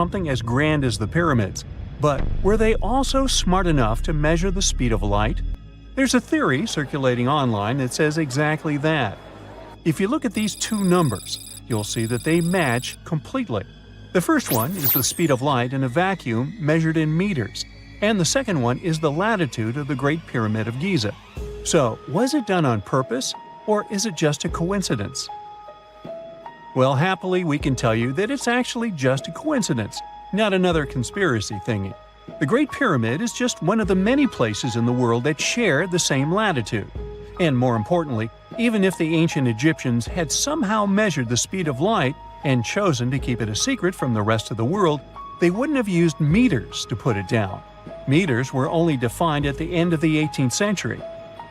something as grand as the pyramids. But were they also smart enough to measure the speed of light? There's a theory circulating online that says exactly that. If you look at these two numbers, you'll see that they match completely. The first one is the speed of light in a vacuum measured in meters, and the second one is the latitude of the Great Pyramid of Giza. So, was it done on purpose, or is it just a coincidence? Well, happily, we can tell you that it's actually just a coincidence, not another conspiracy thingy. The Great Pyramid is just one of the many places in the world that share the same latitude. And more importantly, even if the ancient Egyptians had somehow measured the speed of light and chosen to keep it a secret from the rest of the world, they wouldn't have used meters to put it down. Meters were only defined at the end of the 18th century.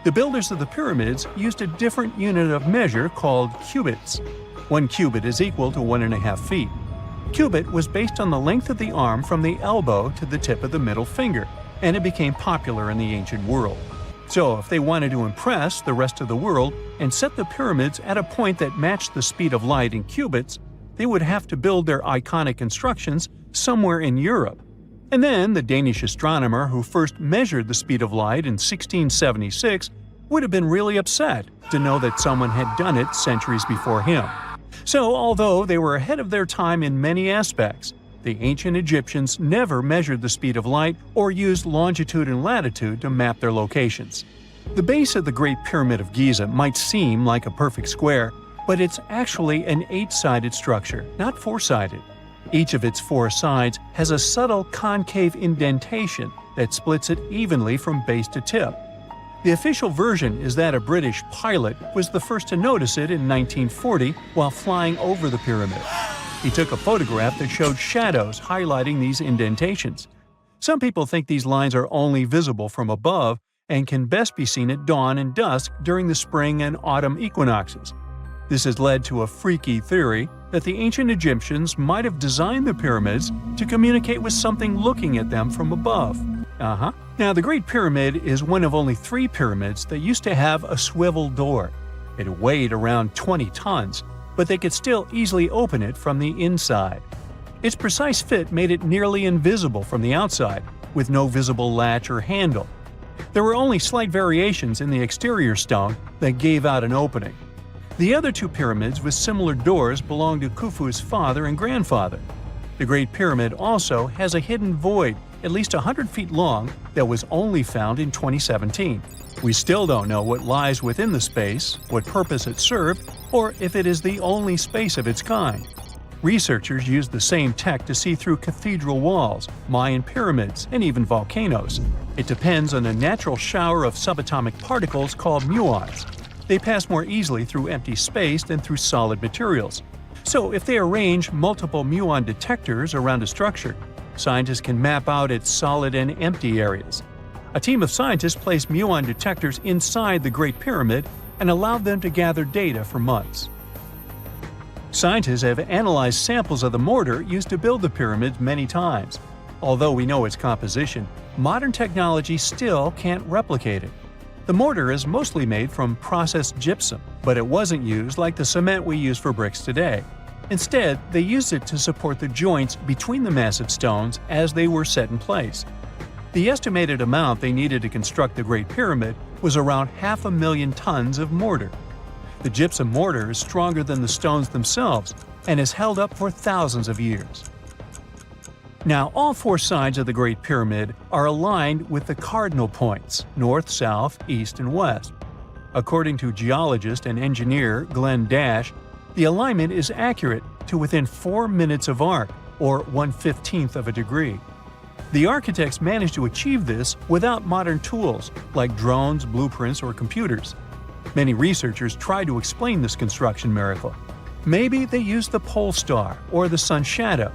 The builders of the pyramids used a different unit of measure called cubits. 1 cubit is equal to 1.5 feet. Cubit was based on the length of the arm from the elbow to the tip of the middle finger, and it became popular in the ancient world. So if they wanted to impress the rest of the world and set the pyramids at a point that matched the speed of light in cubits, they would have to build their iconic constructions somewhere in Europe. And then the Danish astronomer who first measured the speed of light in 1676 would have been really upset to know that someone had done it centuries before him. So, although they were ahead of their time in many aspects, the ancient Egyptians never measured the speed of light or used longitude and latitude to map their locations. The base of the Great Pyramid of Giza might seem like a perfect square, but it's actually an 8-sided structure, not 4-sided. Each of its 4 sides has a subtle concave indentation that splits it evenly from base to tip. The official version is that a British pilot was the first to notice it in 1940 while flying over the pyramid. He took a photograph that showed shadows highlighting these indentations. Some people think these lines are only visible from above and can best be seen at dawn and dusk during the spring and autumn equinoxes. This has led to a freaky theory that the ancient Egyptians might have designed the pyramids to communicate with something looking at them from above. Now, the Great Pyramid is one of only 3 pyramids that used to have a swivel door. It weighed around 20 tons, but they could still easily open it from the inside. Its precise fit made it nearly invisible from the outside, with no visible latch or handle. There were only slight variations in the exterior stone that gave out an opening. The other 2 pyramids with similar doors belonged to Khufu's father and grandfather. The Great Pyramid also has a hidden void at least 100 feet long that was only found in 2017. We still don't know what lies within the space, what purpose it served, or if it is the only space of its kind. Researchers used the same tech to see through cathedral walls, Mayan pyramids, and even volcanoes. It depends on a natural shower of subatomic particles called muons. They pass more easily through empty space than through solid materials. So if they arrange multiple muon detectors around a structure, scientists can map out its solid and empty areas. A team of scientists placed muon detectors inside the Great Pyramid and allowed them to gather data for months. Scientists have analyzed samples of the mortar used to build the pyramids many times. Although we know its composition, modern technology still can't replicate it. The mortar is mostly made from processed gypsum, but it wasn't used like the cement we use for bricks today. Instead, they used it to support the joints between the massive stones as they were set in place. The estimated amount they needed to construct the Great Pyramid was around 500,000 tons of mortar. The gypsum mortar is stronger than the stones themselves and has held up for thousands of years. Now, all 4 sides of the Great Pyramid are aligned with the cardinal points – north, south, east, and west. According to geologist and engineer Glenn Dash, the alignment is accurate to within 4 minutes of arc, or 1/15th of a degree. The architects managed to achieve this without modern tools like drones, blueprints, or computers. Many researchers try to explain this construction miracle. Maybe they used the pole star or the sun's shadow.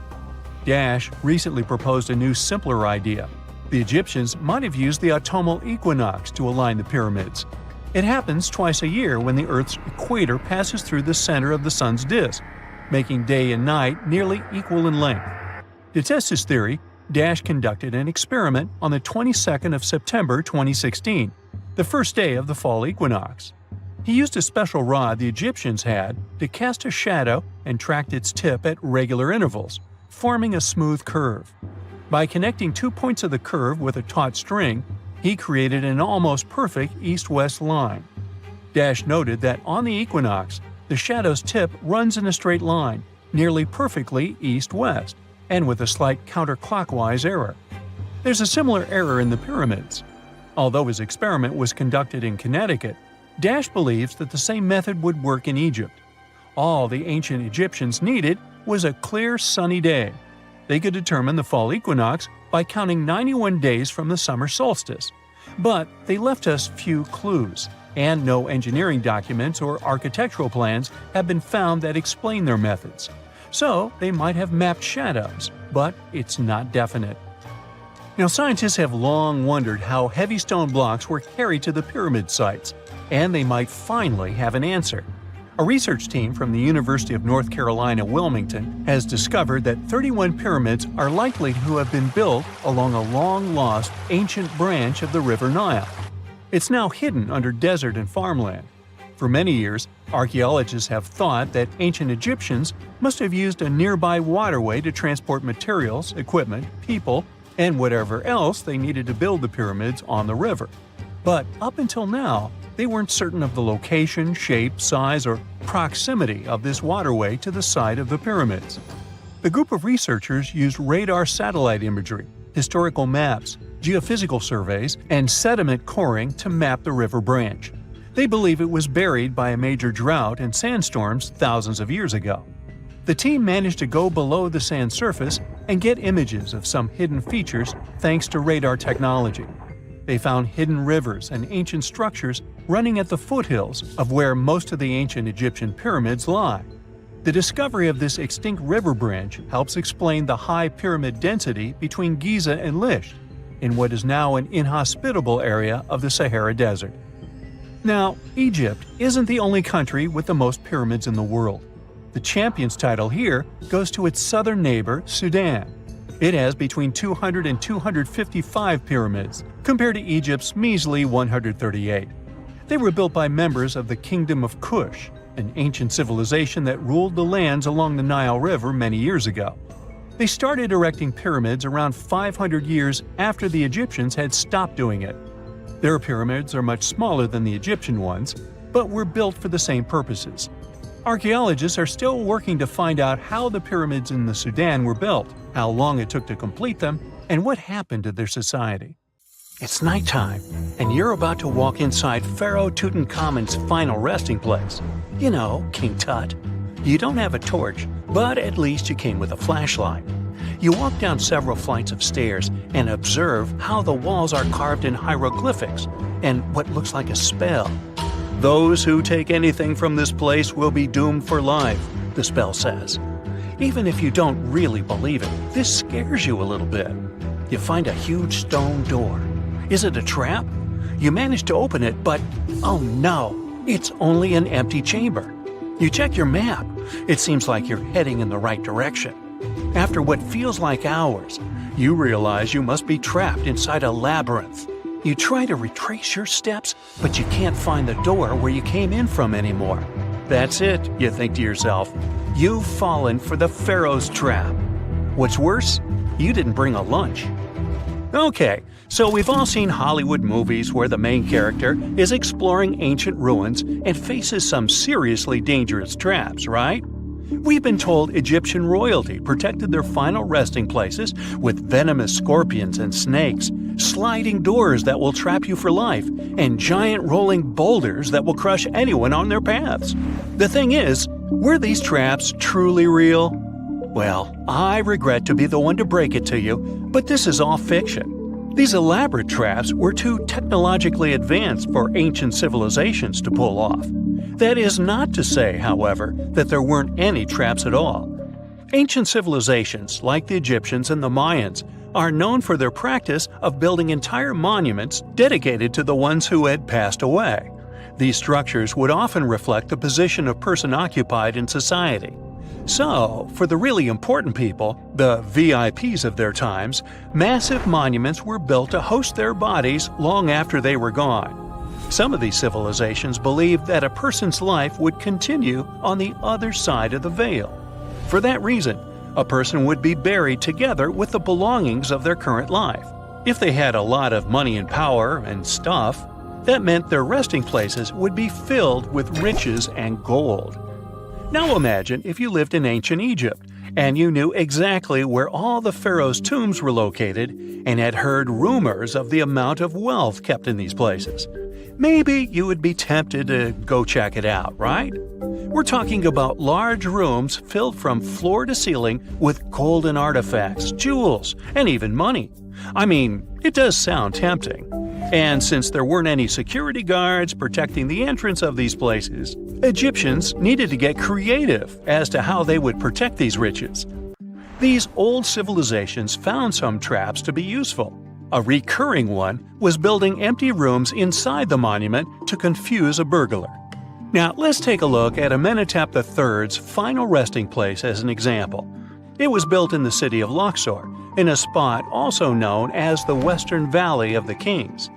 Dash recently proposed a new, simpler idea. The Egyptians might have used the autumnal equinox to align the pyramids. It happens twice a year when the Earth's equator passes through the center of the sun's disk, making day and night nearly equal in length. To test his theory, Dash conducted an experiment on the 22nd of September 2016, the first day of the fall equinox. He used a special rod the Egyptians had to cast a shadow and tracked its tip at regular intervals, forming a smooth curve. By connecting 2 points of the curve with a taut string, he created an almost perfect east-west line. Dash noted that on the equinox, the shadow's tip runs in a straight line, nearly perfectly east-west, and with a slight counterclockwise error. There's a similar error in the pyramids. Although his experiment was conducted in Connecticut, Dash believes that the same method would work in Egypt. All the ancient Egyptians needed was a clear, sunny day. They could determine the fall equinox by counting 91 days from the summer solstice. But they left us few clues, and no engineering documents or architectural plans have been found that explain their methods. So they might have mapped shadows, but it's not definite. Now, scientists have long wondered how heavy stone blocks were carried to the pyramid sites, and they might finally have an answer. A research team from the University of North Carolina, Wilmington, has discovered that 31 pyramids are likely to have been built along a long-lost ancient branch of the River Nile. It's now hidden under desert and farmland. For many years, archaeologists have thought that ancient Egyptians must have used a nearby waterway to transport materials, equipment, people, and whatever else they needed to build the pyramids on the river. But up until now, they weren't certain of the location, shape, size, or proximity of this waterway to the site of the pyramids. The group of researchers used radar satellite imagery, historical maps, geophysical surveys, and sediment coring to map the river branch. They believe it was buried by a major drought and sandstorms thousands of years ago. The team managed to go below the sand surface and get images of some hidden features thanks to radar technology. They found hidden rivers and ancient structures running at the foothills of where most of the ancient Egyptian pyramids lie. The discovery of this extinct river branch helps explain the high pyramid density between Giza and Lisht, in what is now an inhospitable area of the Sahara Desert. Now, Egypt isn't the only country with the most pyramids in the world. The champion's title here goes to its southern neighbor, Sudan. It has between 200 and 255 pyramids, compared to Egypt's measly 138. They were built by members of the Kingdom of Kush, an ancient civilization that ruled the lands along the Nile River many years ago. They started erecting pyramids around 500 years after the Egyptians had stopped doing it. Their pyramids are much smaller than the Egyptian ones, but were built for the same purposes. Archaeologists are still working to find out how the pyramids in the Sudan were built, how long it took to complete them, and what happened to their society. It's nighttime, and you're about to walk inside Pharaoh Tutankhamun's final resting place. You know, King Tut. You don't have a torch, but at least you came with a flashlight. You walk down several flights of stairs and observe how the walls are carved in hieroglyphics and what looks like a spell. "Those who take anything from this place will be doomed for life," the spell says. Even if you don't really believe it, this scares you a little bit. You find a huge stone door. Is it a trap? You manage to open it, but oh no, it's only an empty chamber. You check your map. It seems like you're heading in the right direction. After what feels like hours, you realize you must be trapped inside a labyrinth. You try to retrace your steps, but you can't find the door where you came in from anymore. That's it, you think to yourself. You've fallen for the Pharaoh's trap. What's worse, you didn't bring a lunch. Okay, so we've all seen Hollywood movies where the main character is exploring ancient ruins and faces some seriously dangerous traps, right? We've been told Egyptian royalty protected their final resting places with venomous scorpions and snakes, sliding doors that will trap you for life, and giant rolling boulders that will crush anyone on their paths. The thing is, were these traps truly real? Well, I regret to be the one to break it to you, but this is all fiction. These elaborate traps were too technologically advanced for ancient civilizations to pull off. That is not to say, however, that there weren't any traps at all. Ancient civilizations, like the Egyptians and the Mayans, are known for their practice of building entire monuments dedicated to the ones who had passed away. These structures would often reflect the position of person occupied in society. So, for the really important people, the VIPs of their times, massive monuments were built to host their bodies long after they were gone. Some of these civilizations believed that a person's life would continue on the other side of the veil. For that reason, A person would be buried together with the belongings of their current life. If they had a lot of money and power and stuff, that meant their resting places would be filled with riches and gold. Now imagine if you lived in ancient Egypt and you knew exactly where all the pharaohs' tombs were located and had heard rumors of the amount of wealth kept in these places. Maybe you would be tempted to go check it out, right? We're talking about large rooms filled from floor to ceiling with golden artifacts, jewels, and even money. I mean, it does sound tempting. And since there weren't any security guards protecting the entrance of these places, Egyptians needed to get creative as to how they would protect these riches. These old civilizations found some traps to be useful. A recurring one was building empty rooms inside the monument to confuse a burglar. Now, let's take a look at Amenhotep III's final resting place as an example. It was built in the city of Luxor, in a spot also known as the Western Valley of the Kings.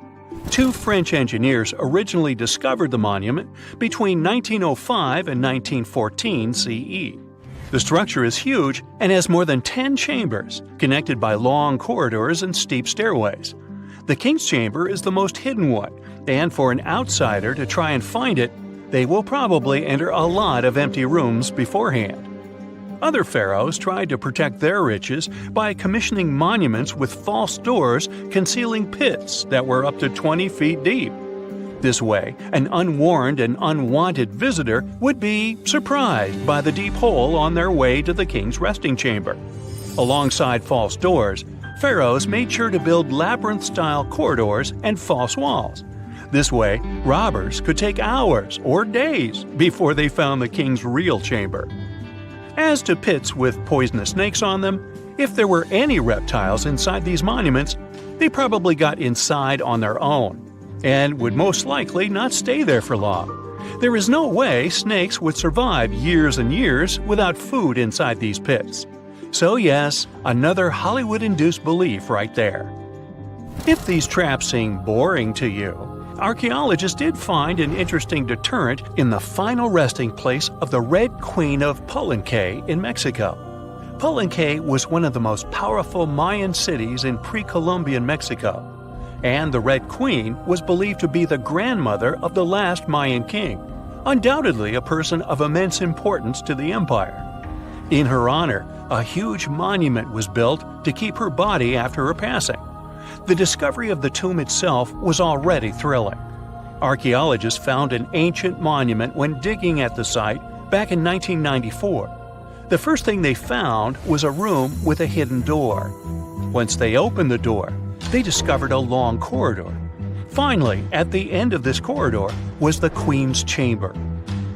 Two French engineers originally discovered the monument between 1905 and 1914 CE. The structure is huge and has more than 10 chambers, connected by long corridors and steep stairways. The King's Chamber is the most hidden one, and for an outsider to try and find it, they will probably enter a lot of empty rooms beforehand. Other pharaohs tried to protect their riches by commissioning monuments with false doors concealing pits that were up to 20 feet deep. This way, an unwarned and unwanted visitor would be surprised by the deep hole on their way to the king's resting chamber. Alongside false doors, pharaohs made sure to build labyrinth-style corridors and false walls. This way, robbers could take hours or days before they found the king's real chamber. As to pits with poisonous snakes on them, if there were any reptiles inside these monuments, they probably got inside on their own and would most likely not stay there for long. There is no way snakes would survive years and years without food inside these pits. So yes, another Hollywood-induced belief right there. If these traps seem boring to you, archaeologists did find an interesting deterrent in the final resting place of the Red Queen of Palenque in Mexico. Palenque was one of the most powerful Mayan cities in pre-Columbian Mexico, and the Red Queen was believed to be the grandmother of the last Mayan king, undoubtedly a person of immense importance to the empire. In her honor, a huge monument was built to keep her body after her passing. The discovery of the tomb itself was already thrilling. Archaeologists found an ancient monument when digging at the site back in 1994. The first thing they found was a room with a hidden door. Once they opened the door, they discovered a long corridor. Finally, at the end of this corridor was the Queen's chamber.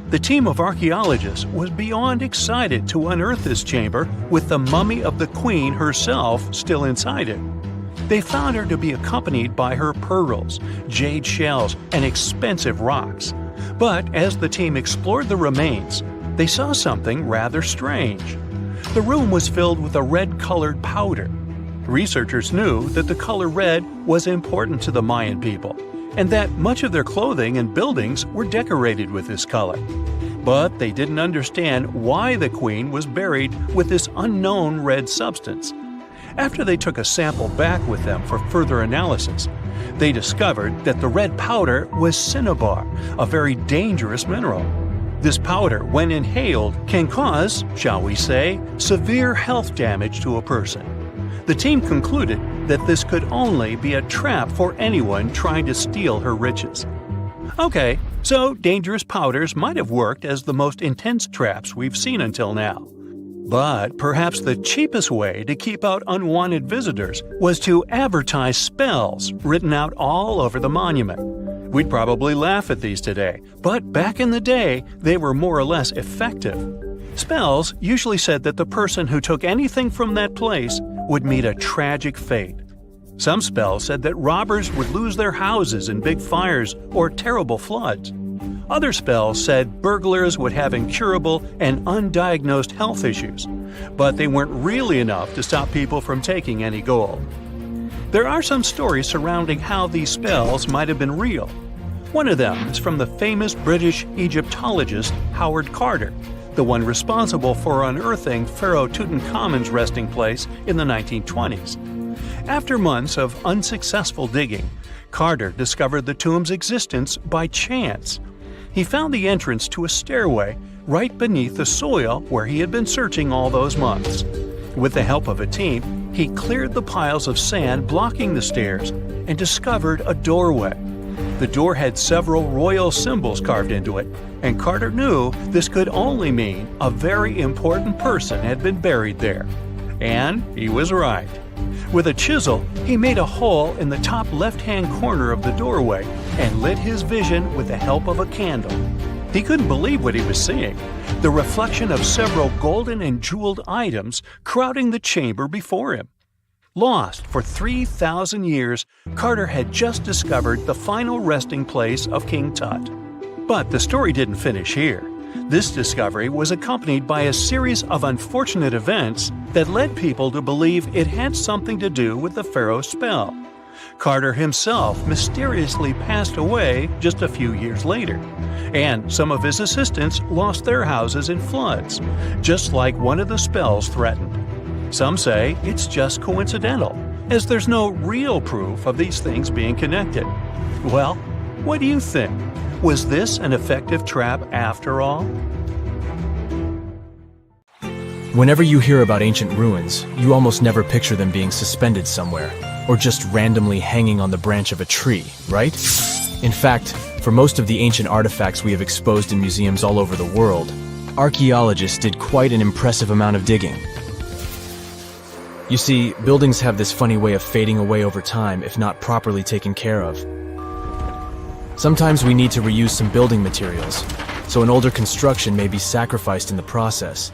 The team of archaeologists was beyond excited to unearth this chamber with the mummy of the Queen herself still inside it. They found her to be accompanied by her pearls, jade shells, and expensive rocks. But as the team explored the remains, they saw something rather strange. The room was filled with a red-colored powder. Researchers knew that the color red was important to the Mayan people, and that much of their clothing and buildings were decorated with this color. But they didn't understand why the queen was buried with this unknown red substance. After they took a sample back with them for further analysis, they discovered that the red powder was cinnabar, a very dangerous mineral. This powder, when inhaled, can cause, shall we say, severe health damage to a person. The team concluded that this could only be a trap for anyone trying to steal her riches. Okay, so dangerous powders might have worked as the most intense traps we've seen until now. But perhaps the cheapest way to keep out unwanted visitors was to advertise spells written out all over the monument. We'd probably laugh at these today, but back in the day, they were more or less effective. Spells usually said that the person who took anything from that place would meet a tragic fate. Some spells said that robbers would lose their houses in big fires or terrible floods. Other spells said burglars would have incurable and undiagnosed health issues, but they weren't really enough to stop people from taking any gold. There are some stories surrounding how these spells might have been real. One of them is from the famous British Egyptologist Howard Carter, the one responsible for unearthing Pharaoh Tutankhamun's resting place in the 1920s. After months of unsuccessful digging, Carter discovered the tomb's existence by chance. He found the entrance to a stairway right beneath the soil where he had been searching all those months. With the help of a team, he cleared the piles of sand blocking the stairs and discovered a doorway. The door had several royal symbols carved into it, and Carter knew this could only mean a very important person had been buried there. And he was right. With a chisel, he made a hole in the top left-hand corner of the doorway and lit his vision with the help of a candle. He couldn't believe what he was seeing, the reflection of several golden and jeweled items crowding the chamber before him. Lost for 3,000 years, Carter had just discovered the final resting place of King Tut. But the story didn't finish here. This discovery was accompanied by a series of unfortunate events that led people to believe it had something to do with the pharaoh's spell. Carter himself mysteriously passed away just a few years later, and some of his assistants lost their houses in floods, just like one of the spells threatened. Some say it's just coincidental, as there's no real proof of these things being connected. Well, what do you think? Was this an effective trap after all? Whenever you hear about ancient ruins, you almost never picture them being suspended somewhere, or just randomly hanging on the branch of a tree, right? In fact, for most of the ancient artifacts we have exposed in museums all over the world, archaeologists did quite an impressive amount of digging. You see, buildings have this funny way of fading away over time if not properly taken care of. Sometimes we need to reuse some building materials, so an older construction may be sacrificed in the process.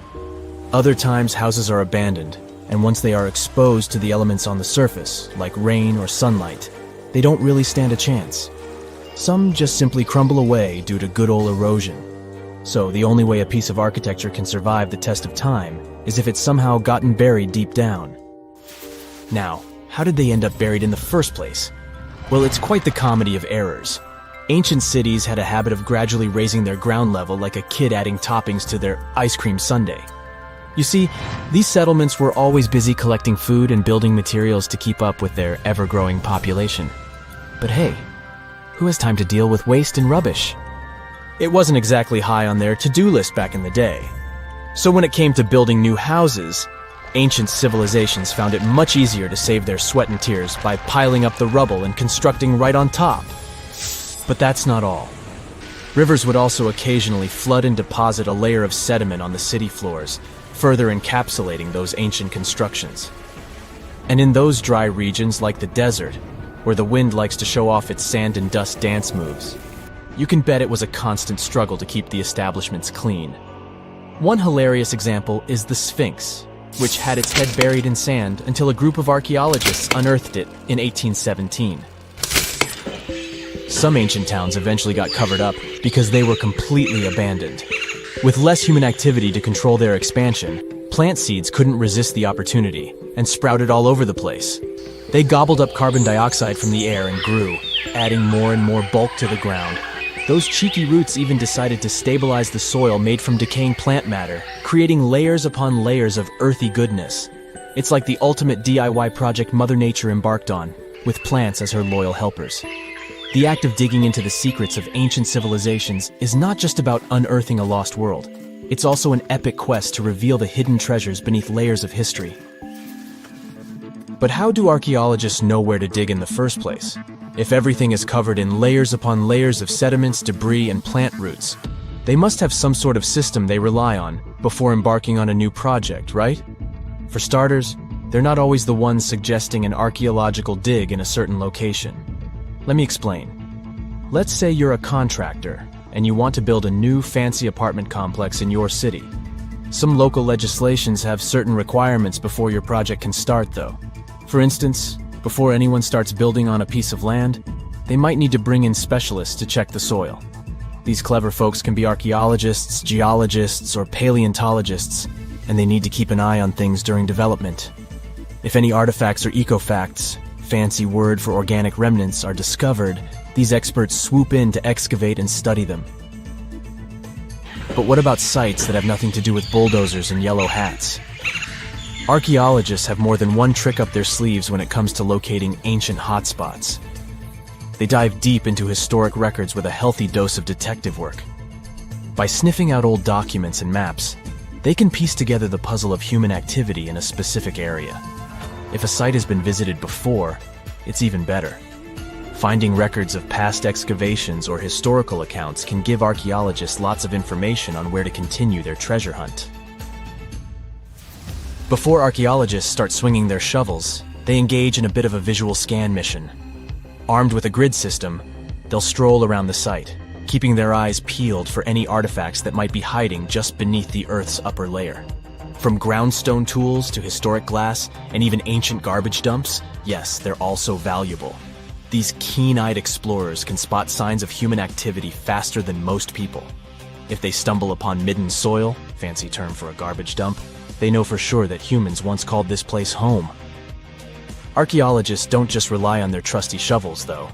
Other times houses are abandoned, and once they are exposed to the elements on the surface, like rain or sunlight, they don't really stand a chance. Some just simply crumble away due to good old erosion. So the only way a piece of architecture can survive the test of time is if it's somehow gotten buried deep down. Now, how did they end up buried in the first place? Well, it's quite the comedy of errors. Ancient cities had a habit of gradually raising their ground level like a kid adding toppings to their ice cream sundae. You see, these settlements were always busy collecting food and building materials to keep up with their ever-growing population. But hey, who has time to deal with waste and rubbish? It wasn't exactly high on their to-do list back in the day. So when it came to building new houses, ancient civilizations found it much easier to save their sweat and tears by piling up the rubble and constructing right on top. But that's not all. Rivers would also occasionally flood and deposit a layer of sediment on the city floors, further encapsulating those ancient constructions. And in those dry regions like the desert, where the wind likes to show off its sand and dust dance moves, you can bet it was a constant struggle to keep the establishments clean. One hilarious example is the Sphinx, which had its head buried in sand until a group of archaeologists unearthed it in 1817. Some ancient towns eventually got covered up because they were completely abandoned. With less human activity to control their expansion, plant seeds couldn't resist the opportunity and sprouted all over the place. They gobbled up carbon dioxide from the air and grew, adding more and more bulk to the ground. Those cheeky roots even decided to stabilize the soil made from decaying plant matter, creating layers upon layers of earthy goodness. It's like the ultimate DIY project Mother Nature embarked on, with plants as her loyal helpers. The act of digging into the secrets of ancient civilizations is not just about unearthing a lost world. It's also an epic quest to reveal the hidden treasures beneath layers of history. But how do archaeologists know where to dig in the first place? If everything is covered in layers upon layers of sediments, debris, and plant roots, they must have some sort of system they rely on before embarking on a new project, right? For starters, they're not always the ones suggesting an archaeological dig in a certain location. Let me explain. Let's say you're a contractor and you want to build a new fancy apartment complex in your city. Some local legislations have certain requirements before your project can start, though. For instance, before anyone starts building on a piece of land, they might need to bring in specialists to check the soil. These clever folks can be archaeologists, geologists, or paleontologists, and they need to keep an eye on things during development. If any artifacts or ecofacts, fancy word for organic remnants, are discovered, these experts swoop in to excavate and study them. But what about sites that have nothing to do with bulldozers and yellow hats? Archaeologists have more than one trick up their sleeves when it comes to locating ancient hotspots. They dive deep into historic records with a healthy dose of detective work. By sniffing out old documents and maps, they can piece together the puzzle of human activity in a specific area. If a site has been visited before, it's even better. Finding records of past excavations or historical accounts can give archaeologists lots of information on where to continue their treasure hunt. Before archaeologists start swinging their shovels, they engage in a bit of a visual scan mission. Armed with a grid system, they'll stroll around the site, keeping their eyes peeled for any artifacts that might be hiding just beneath the Earth's upper layer. From groundstone tools to historic glass and even ancient garbage dumps, yes, they're also valuable. These keen-eyed explorers can spot signs of human activity faster than most people. If they stumble upon midden soil, fancy term for a garbage dump, they know for sure that humans once called this place home. Archaeologists don't just rely on their trusty shovels, though.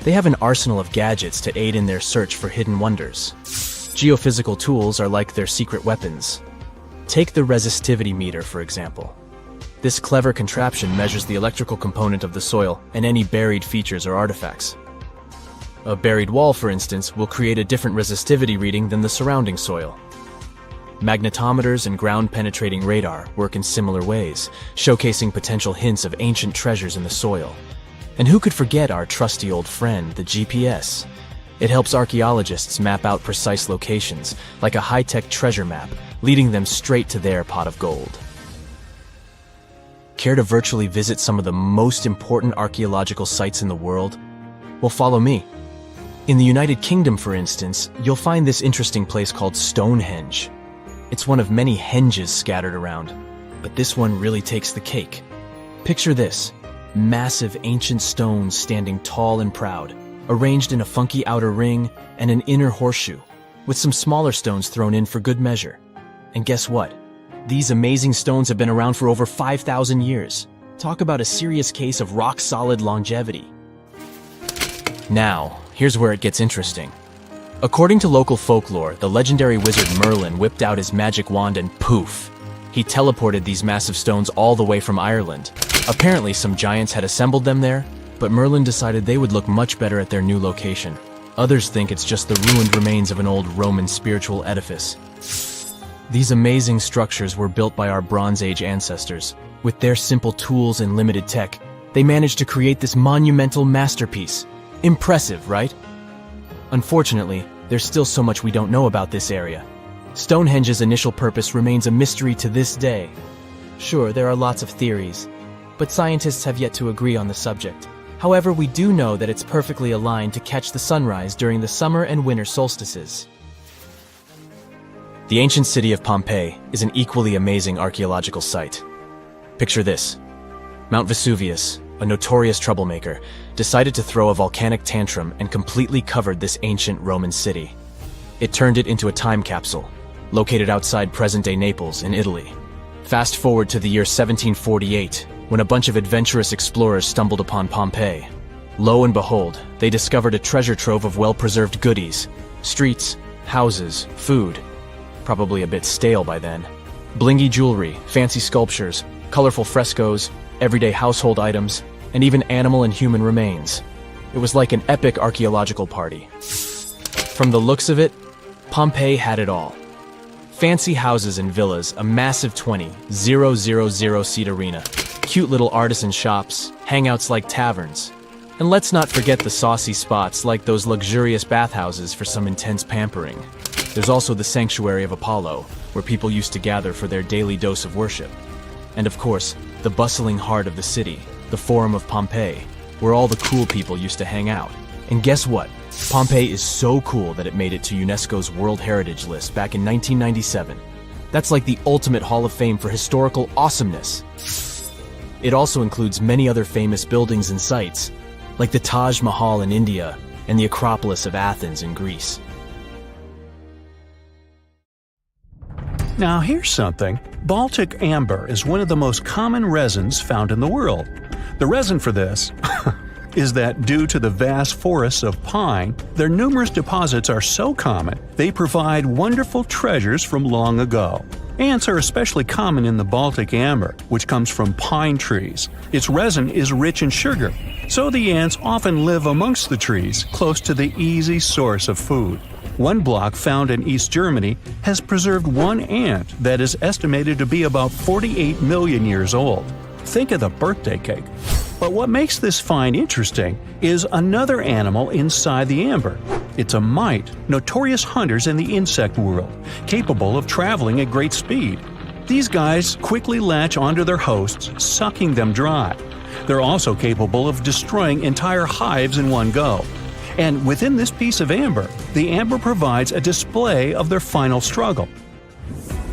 They have an arsenal of gadgets to aid in their search for hidden wonders. Geophysical tools are like their secret weapons. Take the resistivity meter, for example. This clever contraption measures the electrical component of the soil and any buried features or artifacts. A buried wall, for instance, will create a different resistivity reading than the surrounding soil. Magnetometers and ground-penetrating radar work in similar ways, showcasing potential hints of ancient treasures in the soil. And who could forget our trusty old friend, the GPS? It helps archaeologists map out precise locations, like a high-tech treasure map, leading them straight to their pot of gold. Care to virtually visit some of the most important archaeological sites in the world? Well, follow me. In the United Kingdom, for instance, you'll find this interesting place called Stonehenge. It's one of many henges scattered around, but this one really takes the cake. Picture this: massive ancient stones standing tall and proud, arranged in a funky outer ring and an inner horseshoe, with some smaller stones thrown in for good measure. And guess what? These amazing stones have been around for over 5,000 years. Talk about a serious case of rock-solid longevity. Now, here's where it gets interesting. According to local folklore, the legendary wizard Merlin whipped out his magic wand and poof! He teleported these massive stones all the way from Ireland. Apparently, some giants had assembled them there, but Merlin decided they would look much better at their new location. Others think it's just the ruined remains of an old Roman spiritual edifice. These amazing structures were built by our Bronze Age ancestors. With their simple tools and limited tech, they managed to create this monumental masterpiece. Impressive, right? Unfortunately, there's still so much we don't know about this area. Stonehenge's initial purpose remains a mystery to this day. Sure, there are lots of theories, but scientists have yet to agree on the subject. However, we do know that it's perfectly aligned to catch the sunrise during the summer and winter solstices. The ancient city of Pompeii is an equally amazing archaeological site. Picture this: Mount Vesuvius, a notorious troublemaker, decided to throw a volcanic tantrum and completely covered this ancient Roman city. It turned it into a time capsule, located outside present-day Naples in Italy. Fast forward to the year 1748, when a bunch of adventurous explorers stumbled upon Pompeii. Lo and behold, they discovered a treasure trove of well-preserved goodies: streets, houses, food. Probably a bit stale by then. Blingy jewelry, fancy sculptures, colorful frescoes, everyday household items, and even animal and human remains. It was like an epic archaeological party. From the looks of it, Pompeii had it all. Fancy houses and villas, a massive 20,000-seat arena, cute little artisan shops, hangouts like taverns. And let's not forget the saucy spots like those luxurious bathhouses for some intense pampering. There's also the Sanctuary of Apollo, where people used to gather for their daily dose of worship. And of course, the bustling heart of the city, the Forum of Pompeii, where all the cool people used to hang out. And guess what? Pompeii is so cool that it made it to UNESCO's World Heritage List back in 1997. That's like the ultimate Hall of Fame for historical awesomeness. It also includes many other famous buildings and sites, like the Taj Mahal in India and the Acropolis of Athens in Greece. Now here's something. Baltic amber is one of the most common resins found in the world. The resin for this, is that due to the vast forests of pine, their numerous deposits are so common they provide wonderful treasures from long ago. Ants are especially common in the Baltic amber, which comes from pine trees. Its resin is rich in sugar, so the ants often live amongst the trees, close to the easy source of food. One block found in East Germany has preserved one ant that is estimated to be about 48 million years old. Think of the birthday cake. But what makes this find interesting is another animal inside the amber. It's a mite, notorious hunters in the insect world, capable of traveling at great speed. These guys quickly latch onto their hosts, sucking them dry. They're also capable of destroying entire hives in one go. And within this piece of amber, the amber provides a display of their final struggle.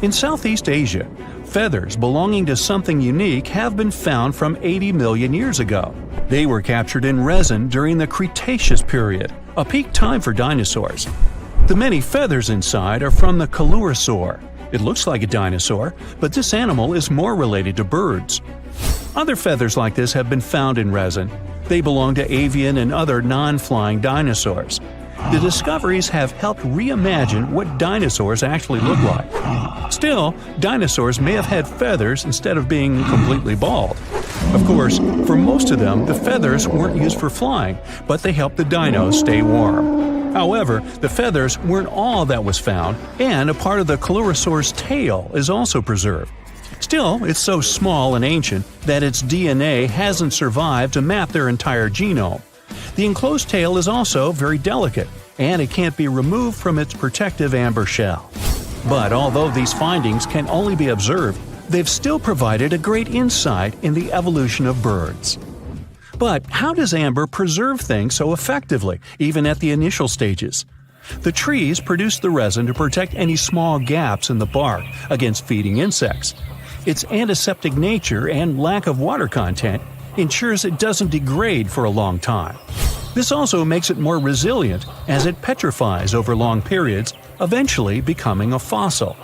In Southeast Asia, feathers belonging to something unique have been found from 80 million years ago. They were captured in resin during the Cretaceous period, a peak time for dinosaurs. The many feathers inside are from the coelurosaur. It looks like a dinosaur, but this animal is more related to birds. Other feathers like this have been found in resin. They belong to avian and other non-flying dinosaurs. The discoveries have helped reimagine what dinosaurs actually look like. Still, dinosaurs may have had feathers instead of being completely bald. Of course, for most of them, the feathers weren't used for flying, but they helped the dinos stay warm. However, the feathers weren't all that was found, and a part of the coelurosaur's tail is also preserved. Still, it's so small and ancient that its DNA hasn't survived to map their entire genome. The enclosed tail is also very delicate, and it can't be removed from its protective amber shell. But although these findings can only be observed, they've still provided a great insight in the evolution of birds. But how does amber preserve things so effectively, even at the initial stages? The trees produce the resin to protect any small gaps in the bark against feeding insects. Its antiseptic nature and lack of water content ensures it doesn't degrade for a long time. This also makes it more resilient as it petrifies over long periods, eventually becoming a fossil.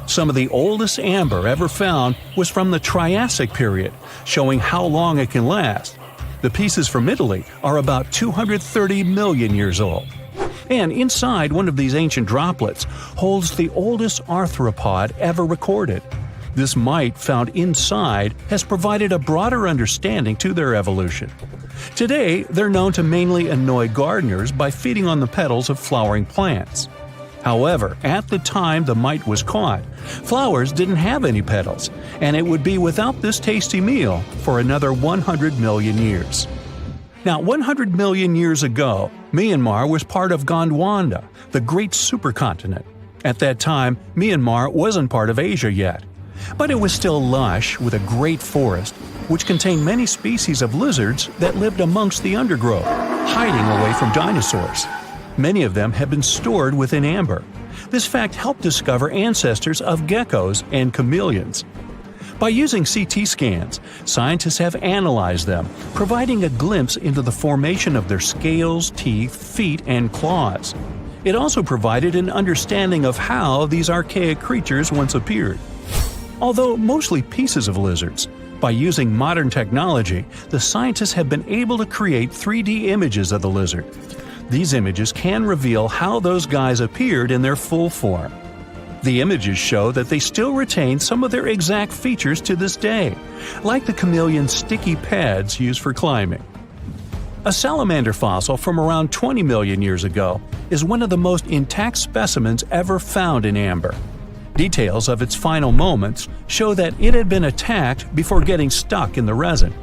Some of the oldest amber ever found was from the Triassic period, showing how long it can last. The pieces from Italy are about 230 million years old. And inside one of these ancient droplets holds the oldest arthropod ever recorded. This mite found inside has provided a broader understanding to their evolution. Today, they're known to mainly annoy gardeners by feeding on the petals of flowering plants. However, at the time the mite was caught, flowers didn't have any petals, and it would be without this tasty meal for another 100 million years. Now, 100 million years ago, Myanmar was part of Gondwana, the great supercontinent. At that time, Myanmar wasn't part of Asia yet. But it was still lush with a great forest, which contained many species of lizards that lived amongst the undergrowth, hiding away from dinosaurs. Many of them had been stored within amber. This fact helped discover ancestors of geckos and chameleons. By using CT scans, scientists have analyzed them, providing a glimpse into the formation of their scales, teeth, feet, and claws. It also provided an understanding of how these archaic creatures once appeared. Although mostly pieces of lizards, by using modern technology, the scientists have been able to create 3D images of the lizard. These images can reveal how those guys appeared in their full form. The images show that they still retain some of their exact features to this day, like the chameleon's sticky pads used for climbing. A salamander fossil from around 20 million years ago is one of the most intact specimens ever found in amber. Details of its final moments show that it had been attacked before getting stuck in the resin.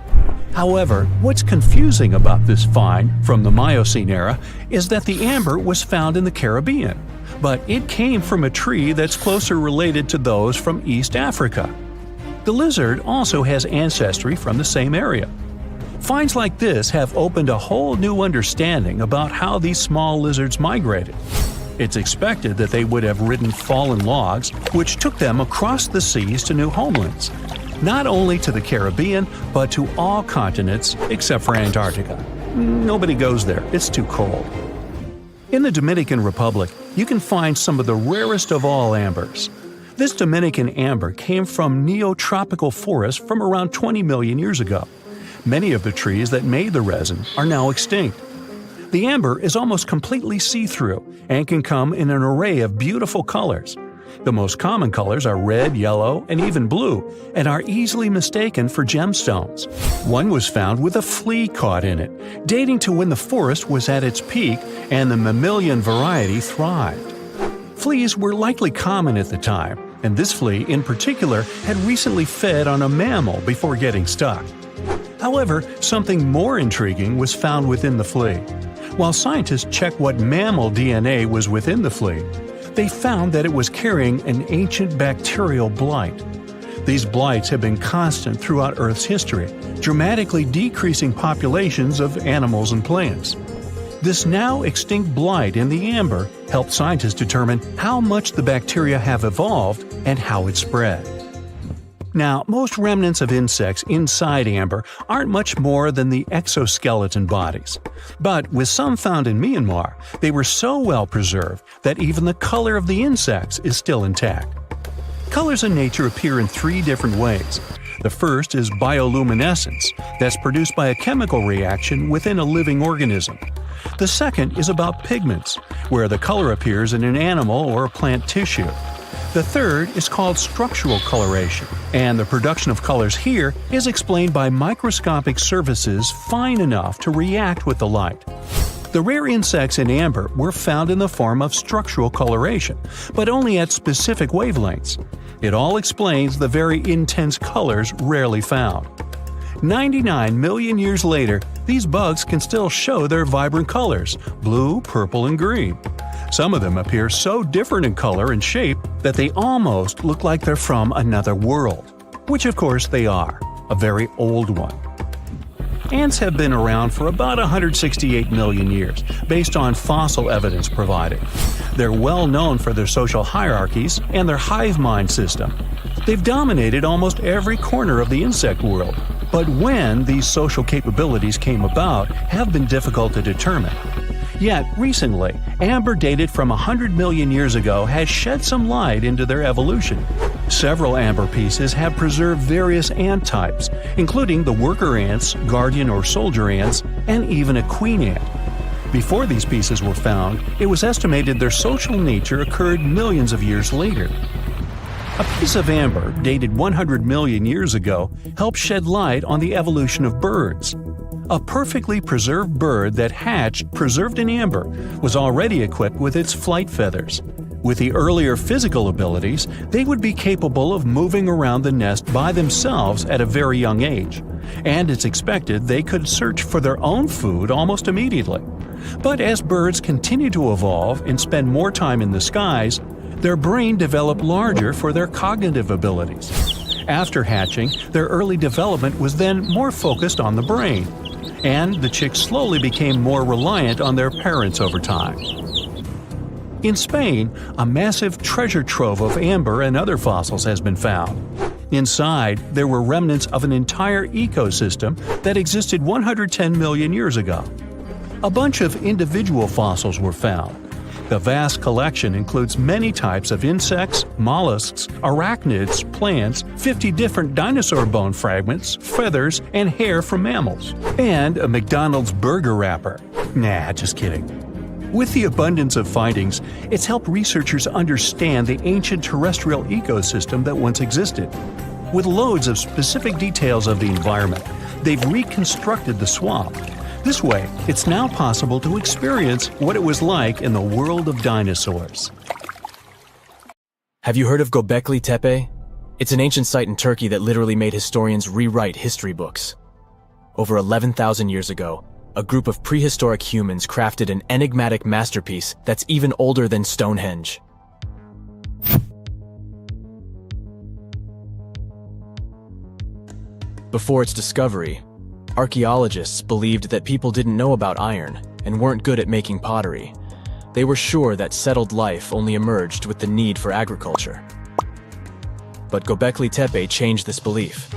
However, what's confusing about this find from the Miocene era is that the amber was found in the Caribbean, but it came from a tree that's closer related to those from East Africa. The lizard also has ancestry from the same area. Finds like this have opened a whole new understanding about how these small lizards migrated. It's expected that they would have ridden fallen logs, which took them across the seas to new homelands, not only to the Caribbean, but to all continents except for Antarctica. Nobody goes there, it's too cold. In the Dominican Republic, you can find some of the rarest of all ambers. This Dominican amber came from neotropical forests from around 20 million years ago. Many of the trees that made the resin are now extinct. The amber is almost completely see-through and can come in an array of beautiful colors. The most common colors are red, yellow, and even blue, and are easily mistaken for gemstones. One was found with a flea caught in it, dating to when the forest was at its peak and the mammalian variety thrived. Fleas were likely common at the time, and this flea in particular had recently fed on a mammal before getting stuck. However, something more intriguing was found within the flea. While scientists checked what mammal DNA was within the flea, they found that it was carrying an ancient bacterial blight. These blights have been constant throughout Earth's history, dramatically decreasing populations of animals and plants. This now extinct blight in the amber helped scientists determine how much the bacteria have evolved and how it spread. Now, most remnants of insects inside amber aren't much more than the exoskeleton bodies. But with some found in Myanmar, they were so well preserved that even the color of the insects is still intact. Colors in nature appear in three different ways. The first is bioluminescence, that's produced by a chemical reaction within a living organism. The second is about pigments, where the color appears in an animal or plant tissue. The third is called structural coloration, and the production of colors here is explained by microscopic surfaces fine enough to react with the light. The rare insects in amber were found in the form of structural coloration, but only at specific wavelengths. It all explains the very intense colors rarely found. 99 million years later, these bugs can still show their vibrant colors – blue, purple, and green. Some of them appear so different in color and shape that they almost look like they're from another world. Which of course they are, a very old one. Ants have been around for about 168 million years, based on fossil evidence provided. They're well known for their social hierarchies and their hive mind system. They've dominated almost every corner of the insect world, but when these social capabilities came about have been difficult to determine. Yet, recently, amber dated from 100 million years ago has shed some light into their evolution. Several amber pieces have preserved various ant types, including the worker ants, guardian or soldier ants, and even a queen ant. Before these pieces were found, it was estimated their social nature occurred millions of years later. A piece of amber, dated 100 million years ago, helped shed light on the evolution of birds. A perfectly preserved bird that hatched preserved in amber was already equipped with its flight feathers. With the earlier physical abilities, they would be capable of moving around the nest by themselves at a very young age, and it's expected they could search for their own food almost immediately. But as birds continue to evolve and spend more time in the skies, their brain developed larger for their cognitive abilities. After hatching, their early development was then more focused on the brain, and the chicks slowly became more reliant on their parents over time. In Spain, a massive treasure trove of amber and other fossils has been found. Inside, there were remnants of an entire ecosystem that existed 110 million years ago. A bunch of individual fossils were found. The vast collection includes many types of insects, mollusks, arachnids, plants, 50 different dinosaur bone fragments, feathers, and hair from mammals, and a McDonald's burger wrapper. Nah, just kidding. With the abundance of findings, it's helped researchers understand the ancient terrestrial ecosystem that once existed. With loads of specific details of the environment, they've reconstructed the swamp. This way, it's now possible to experience what it was like in the world of dinosaurs. Have you heard of Göbekli Tepe? It's an ancient site in Turkey that literally made historians rewrite history books. Over 11,000 years ago, a group of prehistoric humans crafted an enigmatic masterpiece that's even older than Stonehenge. Before its discovery, archaeologists believed that people didn't know about iron and weren't good at making pottery. They were sure that settled life only emerged with the need for agriculture. But Göbekli Tepe changed this belief.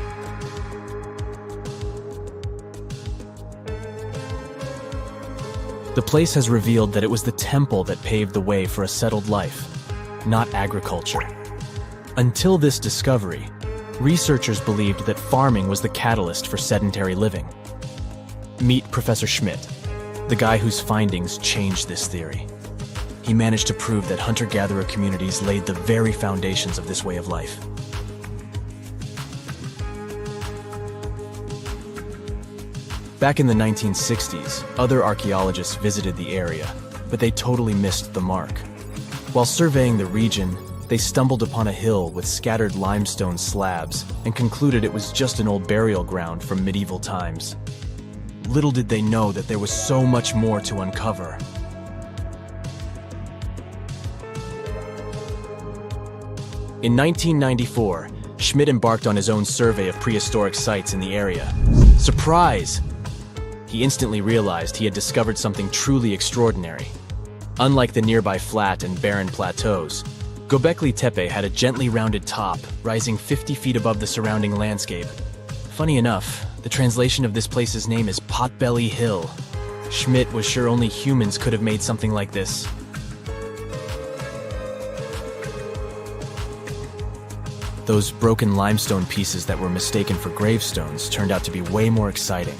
The place has revealed that it was the temple that paved the way for a settled life, not agriculture. Until this discovery, researchers believed that farming was the catalyst for sedentary living. Meet Professor Schmidt, the guy whose findings changed this theory. He managed to prove that hunter-gatherer communities laid the very foundations of this way of life. Back in the 1960s, other archaeologists visited the area, but they totally missed the mark. While surveying the region, they stumbled upon a hill with scattered limestone slabs and concluded it was just an old burial ground from medieval times. Little did they know that there was so much more to uncover. In 1994, Schmidt embarked on his own survey of prehistoric sites in the area. Surprise! He instantly realized he had discovered something truly extraordinary. Unlike the nearby flat and barren plateaus, Göbekli Tepe had a gently rounded top, rising 50 feet above the surrounding landscape. Funny enough, the translation of this place's name is Potbelly Hill. Schmidt was sure only humans could have made something like this. Those broken limestone pieces that were mistaken for gravestones turned out to be way more exciting.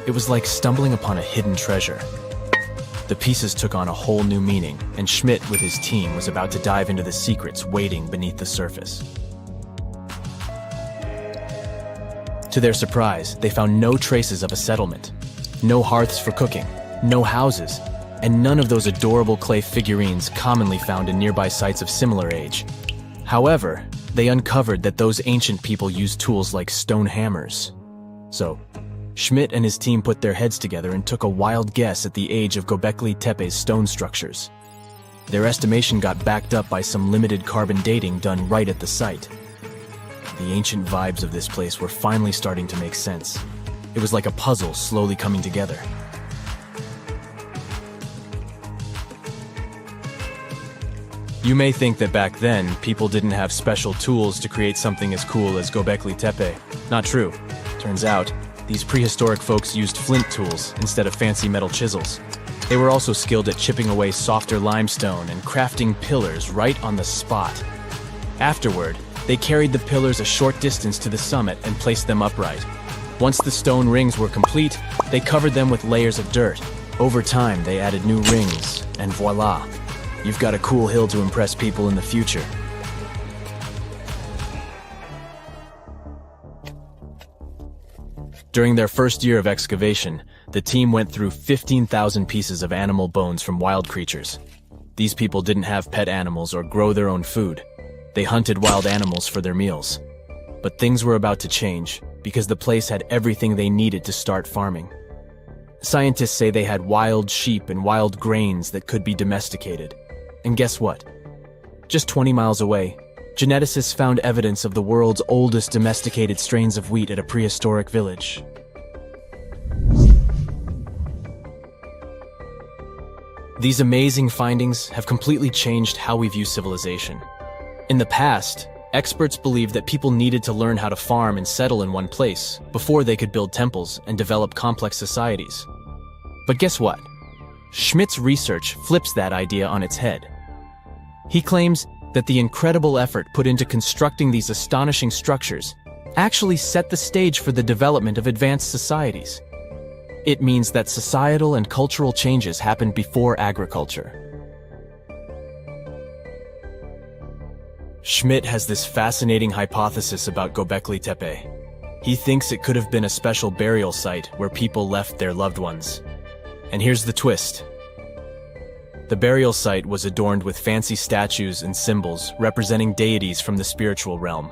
It was like stumbling upon a hidden treasure. The pieces took on a whole new meaning, and Schmidt with his team was about to dive into the secrets waiting beneath the surface. To their surprise, they found no traces of a settlement. No hearths for cooking, no houses, and none of those adorable clay figurines commonly found in nearby sites of similar age. However, they uncovered that those ancient people used tools like stone hammers. So, Schmidt and his team put their heads together and took a wild guess at the age of Göbekli Tepe's stone structures. Their estimation got backed up by some limited carbon dating done right at the site. The ancient vibes of this place were finally starting to make sense. It was like a puzzle slowly coming together. You may think that back then, people didn't have special tools to create something as cool as Göbekli Tepe. Not true. Turns out, these prehistoric folks used flint tools instead of fancy metal chisels. They were also skilled at chipping away softer limestone and crafting pillars right on the spot. Afterward, they carried the pillars a short distance to the summit and placed them upright. Once the stone rings were complete, they covered them with layers of dirt. Over time, they added new rings, and voila! You've got a cool hill to impress people in the future. During their first year of excavation, the team went through 15,000 pieces of animal bones from wild creatures. These people didn't have pet animals or grow their own food. They hunted wild animals for their meals. But things were about to change, because the place had everything they needed to start farming. Scientists say they had wild sheep and wild grains that could be domesticated. And guess what? Just 20 miles away, geneticists found evidence of the world's oldest domesticated strains of wheat at a prehistoric village. These amazing findings have completely changed how we view civilization. In the past, experts believed that people needed to learn how to farm and settle in one place before they could build temples and develop complex societies. But guess what? Schmidt's research flips that idea on its head. He claims that the incredible effort put into constructing these astonishing structures actually set the stage for the development of advanced societies. It means that societal and cultural changes happened before agriculture. Schmidt has this fascinating hypothesis about Göbekli Tepe. He thinks it could have been a special burial site where people left their loved ones. And here's the twist. The burial site was adorned with fancy statues and symbols representing deities from the spiritual realm.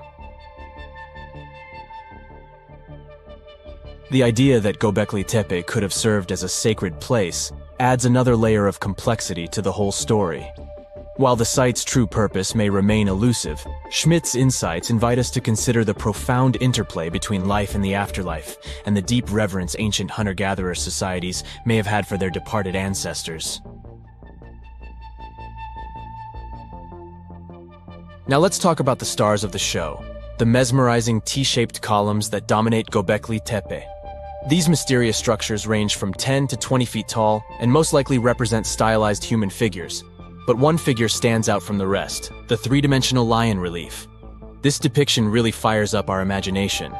The idea that Göbekli Tepe could have served as a sacred place adds another layer of complexity to the whole story. While the site's true purpose may remain elusive, Schmidt's insights invite us to consider the profound interplay between life and the afterlife, and the deep reverence ancient hunter-gatherer societies may have had for their departed ancestors. Now let's talk about the stars of the show, the mesmerizing T-shaped columns that dominate Göbekli Tepe. These mysterious structures range from 10 to 20 feet tall and most likely represent stylized human figures. But one figure stands out from the rest, the three-dimensional lion relief. This depiction really fires up our imagination.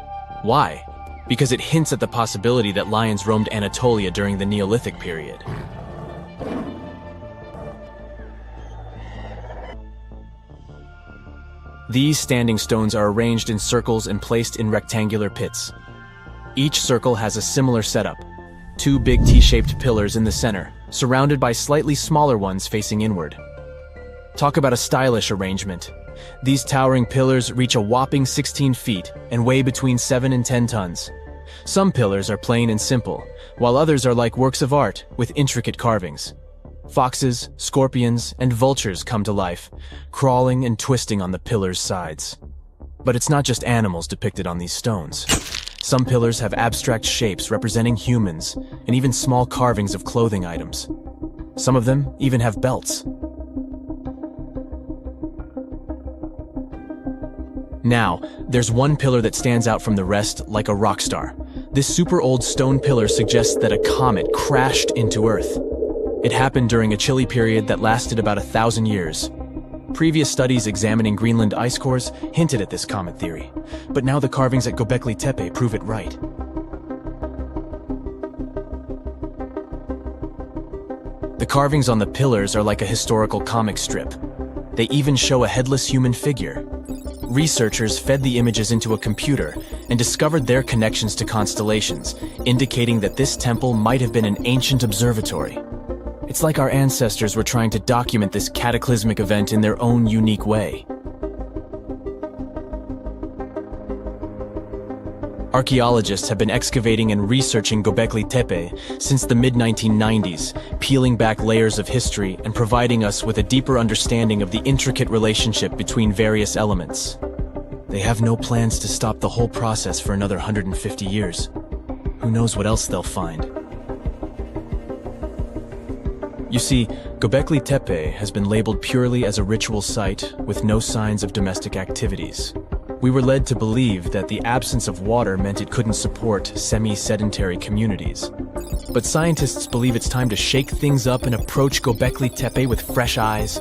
Why? because it hints at the possibility that lions roamed Anatolia during the Neolithic period. These standing stones are arranged in circles and placed in rectangular pits. Each circle has a similar setup: 2 big T-shaped pillars in the center, surrounded by slightly smaller ones facing inward. Talk about a stylish arrangement. These towering pillars reach a whopping 16 feet and weigh between 7 and 10 tons. Some pillars are plain and simple, while others are like works of art with intricate carvings. Foxes, scorpions, and vultures come to life, crawling and twisting on the pillars' sides. But it's not just animals depicted on these stones. Some pillars have abstract shapes representing humans, and even small carvings of clothing items. Some of them even have belts. Now, there's one pillar that stands out from the rest like a rock star. This super old stone pillar suggests that a comet crashed into Earth. It happened during a chilly period that lasted about 1,000 years. Previous studies examining Greenland ice cores hinted at this comet theory, but now the carvings at Göbekli Tepe prove it right. The carvings on the pillars are like a historical comic strip. They even show a headless human figure. Researchers fed the images into a computer and discovered their connections to constellations, indicating that this temple might have been an ancient observatory. It's like our ancestors were trying to document this cataclysmic event in their own unique way. Archaeologists have been excavating and researching Göbekli Tepe since the mid-1990s, peeling back layers of history and providing us with a deeper understanding of the intricate relationship between various elements. They have no plans to stop the whole process for another 150 years. Who knows what else they'll find? You see, Göbekli Tepe has been labeled purely as a ritual site with no signs of domestic activities. We were led to believe that the absence of water meant it couldn't support semi-sedentary communities. But scientists believe it's time to shake things up and approach Göbekli Tepe with fresh eyes.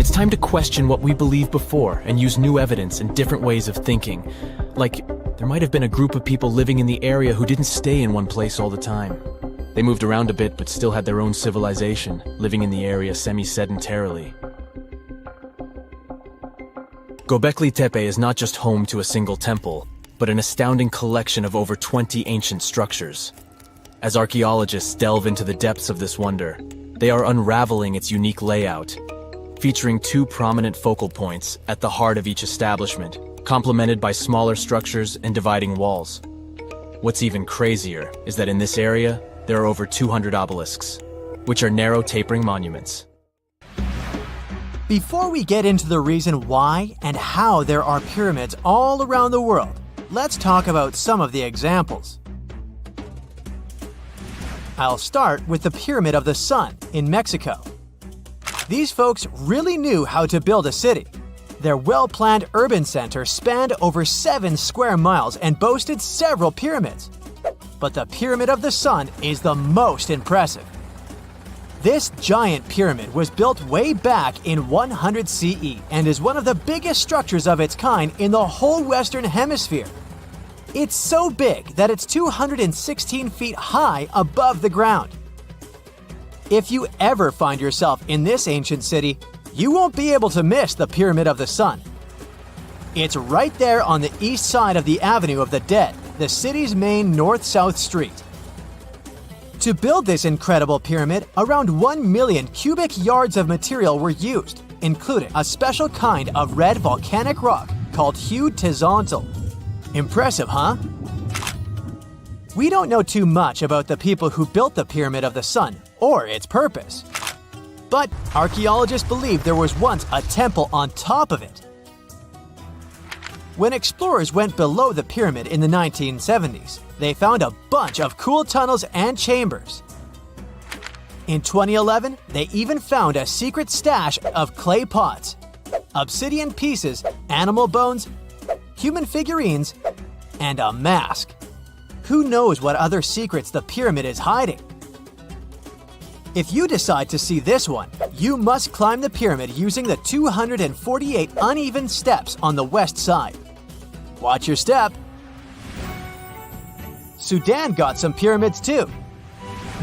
It's time to question what we believed before and use new evidence and different ways of thinking. Like, there might have been a group of people living in the area who didn't stay in one place all the time. They moved around a bit but still had their own civilization, living in the area semi-sedentarily. Göbekli Tepe is not just home to a single temple, but an astounding collection of over 20 ancient structures. As archaeologists delve into the depths of this wonder, they are unraveling its unique layout, featuring 2 prominent focal points at the heart of each establishment, complemented by smaller structures and dividing walls. What's even crazier is that in this area, there are over 200 obelisks, which are narrow tapering monuments. Before we get into the reason why and how there are pyramids all around the world, let's talk about some of the examples. I'll start with the Pyramid of the Sun in Mexico. These folks really knew how to build a city. Their well-planned urban center spanned over 7 square miles and boasted several pyramids. But the Pyramid of the Sun is the most impressive. This giant pyramid was built way back in 100 CE and is one of the biggest structures of its kind in the whole Western Hemisphere. It's so big that it's 216 feet high above the ground. If you ever find yourself in this ancient city, you won't be able to miss the Pyramid of the Sun. It's right there on the east side of the Avenue of the Dead, the city's main north-south street. To build this incredible pyramid, around 1 million cubic yards of material were used, including a special kind of red volcanic rock called hued tezontle. Impressive, huh? We don't know too much about the people who built the Pyramid of the Sun or its purpose. But archaeologists believe there was once a temple on top of it. When explorers went below the pyramid in the 1970s, they found a bunch of cool tunnels and chambers. In 2011, they even found a secret stash of clay pots, obsidian pieces, animal bones, human figurines, and a mask. Who knows what other secrets the pyramid is hiding? If you decide to see this one, you must climb the pyramid using the 248 uneven steps on the west side. Watch your step. Sudan got some pyramids too.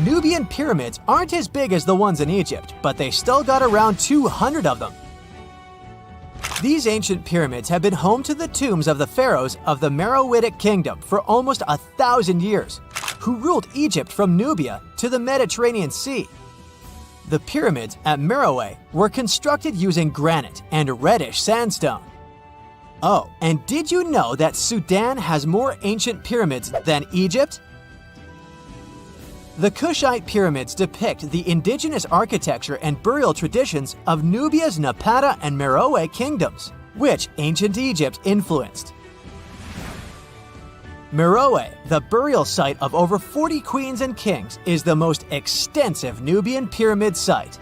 Nubian pyramids aren't as big as the ones in Egypt, but they still got around 200 of them. These ancient pyramids have been home to the tombs of the pharaohs of the Meroitic Kingdom for almost 1,000 years, who ruled Egypt from Nubia to the Mediterranean Sea. The pyramids at Meroe were constructed using granite and reddish sandstone. Oh, and did you know that Sudan has more ancient pyramids than Egypt? The Kushite pyramids depict the indigenous architecture and burial traditions of Nubia's Napata and Meroe kingdoms, which ancient Egypt influenced. Meroe, the burial site of over 40 queens and kings, is the most extensive Nubian pyramid site.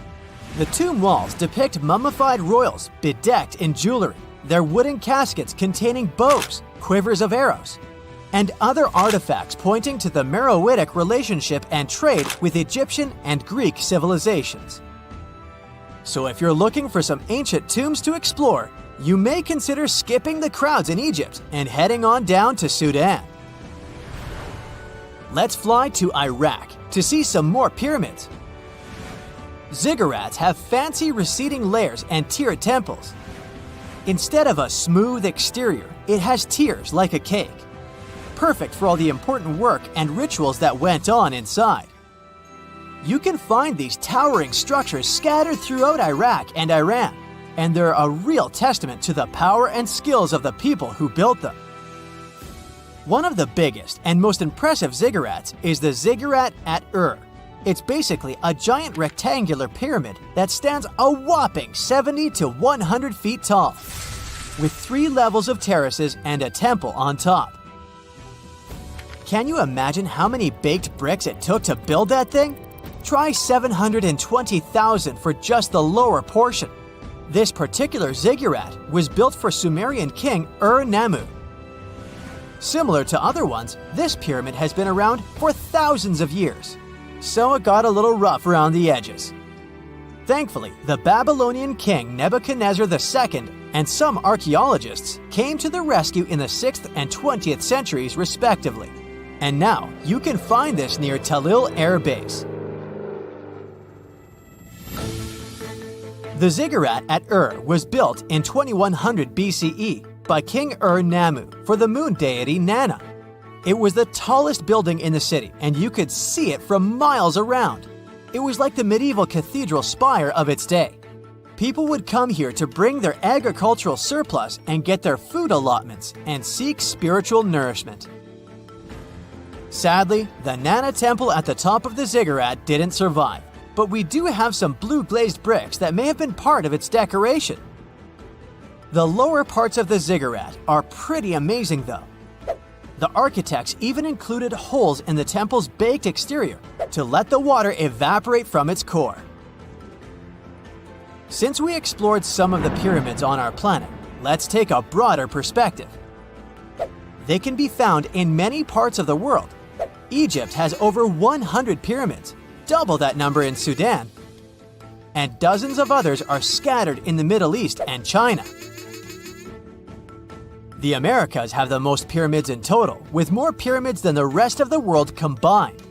The tomb walls depict mummified royals bedecked in jewelry, their wooden caskets containing bows, quivers of arrows, and other artifacts pointing to the Meroitic relationship and trade with Egyptian and Greek civilizations. So if you're looking for some ancient tombs to explore, you may consider skipping the crowds in Egypt and heading on down to Sudan. Let's fly to Iraq to see some more pyramids. Ziggurats have fancy receding layers and tiered temples. Instead of a smooth exterior, it has tiers like a cake, perfect for all the important work and rituals that went on inside. You can find these towering structures scattered throughout Iraq and Iran, and they're a real testament to the power and skills of the people who built them. One of the biggest and most impressive ziggurats is the ziggurat at Ur. It's basically a giant rectangular pyramid that stands a whopping 70 to 100 feet tall, with 3 levels of terraces and a temple on top. Can you imagine how many baked bricks it took to build that thing? Try 720,000 for just the lower portion. This particular ziggurat was built for Sumerian king Ur-Nammu. Similar to other ones, this pyramid has been around for thousands of years, so it got a little rough around the edges. Thankfully, the Babylonian king Nebuchadnezzar II and some archaeologists came to the rescue in the 6th and 20th centuries respectively, and now you can find this near Talil Air Base. The ziggurat at Ur was built in 2100 BCE by King Ur-Nammu for the moon deity Nana. It was the tallest building in the city, and you could see it from miles around. It was like the medieval cathedral spire of its day. People would come here to bring their agricultural surplus and get their food allotments and seek spiritual nourishment. Sadly, the Nana temple at the top of the ziggurat didn't survive, but we do have some blue glazed bricks that may have been part of its decoration. The lower parts of the ziggurat are pretty amazing though. The architects even included holes in the temple's baked exterior to let the water evaporate from its core. Since we explored some of the pyramids on our planet, let's take a broader perspective. They can be found in many parts of the world. Egypt has over 100 pyramids, double that number in Sudan, and dozens of others are scattered in the Middle East and China. The Americas have the most pyramids in total, with more pyramids than the rest of the world combined.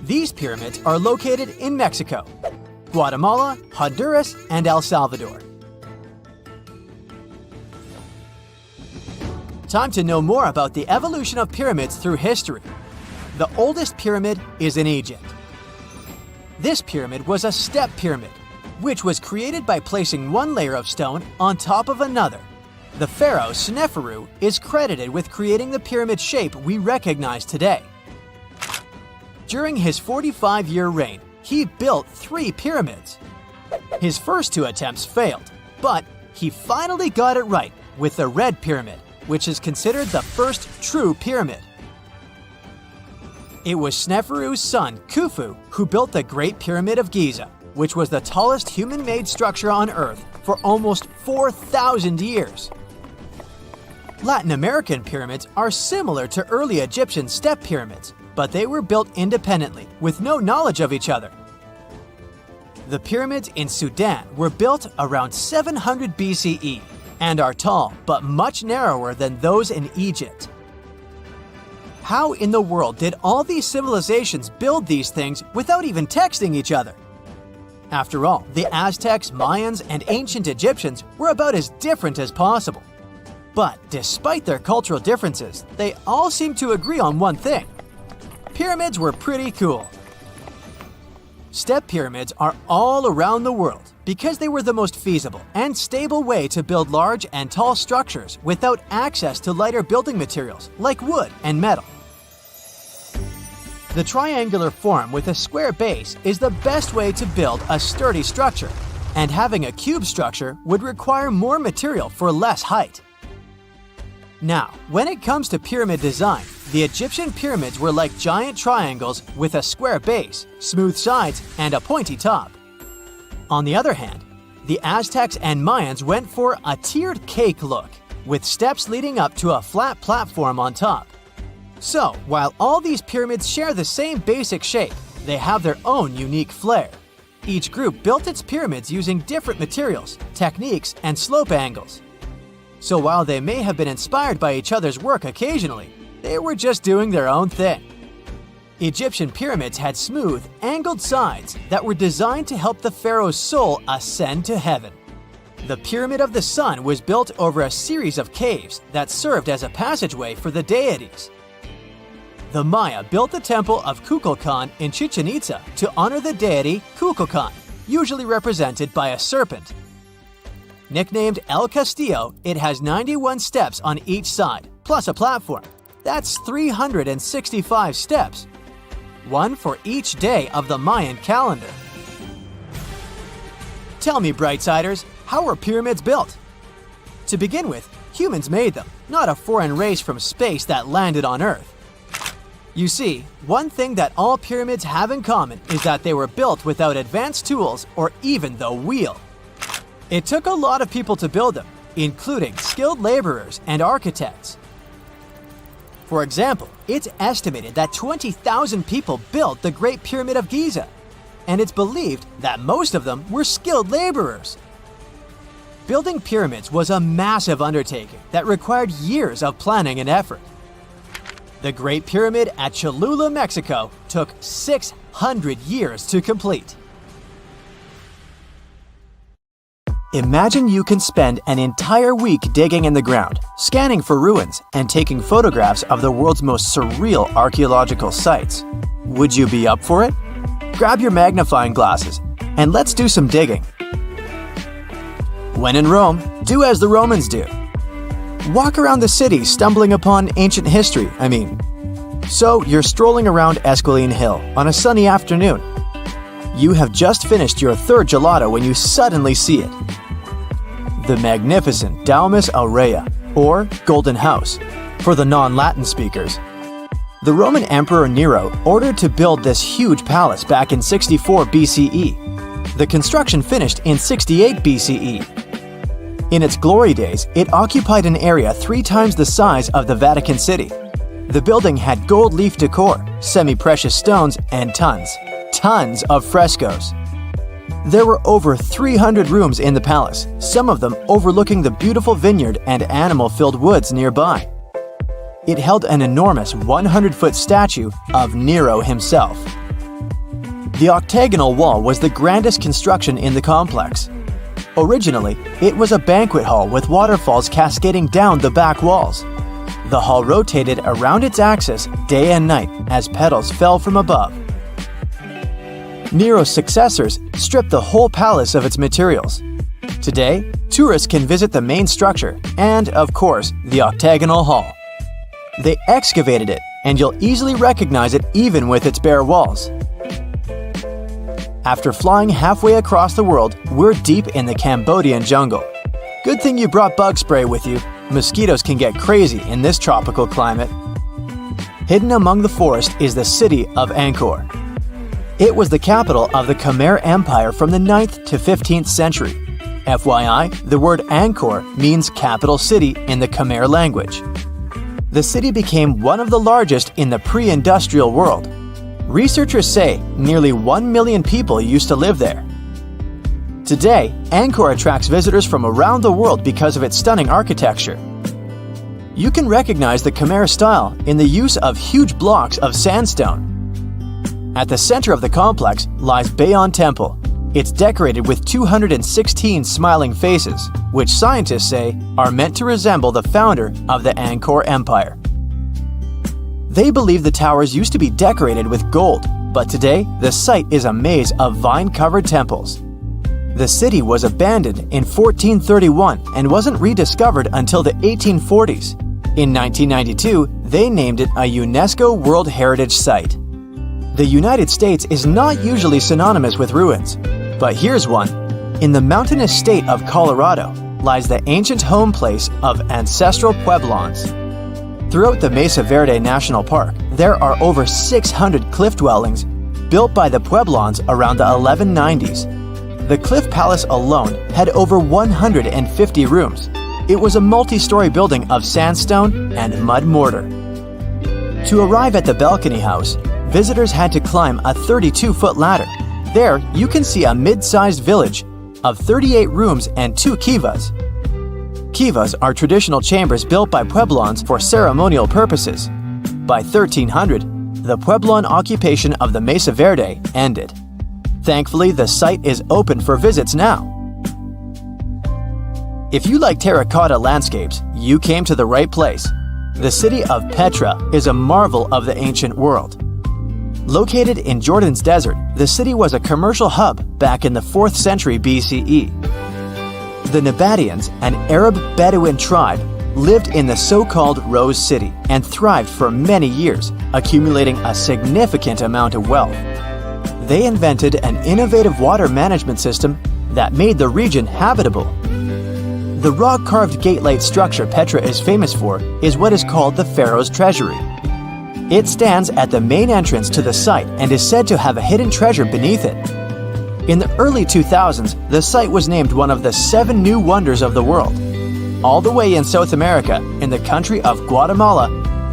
These pyramids are located in Mexico, Guatemala, Honduras, and El Salvador. Time to know more about the evolution of pyramids through history. The oldest pyramid is in Egypt. This pyramid was a step pyramid, which was created by placing one layer of stone on top of another. The pharaoh Sneferu is credited with creating the pyramid shape we recognize today. During his 45-year reign, he built 3 pyramids. His first 2 attempts failed, but he finally got it right with the Red Pyramid, which is considered the first true pyramid. It was Sneferu's son, Khufu, who built the Great Pyramid of Giza, which was the tallest human-made structure on Earth for almost 4,000 years. Latin American pyramids are similar to early Egyptian step pyramids, but they were built independently with no knowledge of each other. The pyramids in Sudan were built around 700 BCE and are tall but much narrower than those in Egypt. How in the world did all these civilizations build these things without even texting each other? After all, the Aztecs, Mayans, and ancient Egyptians were about as different as possible. But despite their cultural differences, they all seem to agree on one thing. Pyramids were pretty cool. Step pyramids are all around the world because they were the most feasible and stable way to build large and tall structures without access to lighter building materials like wood and metal. The triangular form with a square base is the best way to build a sturdy structure, and having a cube structure would require more material for less height. Now, when it comes to pyramid design, the Egyptian pyramids were like giant triangles with a square base, smooth sides, and a pointy top. On the other hand, the Aztecs and Mayans went for a tiered cake look, with steps leading up to a flat platform on top. So, while all these pyramids share the same basic shape, they have their own unique flair. Each group built its pyramids using different materials, techniques, and slope angles. So while they may have been inspired by each other's work occasionally, they were just doing their own thing. Egyptian pyramids had smooth, angled sides that were designed to help the pharaoh's soul ascend to heaven. The Pyramid of the Sun was built over a series of caves that served as a passageway for the deities. The Maya built the temple of Kukulkan in Chichen Itza to honor the deity Kukulkan, usually represented by a serpent. Nicknamed El Castillo, it has 91 steps on each side, plus a platform. That's 365 steps, one for each day of the Mayan calendar. Tell me, Brightsiders, how were pyramids built? To begin with, humans made them, not a foreign race from space that landed on Earth. You see, one thing that all pyramids have in common is that they were built without advanced tools or even the wheel. It took a lot of people to build them, including skilled laborers and architects. For example, it's estimated that 20,000 people built the Great Pyramid of Giza, and it's believed that most of them were skilled laborers. Building pyramids was a massive undertaking that required years of planning and effort. The Great Pyramid at Cholula, Mexico, took 600 years to complete. Imagine you can spend an entire week digging in the ground, scanning for ruins, and taking photographs of the world's most surreal archaeological sites. Would you be up for it? Grab your magnifying glasses, and let's do some digging. When in Rome, do as the Romans do. Walk around the city stumbling upon ancient history, So you're strolling around Esquiline Hill on a sunny afternoon. You have just finished your third gelato when you suddenly see it. The magnificent Domus Aurea, or Golden House, for the non-Latin speakers. The Roman Emperor Nero ordered to build this huge palace back in 64 BCE. The construction finished in 68 BCE. In its glory days, it occupied an area 3 times the size of the Vatican City. The building had gold leaf decor, semi-precious stones, and tons of frescoes. There were over 300 rooms in the palace, some of them overlooking the beautiful vineyard and animal-filled woods nearby. It held an enormous 100-foot statue of Nero himself. The octagonal wall was the grandest construction in the complex. Originally, it was a banquet hall with waterfalls cascading down the back walls. The hall rotated around its axis day and night as petals fell from above. Nero's successors stripped the whole palace of its materials. Today, tourists can visit the main structure and, of course, the octagonal hall. They excavated it, and you'll easily recognize it even with its bare walls. After flying halfway across the world, we're deep in the Cambodian jungle. Good thing you brought bug spray with you. Mosquitoes can get crazy in this tropical climate. Hidden among the forest is the city of Angkor. It was the capital of the Khmer Empire from the 9th to 15th century. FYI, the word Angkor means capital city in the Khmer language. The city became one of the largest in the pre-industrial world. Researchers say nearly 1 million people used to live there. Today, Angkor attracts visitors from around the world because of its stunning architecture. You can recognize the Khmer style in the use of huge blocks of sandstone. At the center of the complex lies Bayon Temple. It's decorated with 216 smiling faces, which scientists say are meant to resemble the founder of the Angkor Empire. They believe the towers used to be decorated with gold, but today the site is a maze of vine-covered temples. The city was abandoned in 1431 and wasn't rediscovered until the 1840s. In 1992, they named it a UNESCO World Heritage Site. The United States is not usually synonymous with ruins, but here's one. In the mountainous state of Colorado lies the ancient home place of ancestral Pueblans. Throughout the Mesa Verde National Park, there are over 600 cliff dwellings built by the Pueblans around the 1190s. The Cliff Palace alone had over 150 rooms. It was a multi-story building of sandstone and mud mortar. To arrive at the balcony house, visitors had to climb a 32-foot ladder. There, you can see a mid-sized village of 38 rooms and 2 kivas. Kivas are traditional chambers built by Pueblans for ceremonial purposes. By 1300, the Pueblan occupation of the Mesa Verde ended. Thankfully, the site is open for visits now. If you like terracotta landscapes, you came to the right place. The city of Petra is a marvel of the ancient world. Located in Jordan's desert, the city was a commercial hub back in the 4th century BCE. The Nabataeans, an Arab Bedouin tribe, lived in the so-called Rose City and thrived for many years, accumulating a significant amount of wealth. They invented an innovative water management system that made the region habitable. The rock-carved gate-like structure Petra is famous for is what is called the Pharaoh's Treasury. It stands at the main entrance to the site and is said to have a hidden treasure beneath it. In the early 2000s, the site was named one of the 7 new wonders of the world. All the way in South America, in the country of Guatemala,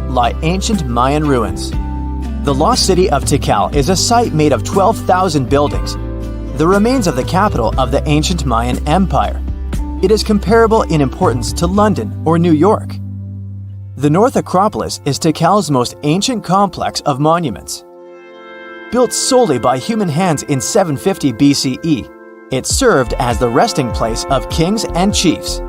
lie ancient Mayan ruins. The lost city of Tikal is a site made of 12,000 buildings, the remains of the capital of the ancient Mayan Empire. It is comparable in importance to London or New York. The North Acropolis is Tikal's most ancient complex of monuments. Built solely by human hands in 750 BCE, it served as the resting place of kings and chiefs.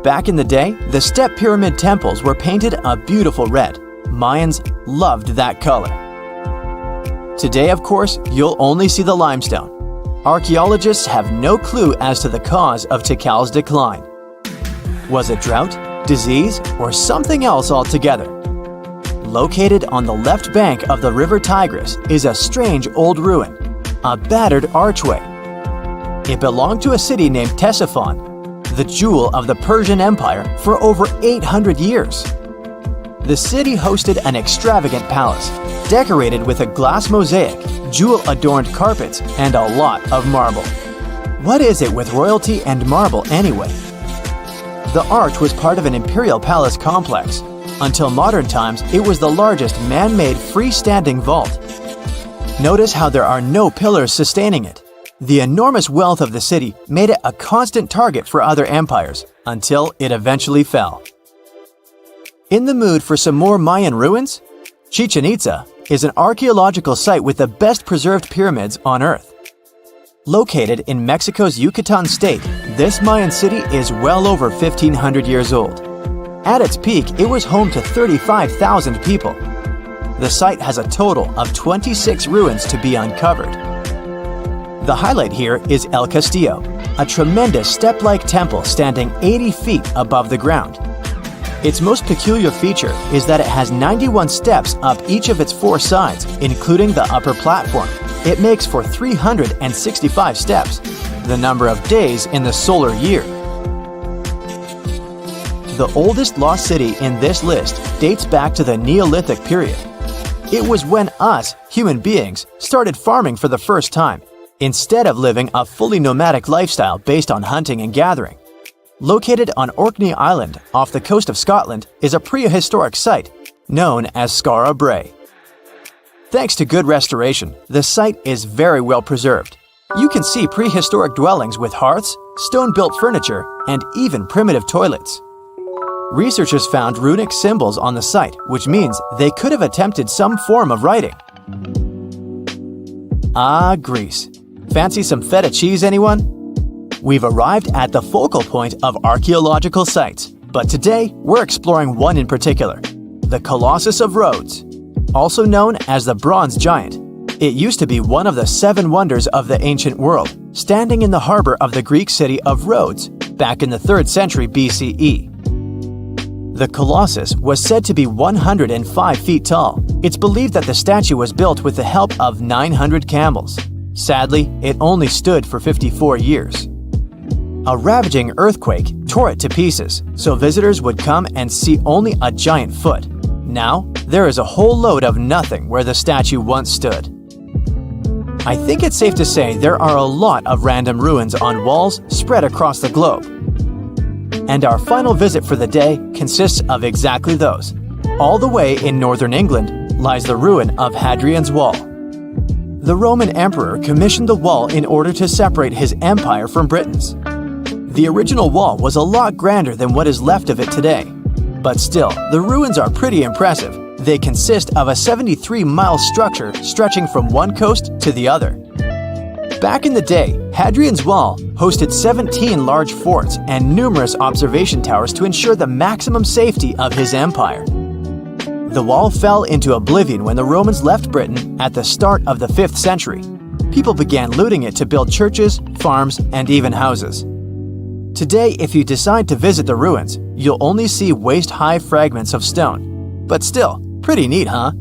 Back in the day, the step pyramid temples were painted a beautiful red. Mayans loved that color. Today, of course, you'll only see the limestone. Archaeologists have no clue as to the cause of Tikal's decline. Was it drought, disease, or something else altogether? Located on the left bank of the river Tigris is a strange old ruin, a battered archway. It belonged to a city named Ctesiphon, the jewel of the Persian Empire for over 800 years. The city hosted an extravagant palace, decorated with a glass mosaic, jewel-adorned carpets, and a lot of marble. What is it with royalty and marble anyway? The arch was part of an imperial palace complex. Until modern times, it was the largest man-made freestanding vault. Notice how there are no pillars sustaining it. The enormous wealth of the city made it a constant target for other empires, until it eventually fell. In the mood for some more Mayan ruins? Chichen Itza is an archaeological site with the best preserved pyramids on Earth. Located in Mexico's Yucatan state, this Mayan city is well over 1,500 years old. At its peak, it was home to 35,000 people. The site has a total of 26 ruins to be uncovered. The highlight here is El Castillo, a tremendous step-like temple standing 80 feet above the ground. Its most peculiar feature is that it has 91 steps up each of its 4 sides, including the upper platform. It makes for 365 steps, the number of days in the solar year. The oldest lost city in this list dates back to the Neolithic period. It was when us, human beings, started farming for the first time, instead of living a fully nomadic lifestyle based on hunting and gathering. Located on Orkney Island off the coast of Scotland is a prehistoric site known as Skara Brae. Thanks to good restoration, the site is very well preserved. You can see prehistoric dwellings with hearths, stone-built furniture, and even primitive toilets. Researchers found runic symbols on the site, which means they could have attempted some form of writing. Ah, Greece. Fancy some feta cheese, anyone? We've arrived at the focal point of archaeological sites, but today we're exploring one in particular, the Colossus of Rhodes. Also known as the Bronze Giant, it used to be one of the 7 wonders of the ancient world, standing in the harbor of the Greek city of Rhodes back in the 3rd century BCE. The Colossus was said to be 105 feet tall. It's believed that the statue was built with the help of 900 camels. Sadly, it only stood for 54 years. A ravaging earthquake tore it to pieces, so visitors would come and see only a giant foot. Now, there is a whole load of nothing where the statue once stood. I think it's safe to say there are a lot of random ruins on walls spread across the globe. And our final visit for the day consists of exactly those. All the way in northern England lies the ruin of Hadrian's Wall. The Roman emperor commissioned the wall in order to separate his empire from Britain's. The original wall was a lot grander than what is left of it today. But still, the ruins are pretty impressive. They consist of a 73-mile structure stretching from one coast to the other. Back in the day, Hadrian's Wall hosted 17 large forts and numerous observation towers to ensure the maximum safety of his empire. The wall fell into oblivion when the Romans left Britain at the start of the 5th century. People began looting it to build churches, farms, and even houses. Today, if you decide to visit the ruins, you'll only see waist-high fragments of stone. But still, pretty neat, huh?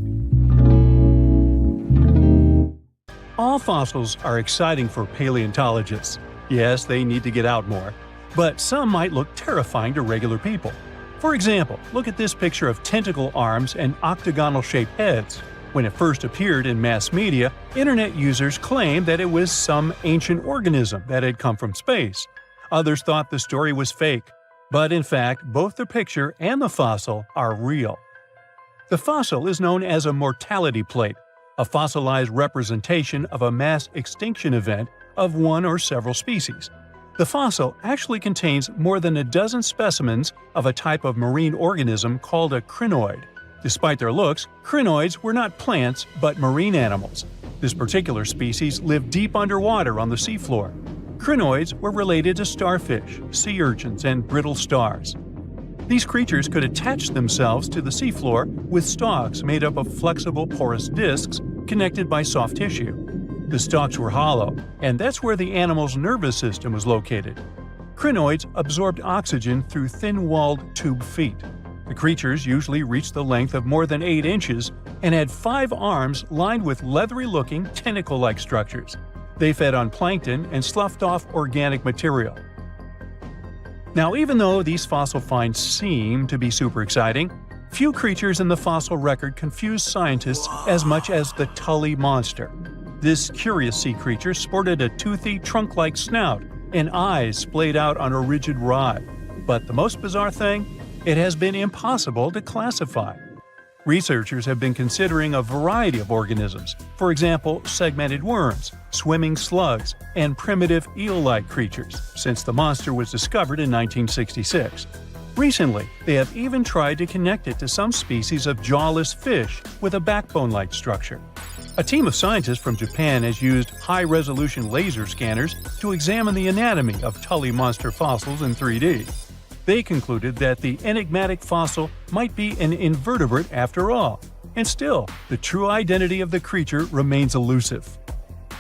All fossils are exciting for paleontologists. Yes, they need to get out more. But some might look terrifying to regular people. For example, look at this picture of tentacle arms and octagonal-shaped heads. When it first appeared in mass media, internet users claimed that it was some ancient organism that had come from space. Others thought the story was fake. But in fact, both the picture and the fossil are real. The fossil is known as a mortality plate, a fossilized representation of a mass extinction event of one or several species. The fossil actually contains more than a dozen specimens of a type of marine organism called a crinoid. Despite their looks, crinoids were not plants but marine animals. This particular species lived deep underwater on the seafloor. Crinoids were related to starfish, sea urchins, and brittle stars. These creatures could attach themselves to the seafloor with stalks made up of flexible porous discs connected by soft tissue. The stalks were hollow, and that's where the animal's nervous system was located. Crinoids absorbed oxygen through thin-walled tube feet. The creatures usually reached the length of more than 8 inches and had 5 arms lined with leathery-looking tentacle-like structures. They fed on plankton and sloughed off organic material. Now, even though these fossil finds seem to be super exciting, few creatures in the fossil record confuse scientists as much as the Tully monster. This curious sea creature sported a toothy, trunk-like snout and eyes splayed out on a rigid rod. But the most bizarre thing? It has been impossible to classify. Researchers have been considering a variety of organisms, for example, segmented worms, swimming slugs, and primitive eel-like creatures, since the monster was discovered in 1966. Recently, they have even tried to connect it to some species of jawless fish with a backbone-like structure. A team of scientists from Japan has used high-resolution laser scanners to examine the anatomy of Tully monster fossils in 3D. They concluded that the enigmatic fossil might be an invertebrate after all, and still, the true identity of the creature remains elusive.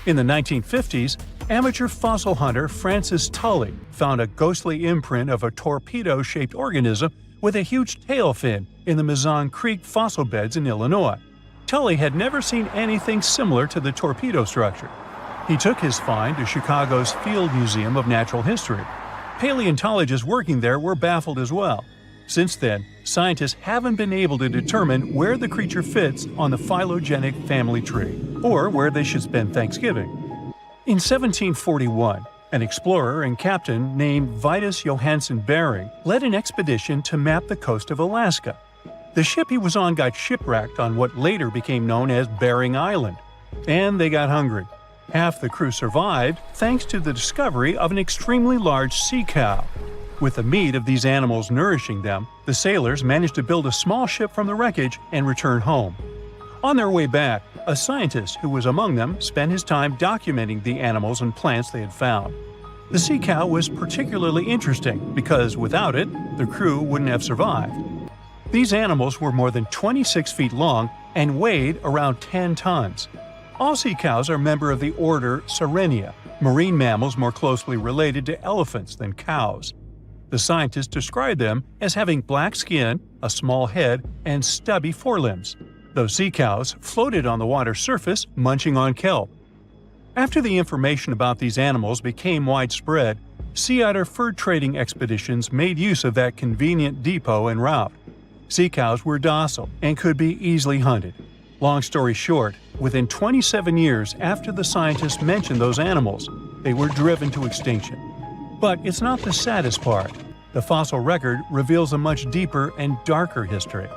In the 1950s, amateur fossil hunter Francis Tully found a ghostly imprint of a torpedo-shaped organism with a huge tail fin in the Mizon Creek fossil beds in Illinois. Tully had never seen anything similar to the torpedo structure. He took his find to Chicago's Field Museum of Natural History. Paleontologists working there were baffled as well. Since then, scientists haven't been able to determine where the creature fits on the phylogenetic family tree, or where they should spend Thanksgiving. In 1741, an explorer and captain named Vitus Johansen Bering led an expedition to map the coast of Alaska. The ship he was on got shipwrecked on what later became known as Bering Island, and they got hungry. Half the crew survived thanks to the discovery of an extremely large sea cow. With the meat of these animals nourishing them, the sailors managed to build a small ship from the wreckage and return home. On their way back, a scientist who was among them spent his time documenting the animals and plants they had found. The sea cow was particularly interesting because without it, the crew wouldn't have survived. These animals were more than 26 feet long and weighed around 10 tons. All sea cows are members of the order Sirenia, marine mammals more closely related to elephants than cows. The scientists described them as having black skin, a small head, and stubby forelimbs. Those sea cows floated on the water's surface, munching on kelp. After the information about these animals became widespread, sea otter fur trading expeditions made use of that convenient depot en route. Sea cows were docile and could be easily hunted. Long story short, within 27 years after the scientists mentioned those animals, they were driven to extinction. But it's not the saddest part. The fossil record reveals a much deeper and darker history.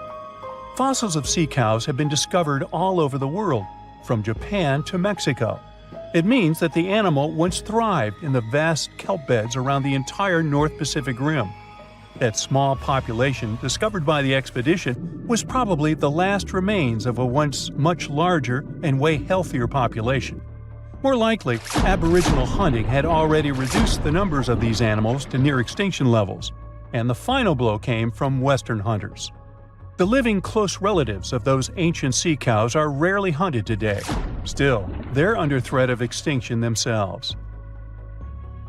Fossils of sea cows have been discovered all over the world, from Japan to Mexico. It means that the animal once thrived in the vast kelp beds around the entire North Pacific Rim. That small population discovered by the expedition was probably the last remains of a once much larger and way healthier population. More likely, Aboriginal hunting had already reduced the numbers of these animals to near extinction levels, and the final blow came from Western hunters. The living close relatives of those ancient sea cows are rarely hunted today. Still, they're under threat of extinction themselves.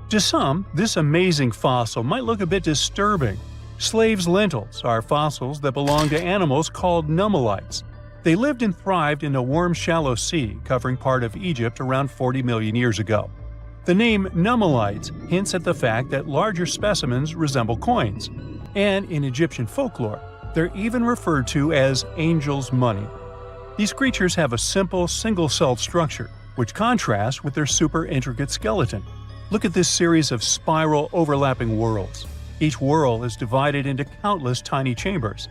To some, this amazing fossil might look a bit disturbing. Slaves' lentils are fossils that belong to animals called nummelites. They lived and thrived in a warm, shallow sea covering part of Egypt around 40 million years ago. The name nummelites hints at the fact that larger specimens resemble coins, and in Egyptian folklore, they're even referred to as angel's money. These creatures have a simple, single-celled structure, which contrasts with their super intricate skeleton. Look at this series of spiral overlapping whorls. Each whorl is divided into countless tiny chambers.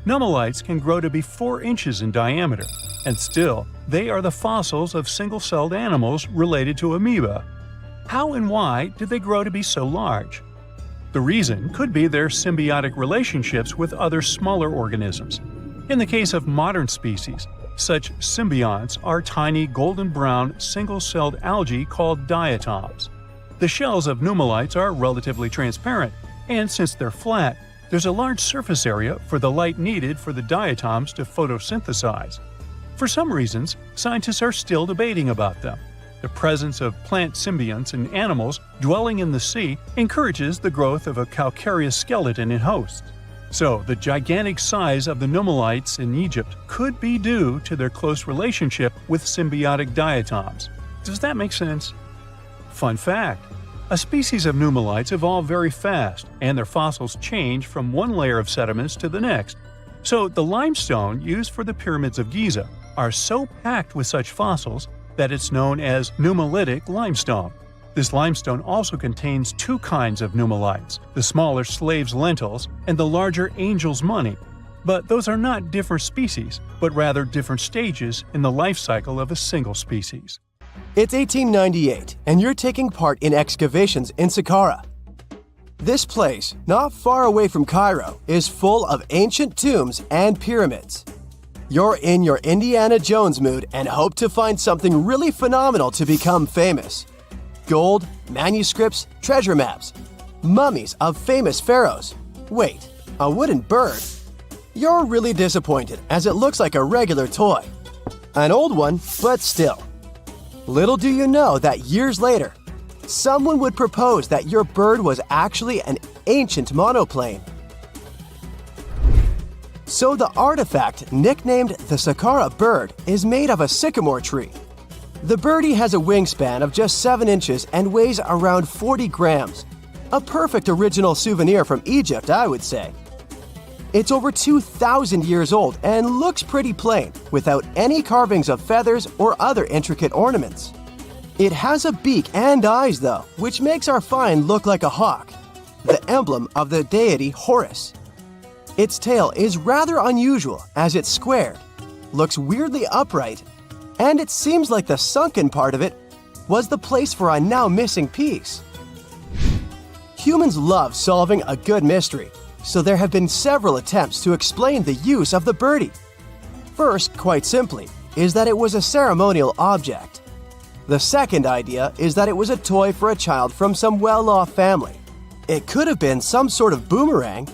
Nummelites can grow to be 4 inches in diameter, and still, they are the fossils of single-celled animals related to amoeba. How and why did they grow to be so large? The reason could be their symbiotic relationships with other smaller organisms. In the case of modern species, such symbionts are tiny golden-brown single-celled algae called diatoms. The shells of nummelites are relatively transparent, and since they're flat, there's a large surface area for the light needed for the diatoms to photosynthesize. For some reasons, scientists are still debating about them. The presence of plant symbionts in animals dwelling in the sea encourages the growth of a calcareous skeleton in hosts. So, the gigantic size of the nummelites in Egypt could be due to their close relationship with symbiotic diatoms. Does that make sense? Fun fact: a species of nummelites evolve very fast, and their fossils change from one layer of sediments to the next. So, the limestone used for the pyramids of Giza are so packed with such fossils that it's known as nummulitic limestone. This limestone also contains 2 kinds of nummelites, the smaller slave's lentils and the larger angel's money. But those are not different species, but rather different stages in the life cycle of a single species. It's 1898, and you're taking part in excavations in Saqqara. This place, not far away from Cairo, is full of ancient tombs and pyramids. You're in your Indiana Jones mood and hope to find something really phenomenal to become famous. Gold, manuscripts, treasure maps, mummies of famous pharaohs. Wait, a wooden bird? You're really disappointed as it looks like a regular toy. An old one, but still. Little do you know that years later, someone would propose that your bird was actually an ancient monoplane. So the artifact, nicknamed the Saqqara bird, is made of a sycamore tree. The birdie has a wingspan of just 7 inches and weighs around 40 grams. A perfect original souvenir from Egypt, I would say. It's over 2,000 years old and looks pretty plain, without any carvings of feathers or other intricate ornaments. It has a beak and eyes though, which makes our find look like a hawk, the emblem of the deity Horus. Its tail is rather unusual as it's squared, looks weirdly upright, and it seems like the sunken part of it was the place for a now missing piece. Humans love solving a good mystery, so there have been several attempts to explain the use of the birdie. First, quite simply, is that it was a ceremonial object. The second idea is that it was a toy for a child from some well-off family. It could have been some sort of boomerang,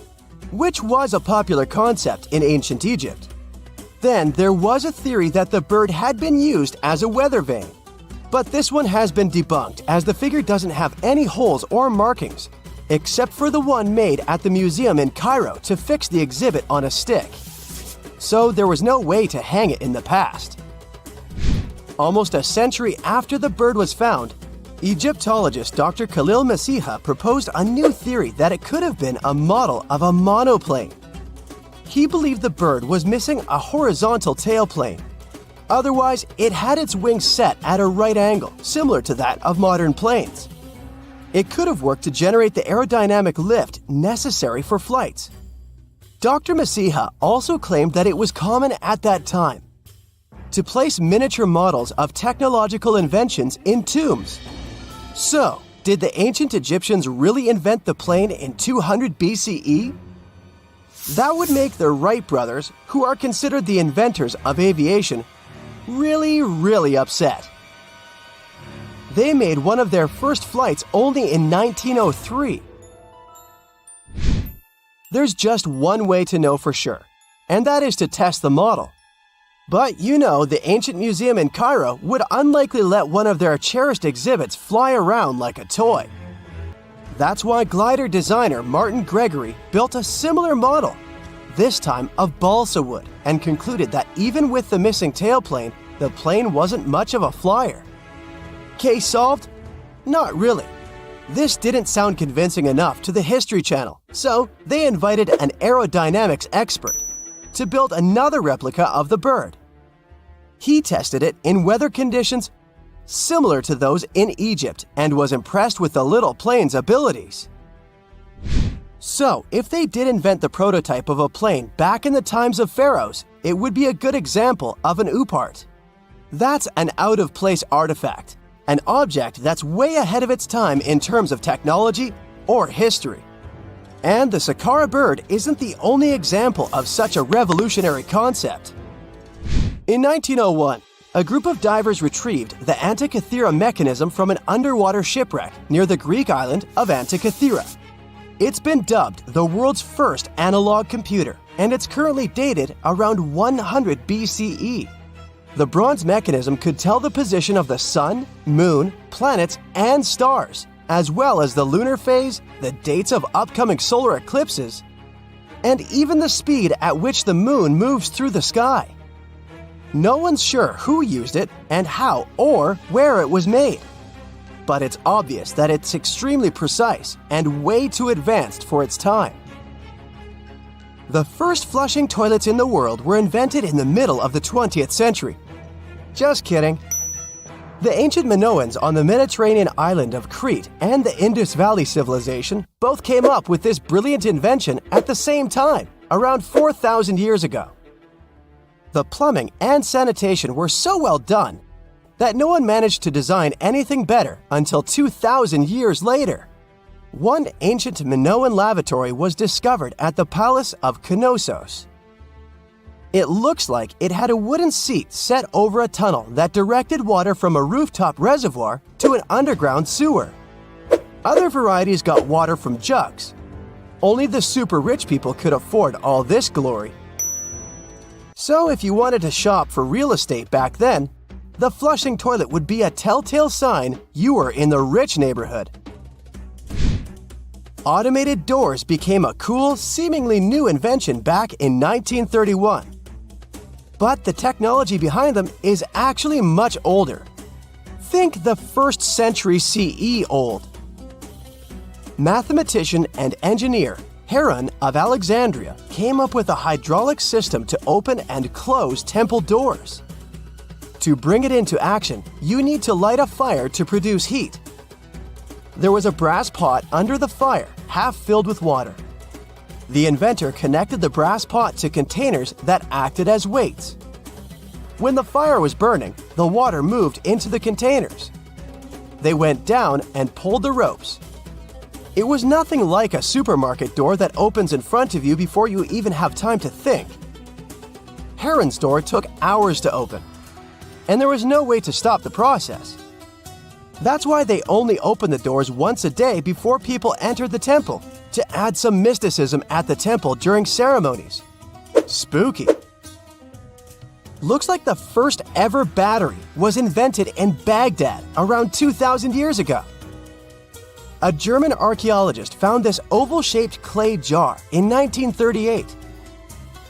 which was a popular concept in ancient Egypt. Then there was a theory that the bird had been used as a weather vane. But this one has been debunked as the figure doesn't have any holes or markings, except for the one made at the museum in Cairo to fix the exhibit on a stick. So there was no way to hang it in the past. Almost a century after the bird was found, Egyptologist Dr. Khalil Masiha proposed a new theory that it could have been a model of a monoplane. He believed the bird was missing a horizontal tailplane. Otherwise, it had its wings set at a right angle, similar to that of modern planes. It could have worked to generate the aerodynamic lift necessary for flights. Dr. Masiha also claimed that it was common at that time to place miniature models of technological inventions in tombs. So, did the ancient Egyptians really invent the plane in 200 BCE? That would make the Wright brothers, who are considered the inventors of aviation, really upset. They made one of their first flights only in 1903. There's just one way to know for sure, and that is to test the model. But you know, the ancient museum in Cairo would unlikely let one of their cherished exhibits fly around like a toy. That's why glider designer Martin Gregory built a similar model, this time of balsa wood, and concluded that even with the missing tailplane, the plane wasn't much of a flyer. Case solved? Not really. This didn't sound convincing enough to the History Channel, so they invited an aerodynamics expert to build another replica of the bird. He tested it in weather conditions similar to those in Egypt and was impressed with the little plane's abilities. So, if they did invent the prototype of a plane back in the times of pharaohs, it would be a good example of an oupart. That's an out-of-place artifact, an object that's way ahead of its time in terms of technology or history. And the Saqqara bird isn't the only example of such a revolutionary concept. In 1901, a group of divers retrieved the Antikythera mechanism from an underwater shipwreck near the Greek island of Antikythera. It's been dubbed the world's first analog computer, and it's currently dated around 100 BCE. The bronze mechanism could tell the position of the sun, moon, planets, and stars, as well as the lunar phase, the dates of upcoming solar eclipses, and even the speed at which the moon moves through the sky. No one's sure who used it and how or where it was made. But it's obvious that it's extremely precise and way too advanced for its time. The first flushing toilets in the world were invented in the middle of the 20th century. Just kidding. The ancient Minoans on the Mediterranean island of Crete and the Indus Valley civilization both came up with this brilliant invention at the same time, around 4,000 years ago. The plumbing and sanitation were so well done that no one managed to design anything better until 2,000 years later. One ancient Minoan lavatory was discovered at the Palace of Knossos. It looks like it had a wooden seat set over a tunnel that directed water from a rooftop reservoir to an underground sewer. Other varieties got water from jugs. Only the super rich people could afford all this glory. So if you wanted to shop for real estate back then, the flushing toilet would be a telltale sign you were in the rich neighborhood. Automated doors became a cool, seemingly new invention back in 1931. But the technology behind them is actually much older. Think the 1st century CE old. Mathematician and engineer Heron of Alexandria came up with a hydraulic system to open and close temple doors. To bring it into action, you need to light a fire to produce heat. There was a brass pot under the fire, half filled with water. The inventor connected the brass pot to containers that acted as weights. When the fire was burning, the water moved into the containers. They went down and pulled the ropes. It was nothing like a supermarket door that opens in front of you before you even have time to think. Heron's door took hours to open, and there was no way to stop the process. That's why they only opened the doors once a day before people entered the temple, to add some mysticism at the temple during ceremonies. Spooky. Looks like the first ever battery was invented in Baghdad around 2,000 years ago. A German archaeologist found this oval-shaped clay jar in 1938.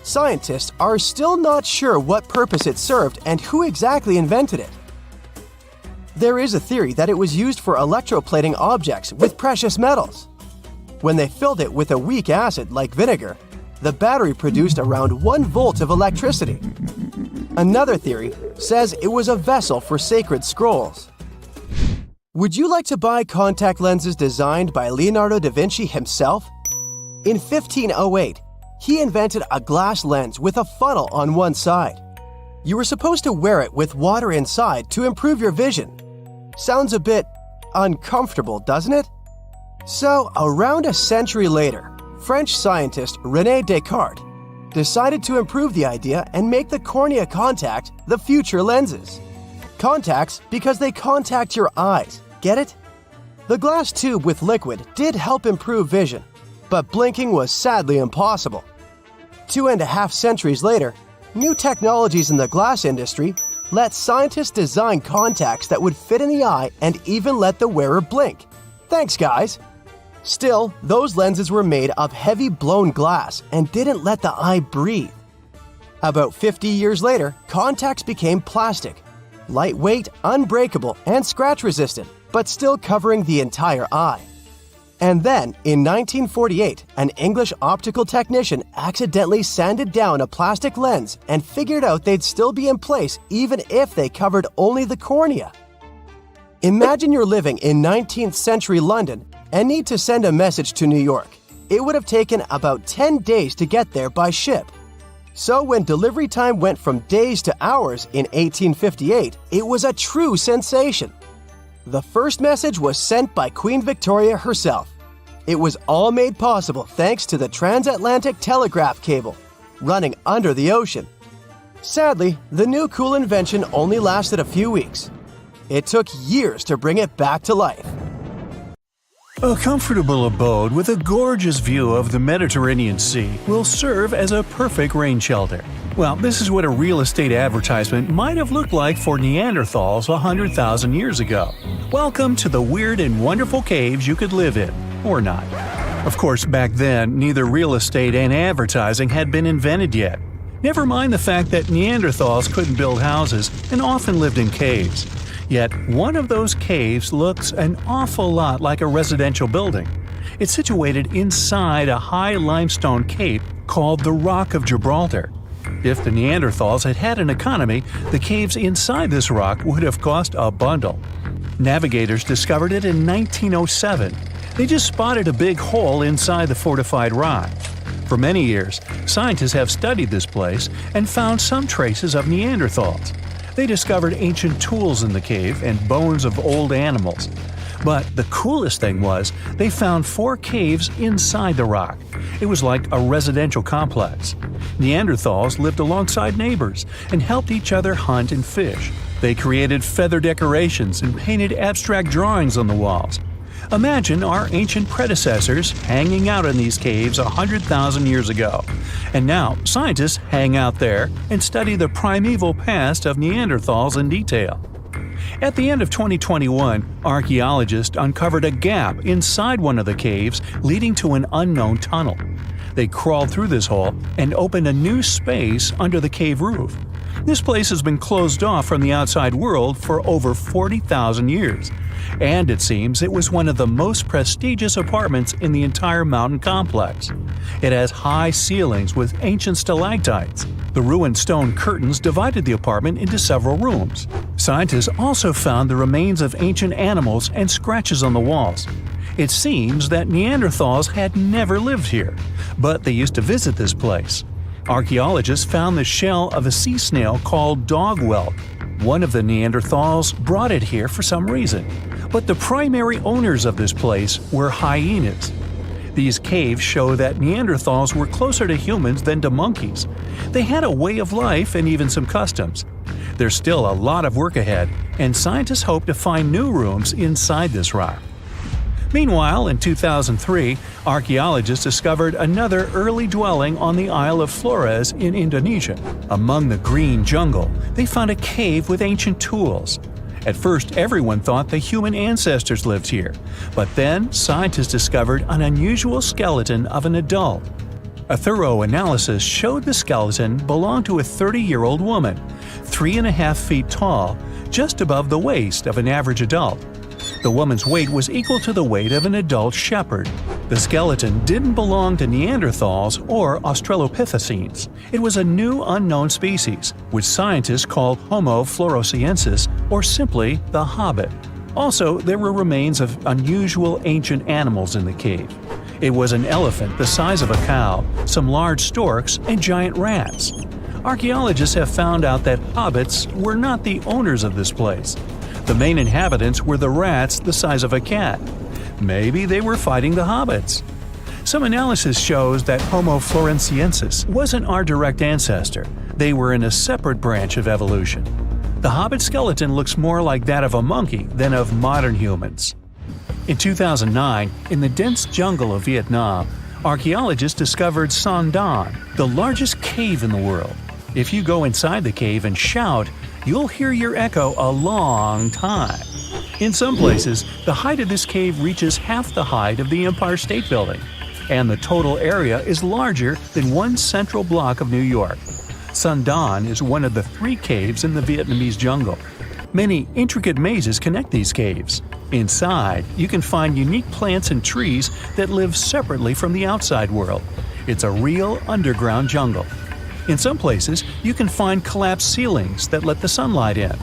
Scientists are still not sure what purpose it served and who exactly invented it. There is a theory that it was used for electroplating objects with precious metals. When they filled it with a weak acid like vinegar, the battery produced around 1 volt of electricity. Another theory says it was a vessel for sacred scrolls. Would you like to buy contact lenses designed by Leonardo da Vinci himself? In 1508, he invented a glass lens with a funnel on one side. You were supposed to wear it with water inside to improve your vision. Sounds a bit uncomfortable, doesn't it? So, around a century later, French scientist René Descartes decided to improve the idea and make the cornea contact the future lenses. Contacts because they contact your eyes, get it? The glass tube with liquid did help improve vision, but blinking was sadly impossible. 2.5 centuries later, new technologies in the glass industry let scientists design contacts that would fit in the eye and even let the wearer blink. Thanks, guys! Still, those lenses were made of heavy blown glass and didn't let the eye breathe. About 50 years later, contacts became plastic, lightweight, unbreakable, and scratch-resistant, but still covering the entire eye. And then, in 1948, an English optical technician accidentally sanded down a plastic lens and figured out they'd still be in place even if they covered only the cornea. Imagine you're living in 19th century London and need to send a message to New York. It would have taken about 10 days to get there by ship. So when delivery time went from days to hours in 1858, it was a true sensation. The first message was sent by Queen Victoria herself. It was all made possible thanks to the transatlantic telegraph cable, running under the ocean. Sadly, the new cool invention only lasted a few weeks. It took years to bring it back to life. A comfortable abode with a gorgeous view of the Mediterranean Sea will serve as a perfect rain shelter. Well, this is what a real estate advertisement might have looked like for Neanderthals 100,000 years ago. Welcome to the weird and wonderful caves you could live in, or not. Of course, back then, neither real estate and advertising had been invented yet. Never mind the fact that Neanderthals couldn't build houses and often lived in caves. Yet, one of those caves looks an awful lot like a residential building. It's situated inside a high limestone cape called the Rock of Gibraltar. If the Neanderthals had had an economy, the caves inside this rock would have cost a bundle. Navigators discovered it in 1907. They just spotted a big hole inside the fortified rock. For many years, scientists have studied this place and found some traces of Neanderthals. They discovered ancient tools in the cave and bones of old animals. But the coolest thing was, they found 4 caves inside the rock. It was like a residential complex. Neanderthals lived alongside neighbors and helped each other hunt and fish. They created feather decorations and painted abstract drawings on the walls. Imagine our ancient predecessors hanging out in these caves 100,000 years ago. And now, scientists hang out there and study the primeval past of Neanderthals in detail. At the end of 2021, archaeologists uncovered a gap inside one of the caves leading to an unknown tunnel. They crawled through this hole and opened a new space under the cave roof. This place has been closed off from the outside world for over 40,000 years. And it seems it was one of the most prestigious apartments in the entire mountain complex. It has high ceilings with ancient stalactites. The ruined stone curtains divided the apartment into several rooms. Scientists also found the remains of ancient animals and scratches on the walls. It seems that Neanderthals had never lived here, but they used to visit this place. Archaeologists found the shell of a sea snail called dog whelk. One of the Neanderthals brought it here for some reason, but the primary owners of this place were hyenas. These caves show that Neanderthals were closer to humans than to monkeys. They had a way of life and even some customs. There's still a lot of work ahead, and scientists hope to find new rooms inside this rock. Meanwhile, in 2003, archaeologists discovered another early dwelling on the Isle of Flores in Indonesia. Among the green jungle, they found a cave with ancient tools. At first, everyone thought the human ancestors lived here, but then scientists discovered an unusual skeleton of an adult. A thorough analysis showed the skeleton belonged to a 30-year-old woman, 3.5 feet tall, just above the waist of an average adult. The woman's weight was equal to the weight of an adult shepherd. The skeleton didn't belong to Neanderthals or Australopithecines. It was a new unknown species, which scientists called Homo floresiensis, or simply the Hobbit. Also, there were remains of unusual ancient animals in the cave. It was an elephant the size of a cow, some large storks, and giant rats. Archaeologists have found out that hobbits were not the owners of this place. The main inhabitants were the rats the size of a cat. Maybe they were fighting the hobbits. Some analysis shows that Homo floresiensis wasn't our direct ancestor. They were in a separate branch of evolution. The hobbit skeleton looks more like that of a monkey than of modern humans. In 2009, in the dense jungle of Vietnam, archaeologists discovered Son Don, the largest cave in the world. If you go inside the cave and shout, you'll hear your echo a long time. In some places, the height of this cave reaches half the height of the Empire State Building, and the total area is larger than one central block of New York. Son Don is one of the 3 caves in the Vietnamese jungle. Many intricate mazes connect these caves. Inside, you can find unique plants and trees that live separately from the outside world. It's a real underground jungle. In some places, you can find collapsed ceilings that let the sunlight in.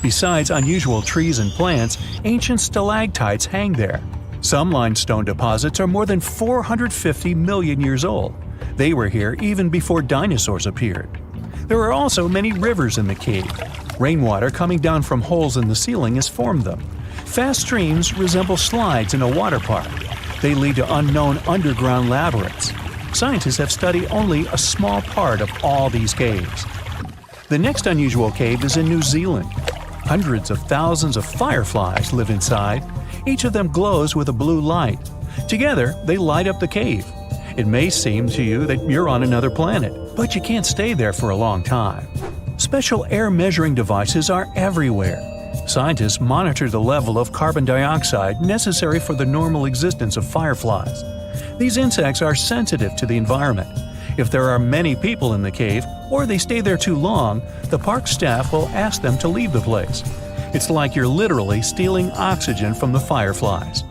Besides unusual trees and plants, ancient stalactites hang there. Some limestone deposits are more than 450 million years old. They were here even before dinosaurs appeared. There are also many rivers in the cave. Rainwater coming down from holes in the ceiling has formed them. Fast streams resemble slides in a water park. They lead to unknown underground labyrinths. Scientists have studied only a small part of all these caves. The next unusual cave is in New Zealand. Hundreds of thousands of fireflies live inside. Each of them glows with a blue light. Together, they light up the cave. It may seem to you that you're on another planet, but you can't stay there for a long time. Special air measuring devices are everywhere. Scientists monitor the level of carbon dioxide necessary for the normal existence of fireflies. These insects are sensitive to the environment. If there are many people in the cave, or they stay there too long, the park staff will ask them to leave the place. It's like you're literally stealing oxygen from the fireflies.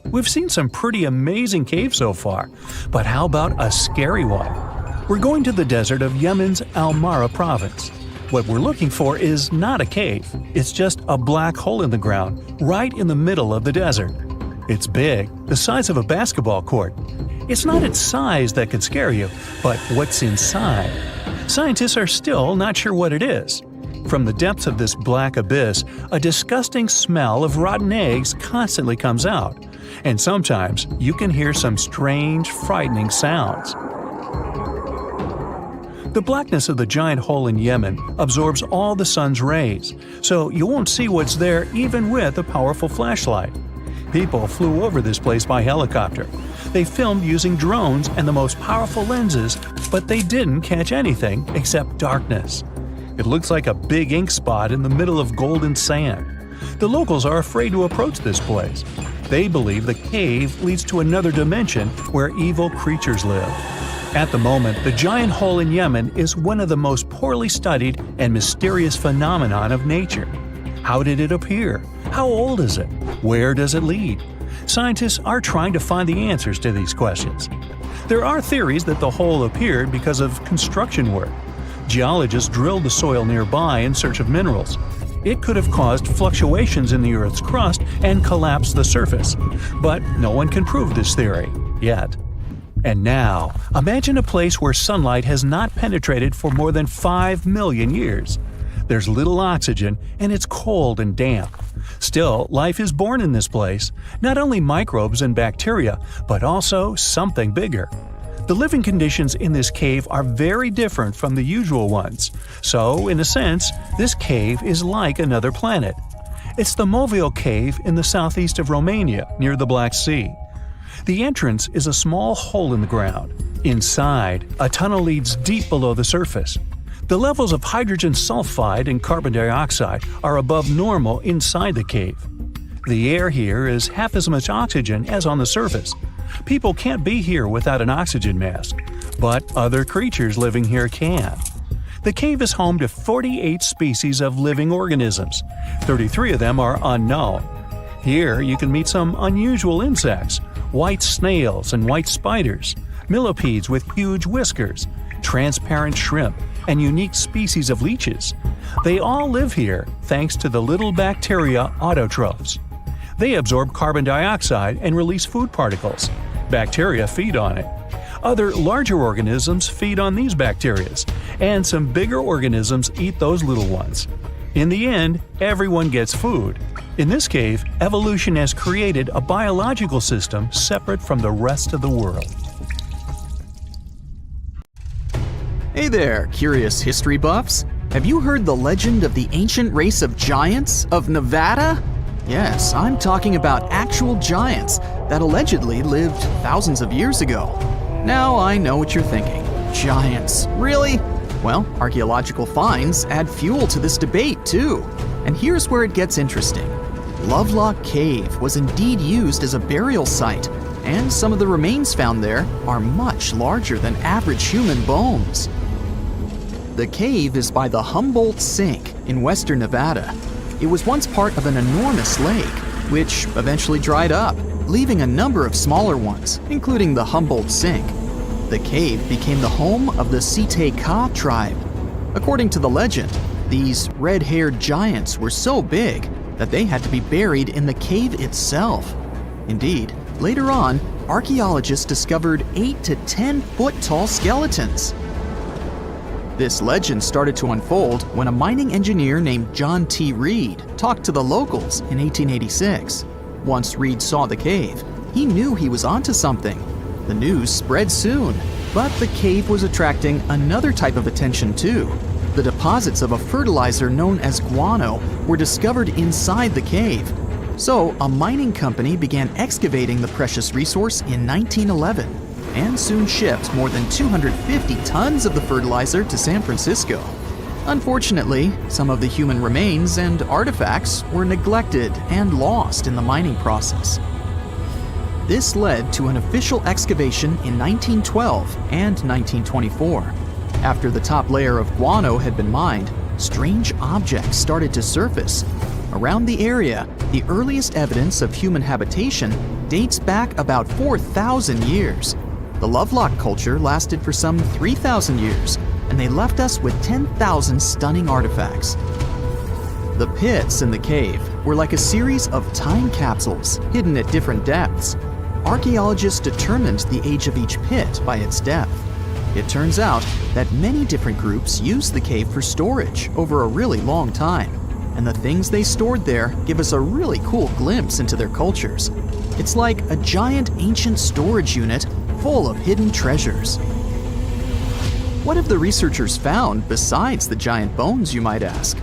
We've seen some pretty amazing caves so far, but how about a scary one? We're going to the desert of Yemen's Al-Mara province. What we're looking for is not a cave, it's just a black hole in the ground, right in the middle of the desert. It's big, the size of a basketball court. It's not its size that could scare you, but what's inside. Scientists are still not sure what it is. From the depths of this black abyss, a disgusting smell of rotten eggs constantly comes out, and sometimes you can hear some strange, frightening sounds. The blackness of the giant hole in Yemen absorbs all the sun's rays, so you won't see what's there even with a powerful flashlight. People flew over this place by helicopter. They filmed using drones and the most powerful lenses, but they didn't catch anything except darkness. It looks like a big ink spot in the middle of golden sand. The locals are afraid to approach this place. They believe the cave leads to another dimension where evil creatures live. At the moment, the giant hole in Yemen is one of the most poorly studied and mysterious phenomenon of nature. How did it appear? How old is it? Where does it lead? Scientists are trying to find the answers to these questions. There are theories that the hole appeared because of construction work. Geologists drilled the soil nearby in search of minerals. It could have caused fluctuations in the Earth's crust and collapsed the surface. But no one can prove this theory, yet. And now, imagine a place where sunlight has not penetrated for more than 5 million years. There's little oxygen, and it's cold and damp. Still, life is born in this place, not only microbes and bacteria, but also something bigger. The living conditions in this cave are very different from the usual ones, so, in a sense, this cave is like another planet. It's the Movil Cave in the southeast of Romania, near the Black Sea. The entrance is a small hole in the ground. Inside, a tunnel leads deep below the surface. The levels of hydrogen sulfide and carbon dioxide are above normal inside the cave. The air here is half as much oxygen as on the surface. People can't be here without an oxygen mask, but other creatures living here can. The cave is home to 48 species of living organisms. 33 of them are unknown. Here you can meet some unusual insects, white snails and white spiders, millipedes with huge whiskers, transparent shrimp, and unique species of leeches. They all live here thanks to the little bacteria autotrophs. They absorb carbon dioxide and release food particles. Bacteria feed on it. Other larger organisms feed on these bacteria, and some bigger organisms eat those little ones. In the end, everyone gets food. In this cave, evolution has created a biological system separate from the rest of the world. Hey there, curious history buffs. Have you heard the legend of the ancient race of giants of Nevada? Yes, I'm talking about actual giants that allegedly lived thousands of years ago. Now I know what you're thinking. Giants, really? Well, archaeological finds add fuel to this debate too. And here's where it gets interesting. Lovelock Cave was indeed used as a burial site, and some of the remains found there are much larger than average human bones. The cave is by the Humboldt Sink in western Nevada. It was once part of an enormous lake, which eventually dried up, leaving a number of smaller ones, including the Humboldt Sink. The cave became the home of the Site-Ka tribe. According to the legend, these red-haired giants were so big that they had to be buried in the cave itself. Indeed, later on, archaeologists discovered 8 to 10 foot tall skeletons. This legend started to unfold when a mining engineer named John T. Reed talked to the locals in 1886. Once Reed saw the cave, he knew he was onto something. The news spread soon, but the cave was attracting another type of attention too. The deposits of a fertilizer known as guano were discovered inside the cave. So, a mining company began excavating the precious resource in 1911 and soon shipped more than 250 tons of the fertilizer to San Francisco. Unfortunately, some of the human remains and artifacts were neglected and lost in the mining process. This led to an official excavation in 1912 and 1924. After the top layer of guano had been mined, strange objects started to surface. Around the area, the earliest evidence of human habitation dates back about 4,000 years. The Lovelock culture lasted for some 3,000 years, and they left us with 10,000 stunning artifacts. The pits in the cave were like a series of time capsules hidden at different depths. Archaeologists determined the age of each pit by its depth. It turns out that many different groups used the cave for storage over a really long time, and the things they stored there give us a really cool glimpse into their cultures. It's like a giant ancient storage unit full of hidden treasures. What have the researchers found besides the giant bones, you might ask?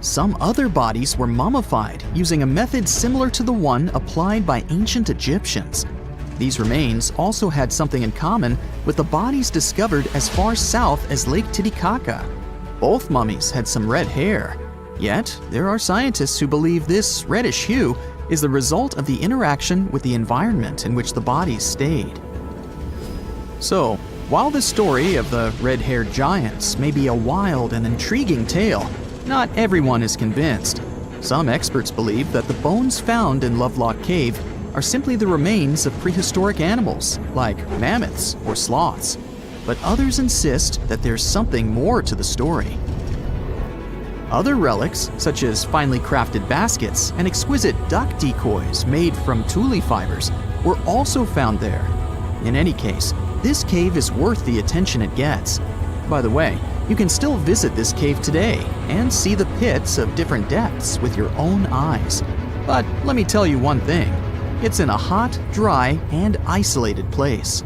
Some other bodies were mummified using a method similar to the one applied by ancient Egyptians. These remains also had something in common with the bodies discovered as far south as Lake Titicaca. Both mummies had some red hair. Yet, there are scientists who believe this reddish hue is the result of the interaction with the environment in which the bodies stayed. So, while the story of the red-haired giants may be a wild and intriguing tale, not everyone is convinced. Some experts believe that the bones found in Lovelock Cave are simply the remains of prehistoric animals, like mammoths or sloths. But others insist that there's something more to the story. Other relics, such as finely crafted baskets and exquisite duck decoys made from tule fibers, were also found there. In any case, this cave is worth the attention it gets. By the way, you can still visit this cave today and see the pits of different depths with your own eyes. But let me tell you one thing, it's in a hot, dry, and isolated place.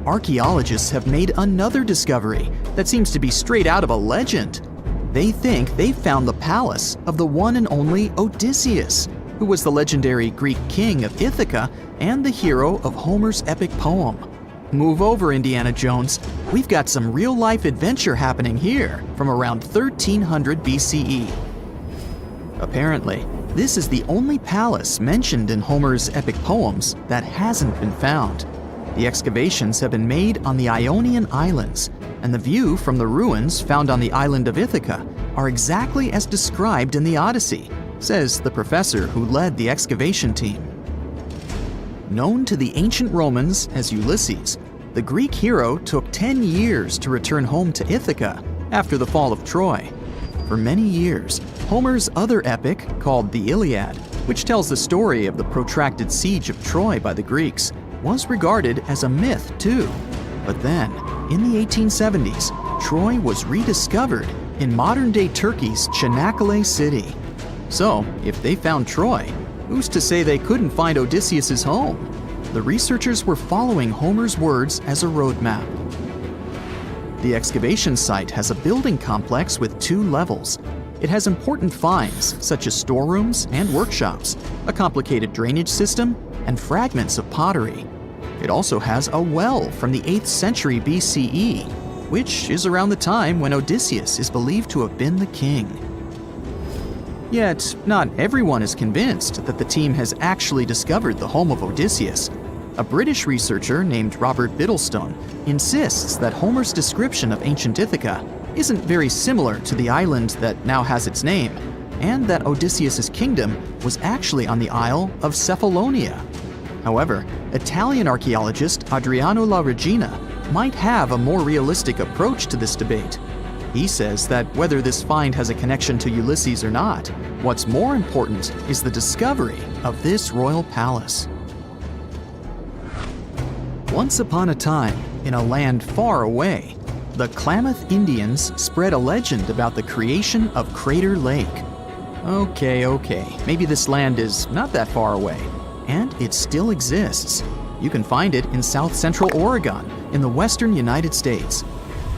Archaeologists have made another discovery that seems to be straight out of a legend. They think they've found the palace of the one and only Odysseus, who was the legendary Greek king of Ithaca and the hero of Homer's epic poem. Move over, Indiana Jones. We've got some real-life adventure happening here from around 1300 BCE. Apparently, this is the only palace mentioned in Homer's epic poems that hasn't been found. The excavations have been made on the Ionian Islands, and the view from the ruins found on the island of Ithaca are exactly as described in the Odyssey, says the professor who led the excavation team. Known to the ancient Romans as Ulysses, the Greek hero took 10 years to return home to Ithaca after the fall of Troy. For many years, Homer's other epic, called the Iliad, which tells the story of the protracted siege of Troy by the Greeks, was regarded as a myth too. But then, in the 1870s, Troy was rediscovered in modern-day Turkey's Çanakkale city. So, if they found Troy, who's to say they couldn't find Odysseus's home? The researchers were following Homer's words as a roadmap. The excavation site has a building complex with 2 levels. It has important finds such as storerooms and workshops, a complicated drainage system, and fragments of pottery. It also has a well from the 8th century BCE, which is around the time when Odysseus is believed to have been the king. Yet, not everyone is convinced that the team has actually discovered the home of Odysseus. A British researcher named Robert Biddlestone insists that Homer's description of ancient Ithaca isn't very similar to the island that now has its name, and that Odysseus's kingdom was actually on the Isle of Cephalonia. However, Italian archaeologist Adriano La Regina might have a more realistic approach to this debate. He says that whether this find has a connection to Ulysses or not, what's more important is the discovery of this royal palace. Once upon a time, in a land far away, the Klamath Indians spread a legend about the creation of Crater Lake. Okay, maybe this land is not that far away, and it still exists. You can find it in south central Oregon, in the western United States.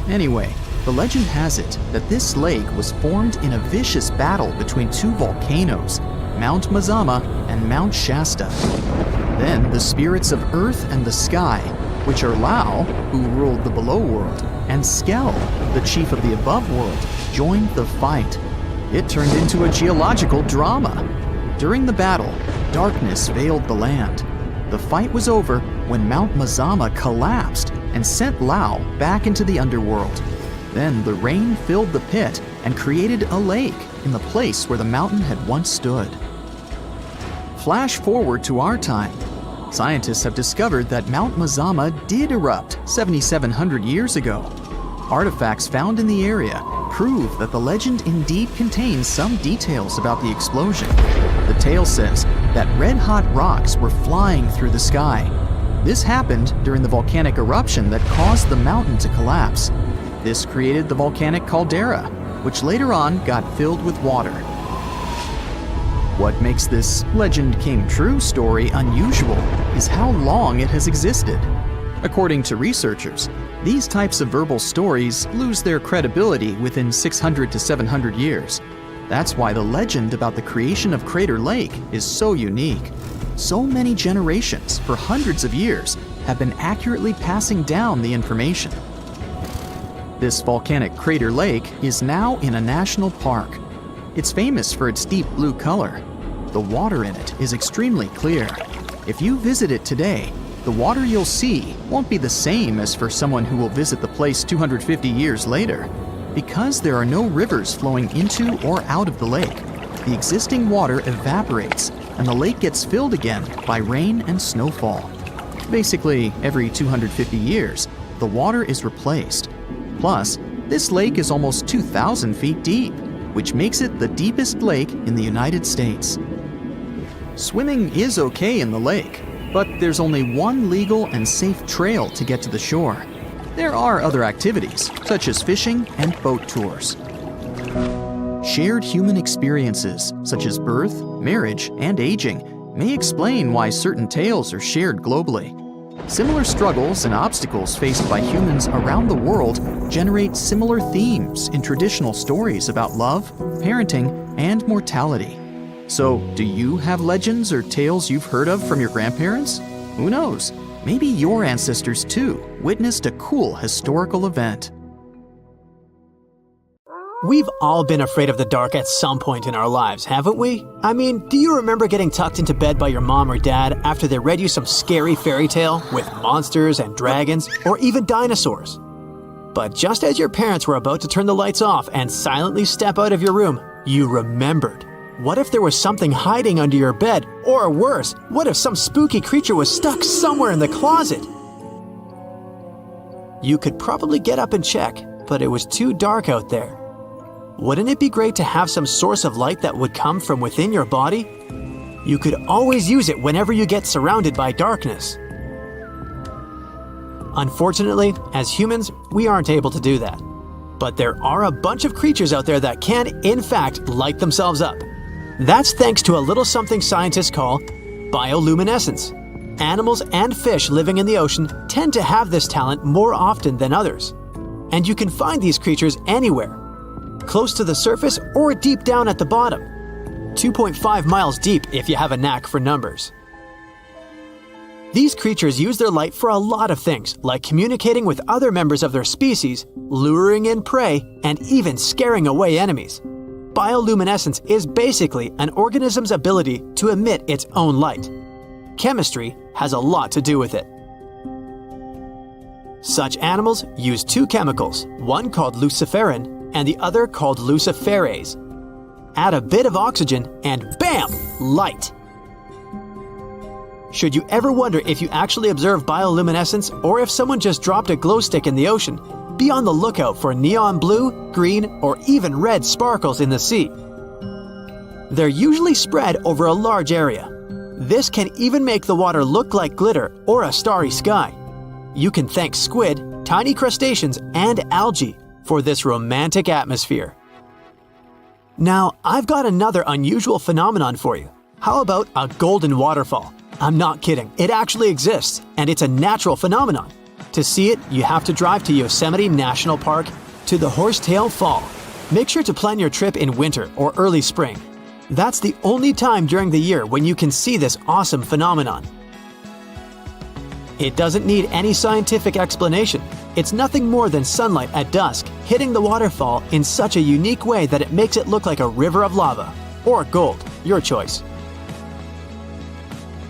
Anyway, the legend has it that this lake was formed in a vicious battle between 2 volcanoes, Mount Mazama and Mount Shasta. Then the spirits of earth and the sky, which are Lau, who ruled the below world, and Skell, the chief of the above world, joined the fight. It turned into a geological drama. During the battle, darkness veiled the land. The fight was over when Mount Mazama collapsed and sent Lau back into the underworld. Then the rain filled the pit and created a lake in the place where the mountain had once stood. Flash forward to our time. Scientists have discovered that Mount Mazama did erupt 7,700 years ago. Artifacts found in the area prove that the legend indeed contains some details about the explosion. The tale says that red-hot rocks were flying through the sky. This happened during the volcanic eruption that caused the mountain to collapse. This created the volcanic caldera, which later on got filled with water. What makes this legend came true story unusual is how long it has existed. According to researchers, these types of verbal stories lose their credibility within 600 to 700 years. That's why the legend about the creation of Crater Lake is so unique. So many generations, for hundreds of years, have been accurately passing down the information. This volcanic crater lake is now in a national park. It's famous for its deep blue color. The water in it is extremely clear. If you visit it today, the water you'll see won't be the same as for someone who will visit the place 250 years later. Because there are no rivers flowing into or out of the lake, the existing water evaporates and the lake gets filled again by rain and snowfall. Basically, every 250 years, the water is replaced. Plus, this lake is almost 2,000 feet deep, which makes it the deepest lake in the United States. Swimming is okay in the lake, but there's only one legal and safe trail to get to the shore. There are other activities, such as fishing and boat tours. Shared human experiences, such as birth, marriage, and aging, may explain why certain tales are shared globally. Similar struggles and obstacles faced by humans around the world generate similar themes in traditional stories about love, parenting, and mortality. So, do you have legends or tales you've heard of from your grandparents? Who knows? Maybe your ancestors too witnessed a cool historical event. We've all been afraid of the dark at some point in our lives, haven't we? I mean, do you remember getting tucked into bed by your mom or dad after they read you some scary fairy tale with monsters and dragons or even dinosaurs? But just as your parents were about to turn the lights off and silently step out of your room, you remembered. What if there was something hiding under your bed? Or worse, what if some spooky creature was stuck somewhere in the closet? You could probably get up and check, but it was too dark out there. Wouldn't it be great to have some source of light that would come from within your body? You could always use it whenever you get surrounded by darkness. Unfortunately, as humans, we aren't able to do that. But there are a bunch of creatures out there that can, in fact, light themselves up. That's thanks to a little something scientists call bioluminescence. Animals and fish living in the ocean tend to have this talent more often than others. And you can find these creatures anywhere, close to the surface or deep down at the bottom. 2.5 miles deep if you have a knack for numbers. These creatures use their light for a lot of things, like communicating with other members of their species, luring in prey, and even scaring away enemies. Bioluminescence is basically an organism's ability to emit its own light. Chemistry has a lot to do with it. Such animals use two chemicals, one called luciferin and the other called luciferase. Add a bit of oxygen and bam! Light! Should you ever wonder if you actually observe bioluminescence or if someone just dropped a glow stick in the ocean, be on the lookout for neon blue, green, or even red sparkles in the sea. They're usually spread over a large area. This can even make the water look like glitter or a starry sky. You can thank squid, tiny crustaceans, and algae for this romantic atmosphere. Now, I've got another unusual phenomenon for you. How about a golden waterfall? I'm not kidding, it actually exists, and it's a natural phenomenon. To see it, you have to drive to Yosemite National Park to the Horsetail Fall. Make sure to plan your trip in winter or early spring. That's the only time during the year when you can see this awesome phenomenon. It doesn't need any scientific explanation. It's nothing more than sunlight at dusk hitting the waterfall in such a unique way that it makes it look like a river of lava. Or gold, your choice.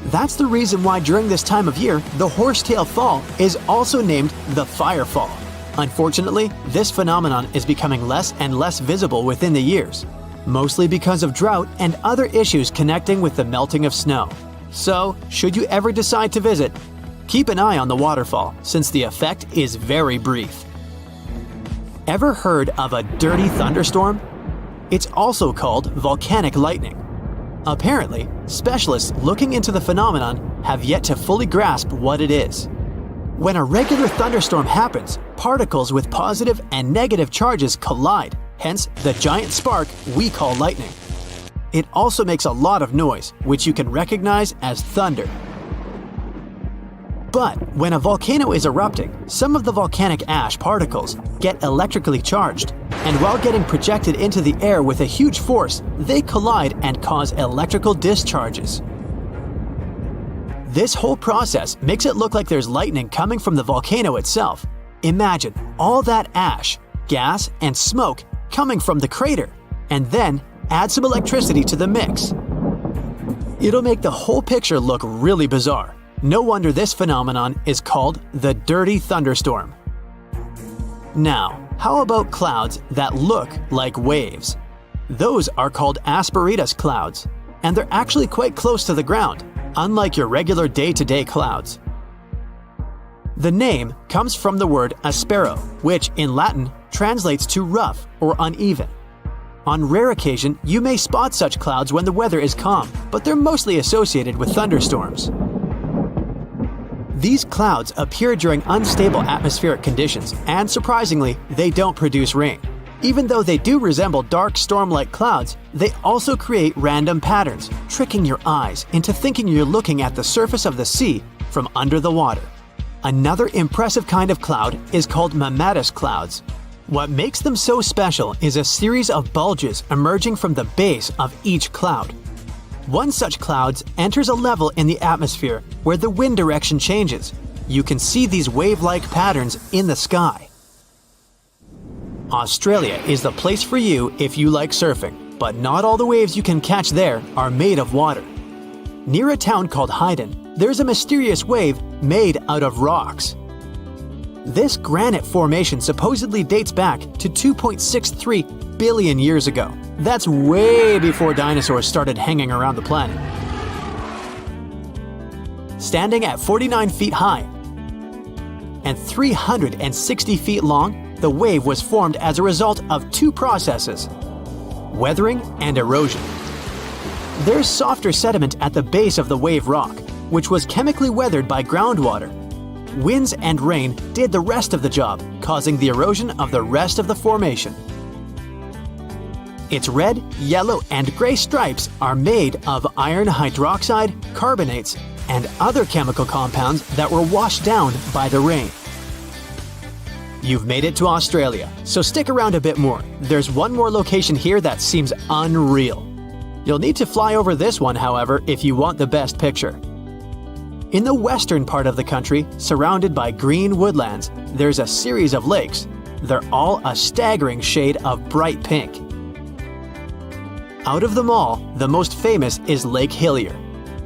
That's the reason why during this time of year, the Horsetail Fall is also named the Fire Fall. Unfortunately, this phenomenon is becoming less and less visible within the years, mostly because of drought and other issues connecting with the melting of snow. So, should you ever decide to visit, keep an eye on the waterfall since the effect is very brief. Ever heard of a dirty thunderstorm? It's also called volcanic lightning. Apparently, specialists looking into the phenomenon have yet to fully grasp what it is. When a regular thunderstorm happens, particles with positive and negative charges collide, hence the giant spark we call lightning. It also makes a lot of noise, which you can recognize as thunder. But when a volcano is erupting, some of the volcanic ash particles get electrically charged, and while getting projected into the air with a huge force, they collide and cause electrical discharges. This whole process makes it look like there's lightning coming from the volcano itself. Imagine all that ash, gas, and smoke coming from the crater, and then add some electricity to the mix. It'll make the whole picture look really bizarre. No wonder this phenomenon is called the dirty thunderstorm. Now, how about clouds that look like waves? Those are called asperitas clouds, and they're actually quite close to the ground, unlike your regular day-to-day clouds. The name comes from the word aspero, which in Latin translates to rough or uneven. On rare occasion, you may spot such clouds when the weather is calm, but they're mostly associated with thunderstorms. These clouds appear during unstable atmospheric conditions, and surprisingly, they don't produce rain. Even though they do resemble dark storm-like clouds, they also create random patterns, tricking your eyes into thinking you're looking at the surface of the sea from under the water. Another impressive kind of cloud is called mammatus clouds. What makes them so special is a series of bulges emerging from the base of each cloud. One such cloud enters a level in the atmosphere where the wind direction changes. You can see these wave-like patterns in the sky. Australia is the place for you if you like surfing, but not all the waves you can catch there are made of water. Near a town called Hayden, there's a mysterious wave made out of rocks. This granite formation supposedly dates back to 2.63 billion years ago. That's way before dinosaurs started hanging around the planet. Standing at 49 feet high and 360 feet long, the wave was formed as a result of two processes: weathering and erosion. There's softer sediment at the base of the wave rock, which was chemically weathered by groundwater. Winds and rain did the rest of the job, causing the erosion of the rest of the formation. Its red, yellow, and gray stripes are made of iron hydroxide, carbonates, and other chemical compounds that were washed down by the rain. You've made it to Australia, so stick around a bit more. There's one more location here that seems unreal. You'll need to fly over this one, however, if you want the best picture. In the western part of the country, surrounded by green woodlands, there's a series of lakes. They're all a staggering shade of bright pink. Out of them all, the most famous is Lake Hillier,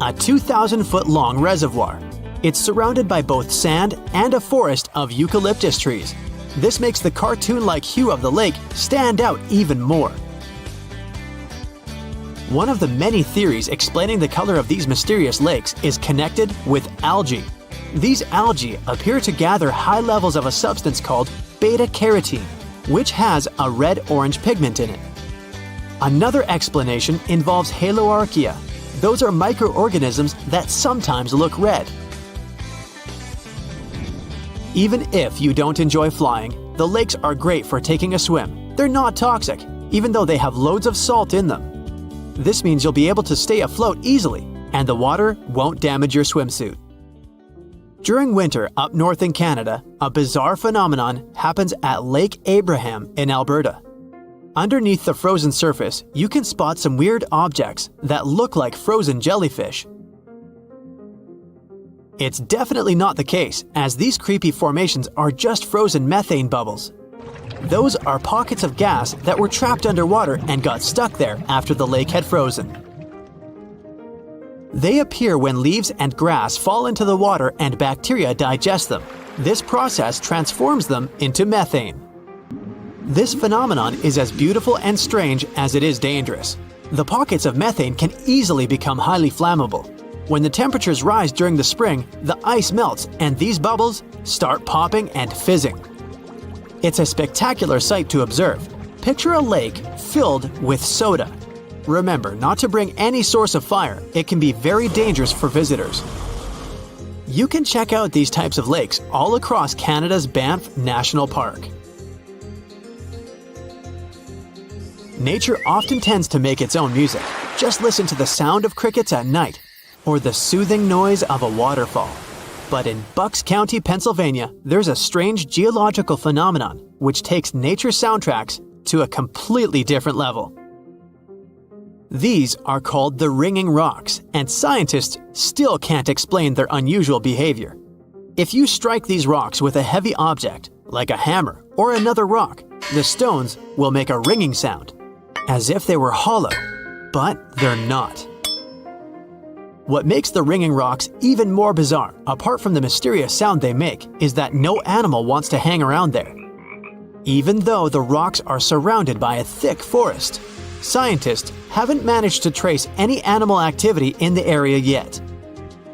a 2,000-foot-long reservoir. It's surrounded by both sand and a forest of eucalyptus trees. This makes the cartoon-like hue of the lake stand out even more. One of the many theories explaining the color of these mysterious lakes is connected with algae. These algae appear to gather high levels of a substance called beta-carotene, which has a red-orange pigment in it. Another explanation involves haloarchaea. Those are microorganisms that sometimes look red. Even if you don't enjoy flying, the lakes are great for taking a swim. They're not toxic, even though they have loads of salt in them. This means you'll be able to stay afloat easily, and the water won't damage your swimsuit. During winter up north in Canada, a bizarre phenomenon happens at Lake Abraham in Alberta. Underneath the frozen surface, you can spot some weird objects that look like frozen jellyfish. It's definitely not the case, as these creepy formations are just frozen methane bubbles. Those are pockets of gas that were trapped underwater and got stuck there after the lake had frozen. They appear when leaves and grass fall into the water and bacteria digest them. This process transforms them into methane. This phenomenon is as beautiful and strange as it is dangerous. The pockets of methane can easily become highly flammable. When the temperatures rise during the spring, the ice melts and these bubbles start popping and fizzing. It's a spectacular sight to observe. Picture a lake filled with soda. Remember not to bring any source of fire. It can be very dangerous for visitors. You can check out these types of lakes all across Canada's Banff National Park. Nature often tends to make its own music. Just listen to the sound of crickets at night, or the soothing noise of a waterfall. But in Bucks County, Pennsylvania, there's a strange geological phenomenon which takes nature soundtracks to a completely different level. These are called the ringing rocks, and scientists still can't explain their unusual behavior. If you strike these rocks with a heavy object, like a hammer or another rock, the stones will make a ringing sound, as if they were hollow, but they're not. What makes the ringing rocks even more bizarre, apart from the mysterious sound they make, is that no animal wants to hang around there. Even though the rocks are surrounded by a thick forest, scientists haven't managed to trace any animal activity in the area yet.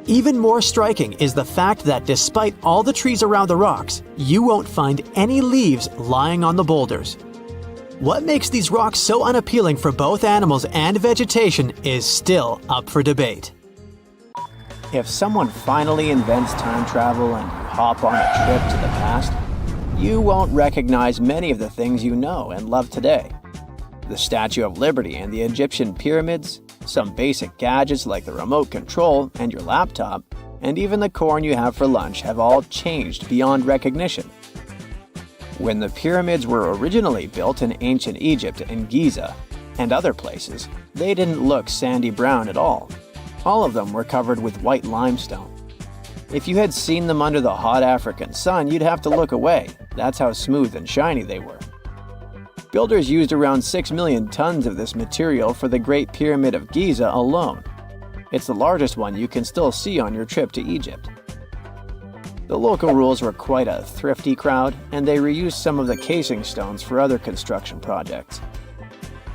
Even more striking is the fact that despite all the trees around the rocks, you won't find any leaves lying on the boulders. What makes these rocks so unappealing for both animals and vegetation is still up for debate. If someone finally invents time travel and you hop on a trip to the past, you won't recognize many of the things you know and love today. The Statue of Liberty and the Egyptian pyramids, some basic gadgets like the remote control and your laptop, and even the corn you have for lunch have all changed beyond recognition. When the pyramids were originally built in ancient Egypt and Giza and other places, they didn't look sandy brown at all. All of them were covered with white limestone. If you had seen them under the hot African sun, you'd have to look away. That's how smooth and shiny they were. Builders used around 6 million tons of this material for the Great Pyramid of Giza alone. It's the largest one you can still see on your trip to Egypt. The local rules were quite a thrifty crowd, and they reused some of the casing stones for other construction projects.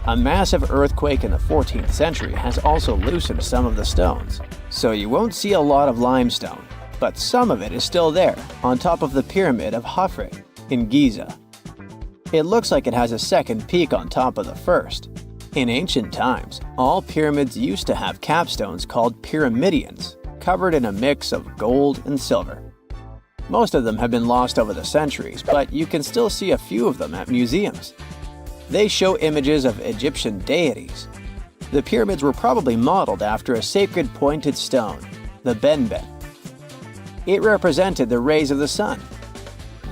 A massive earthquake in the 14th century has also loosened some of the stones, so you won't see a lot of limestone, but some of it is still there, on top of the Pyramid of Khafre in Giza. It looks like it has a second peak on top of the first. In ancient times, all pyramids used to have capstones called pyramidions, covered in a mix of gold and silver. Most of them have been lost over the centuries, but you can still see a few of them at museums. They show images of Egyptian deities. The pyramids were probably modeled after a sacred pointed stone, the benben. It represented the rays of the sun.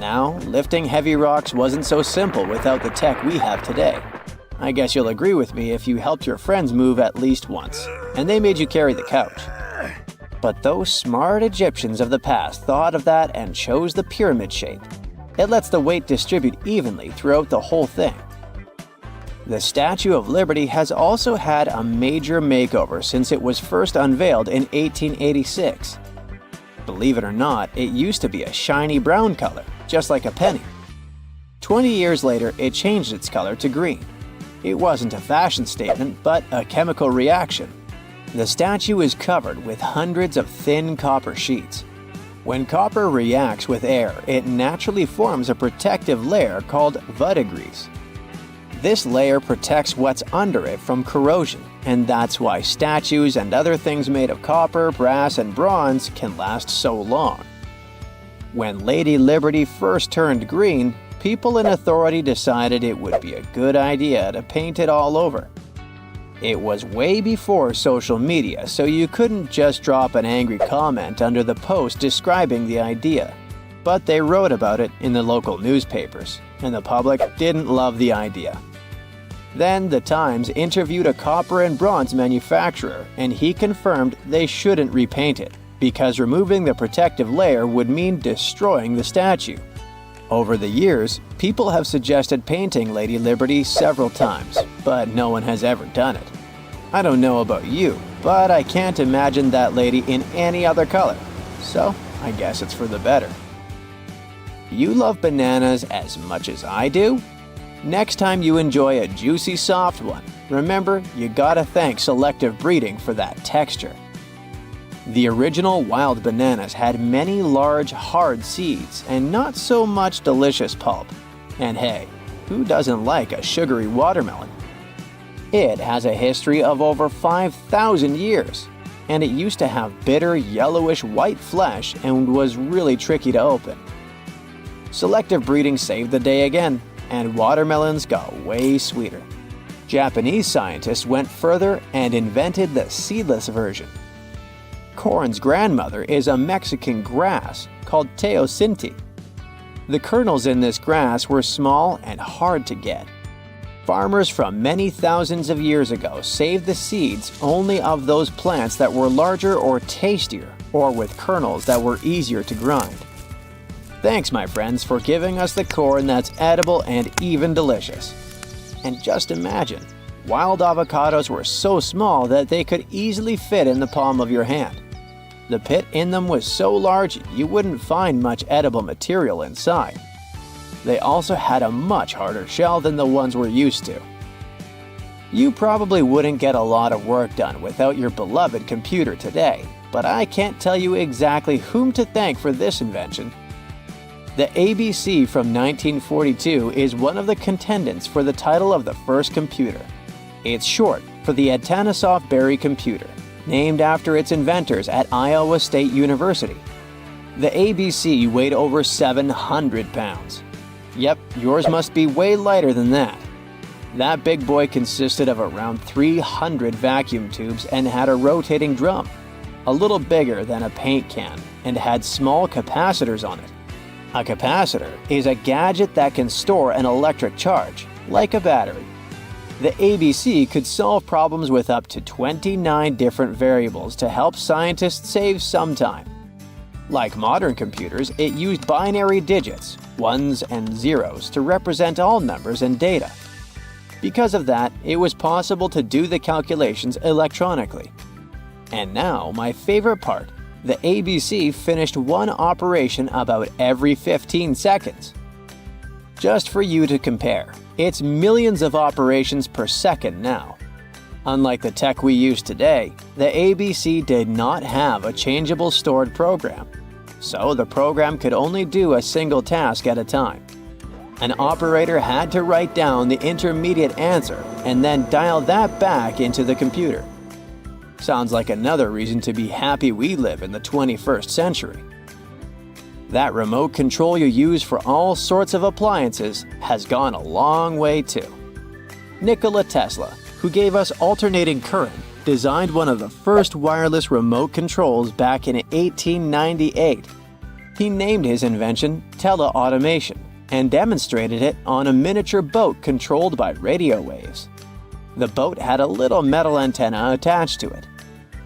Now, lifting heavy rocks wasn't so simple without the tech we have today. I guess you'll agree with me if you helped your friends move at least once, and they made you carry the couch. But those smart Egyptians of the past thought of that and chose the pyramid shape. It lets the weight distribute evenly throughout the whole thing. The Statue of Liberty has also had a major makeover since it was first unveiled in 1886. Believe it or not, it used to be a shiny brown color, just like a penny. 20 years later, it changed its color to green. It wasn't a fashion statement, but a chemical reaction. The statue is covered with hundreds of thin copper sheets. When copper reacts with air, it naturally forms a protective layer called verdigris. This layer protects what's under it from corrosion, and that's why statues and other things made of copper, brass, and bronze can last so long. When Lady Liberty first turned green, people in authority decided it would be a good idea to paint it all over. It was way before social media, so you couldn't just drop an angry comment under the post describing the idea. But they wrote about it in the local newspapers, and the public didn't love the idea. Then the Times interviewed a copper and bronze manufacturer, and he confirmed they shouldn't repaint it, because removing the protective layer would mean destroying the statue. Over the years, people have suggested painting Lady Liberty several times, but no one has ever done it. I don't know about you, but I can't imagine that lady in any other color, so I guess it's for the better. You love bananas as much as I do? Next time you enjoy a juicy soft one, remember you gotta thank selective breeding for that texture. The original wild bananas had many large, hard seeds and not so much delicious pulp. And hey, who doesn't like a sugary watermelon? It has a history of over 5,000 years, and it used to have bitter, yellowish white flesh and was really tricky to open. Selective breeding saved the day again, and watermelons got way sweeter. Japanese scientists went further and invented the seedless version. Corn's grandmother is a Mexican grass called teosinte. The kernels in this grass were small and hard to get. Farmers from many thousands of years ago saved the seeds only of those plants that were larger or tastier, or with kernels that were easier to grind. Thanks, my friends, for giving us the corn that's edible and even delicious. And just imagine, wild avocados were so small that they could easily fit in the palm of your hand. The pit in them was so large you wouldn't find much edible material inside. They also had a much harder shell than the ones we're used to. You probably wouldn't get a lot of work done without your beloved computer today, but I can't tell you exactly whom to thank for this invention. The ABC from 1942 is one of the contendants for the title of the first computer. It's short for the Atanasoff Berry computer, named after its inventors at Iowa State University. The ABC weighed over 700 pounds. Yep, yours must be way lighter than that. That big boy consisted of around 300 vacuum tubes and had a rotating drum, a little bigger than a paint can, and had small capacitors on it. A capacitor is a gadget that can store an electric charge, like a battery. The ABC could solve problems with up to 29 different variables to help scientists save some time. Like modern computers, it used binary digits, ones and zeros, to represent all numbers and data. Because of that, it was possible to do the calculations electronically. And now, my favorite part, the ABC finished one operation about every 15 seconds. Just for you to compare, it's millions of operations per second now. Unlike the tech we use today, the ABC did not have a changeable stored program, so the program could only do a single task at a time. An operator had to write down the intermediate answer and then dial that back into the computer. Sounds like another reason to be happy we live in the 21st century. That remote control you use for all sorts of appliances has gone a long way too. Nikola Tesla, who gave us alternating current, designed one of the first wireless remote controls back in 1898. He named his invention teleautomation and demonstrated it on a miniature boat controlled by radio waves. The boat had a little metal antenna attached to it.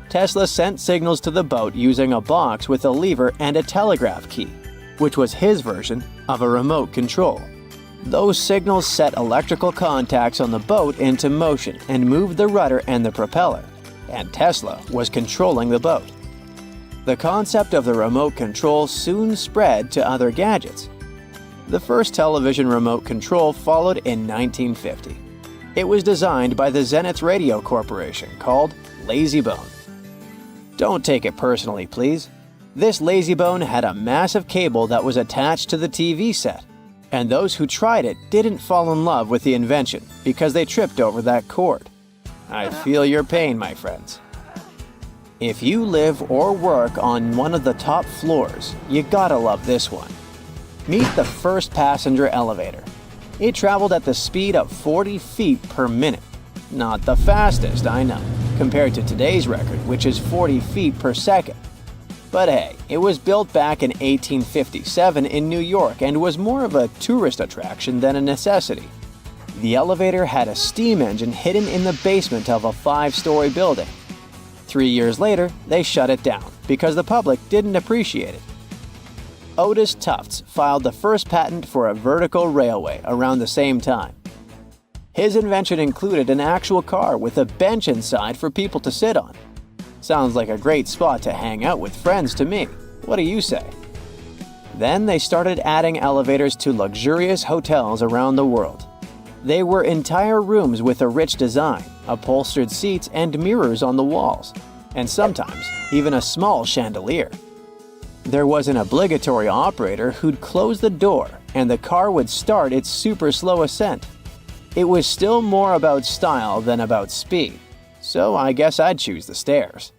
Tesla sent signals to the boat using a box with a lever and a telegraph key, which was his version of a remote control. Those signals set electrical contacts on the boat into motion and moved the rudder and the propeller, and Tesla was controlling the boat. The concept of the remote control soon spread to other gadgets. The first television remote control followed in 1950. It was designed by the Zenith Radio Corporation called LazyBone. Don't take it personally, please. This LazyBone had a massive cable that was attached to the TV set, and those who tried it didn't fall in love with the invention because they tripped over that cord. I feel your pain, my friends. If you live or work on one of the top floors, you gotta love this one. Meet the first passenger elevator. It traveled at the speed of 40 feet per minute. Not the fastest, I know, compared to today's record, which is 40 feet per second. But hey, it was built back in 1857 in New York and was more of a tourist attraction than a necessity. The elevator had a steam engine hidden in the basement of a 5-story building. 3 years later, they shut it down because the public didn't appreciate it. Otis Tufts filed the first patent for a vertical railway around the same time. His invention included an actual car with a bench inside for people to sit on. Sounds like a great spot to hang out with friends to me. What do you say? Then they started adding elevators to luxurious hotels around the world. They were entire rooms with a rich design, upholstered seats and mirrors on the walls, and sometimes even a small chandelier. There was an obligatory operator who'd close the door and the car would start its super slow ascent. It was still more about style than about speed, so I guess I'd choose the stairs.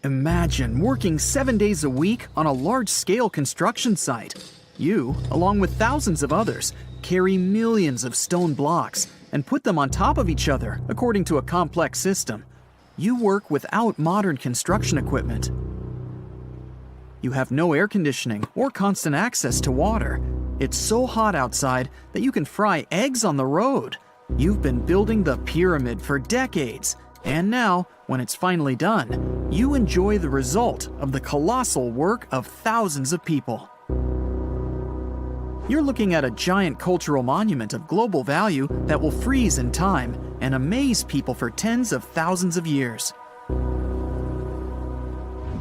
Imagine working 7 days a week on a large-scale construction site. You, along with thousands of others, carry millions of stone blocks and put them on top of each other according to a complex system. You work without modern construction equipment. You have no air conditioning or constant access to water. It's so hot outside that you can fry eggs on the road. You've been building the pyramid for decades, and now, when it's finally done, you enjoy the result of the colossal work of thousands of people. You're looking at a giant cultural monument of global value that will freeze in time and amaze people for tens of thousands of years.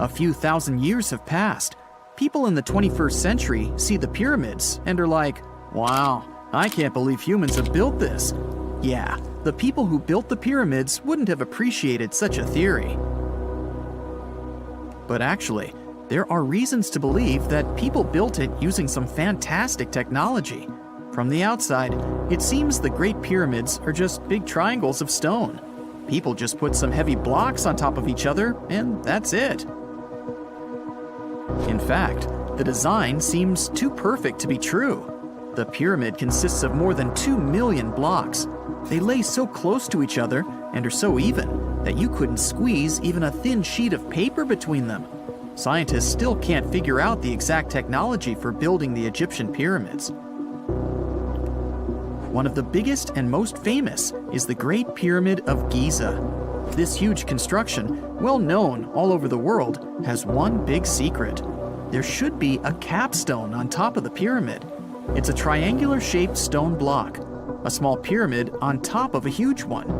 A few thousand years have passed. People in the 21st century see the pyramids and are like, wow, I can't believe humans have built this. Yeah, the people who built the pyramids wouldn't have appreciated such a theory. But actually, there are reasons to believe that people built it using some fantastic technology. From the outside, it seems the Great Pyramids are just big triangles of stone. People just put some heavy blocks on top of each other, and that's it. In fact, the design seems too perfect to be true. The pyramid consists of more than 2 million blocks. They lay so close to each other and are so even that you couldn't squeeze even a thin sheet of paper between them. Scientists still can't figure out the exact technology for building the Egyptian pyramids. One of the biggest and most famous is the Great Pyramid of Giza. This huge construction, well known all over the world, has one big secret. There should be a capstone on top of the pyramid. It's a triangular-shaped stone block, a small pyramid on top of a huge one.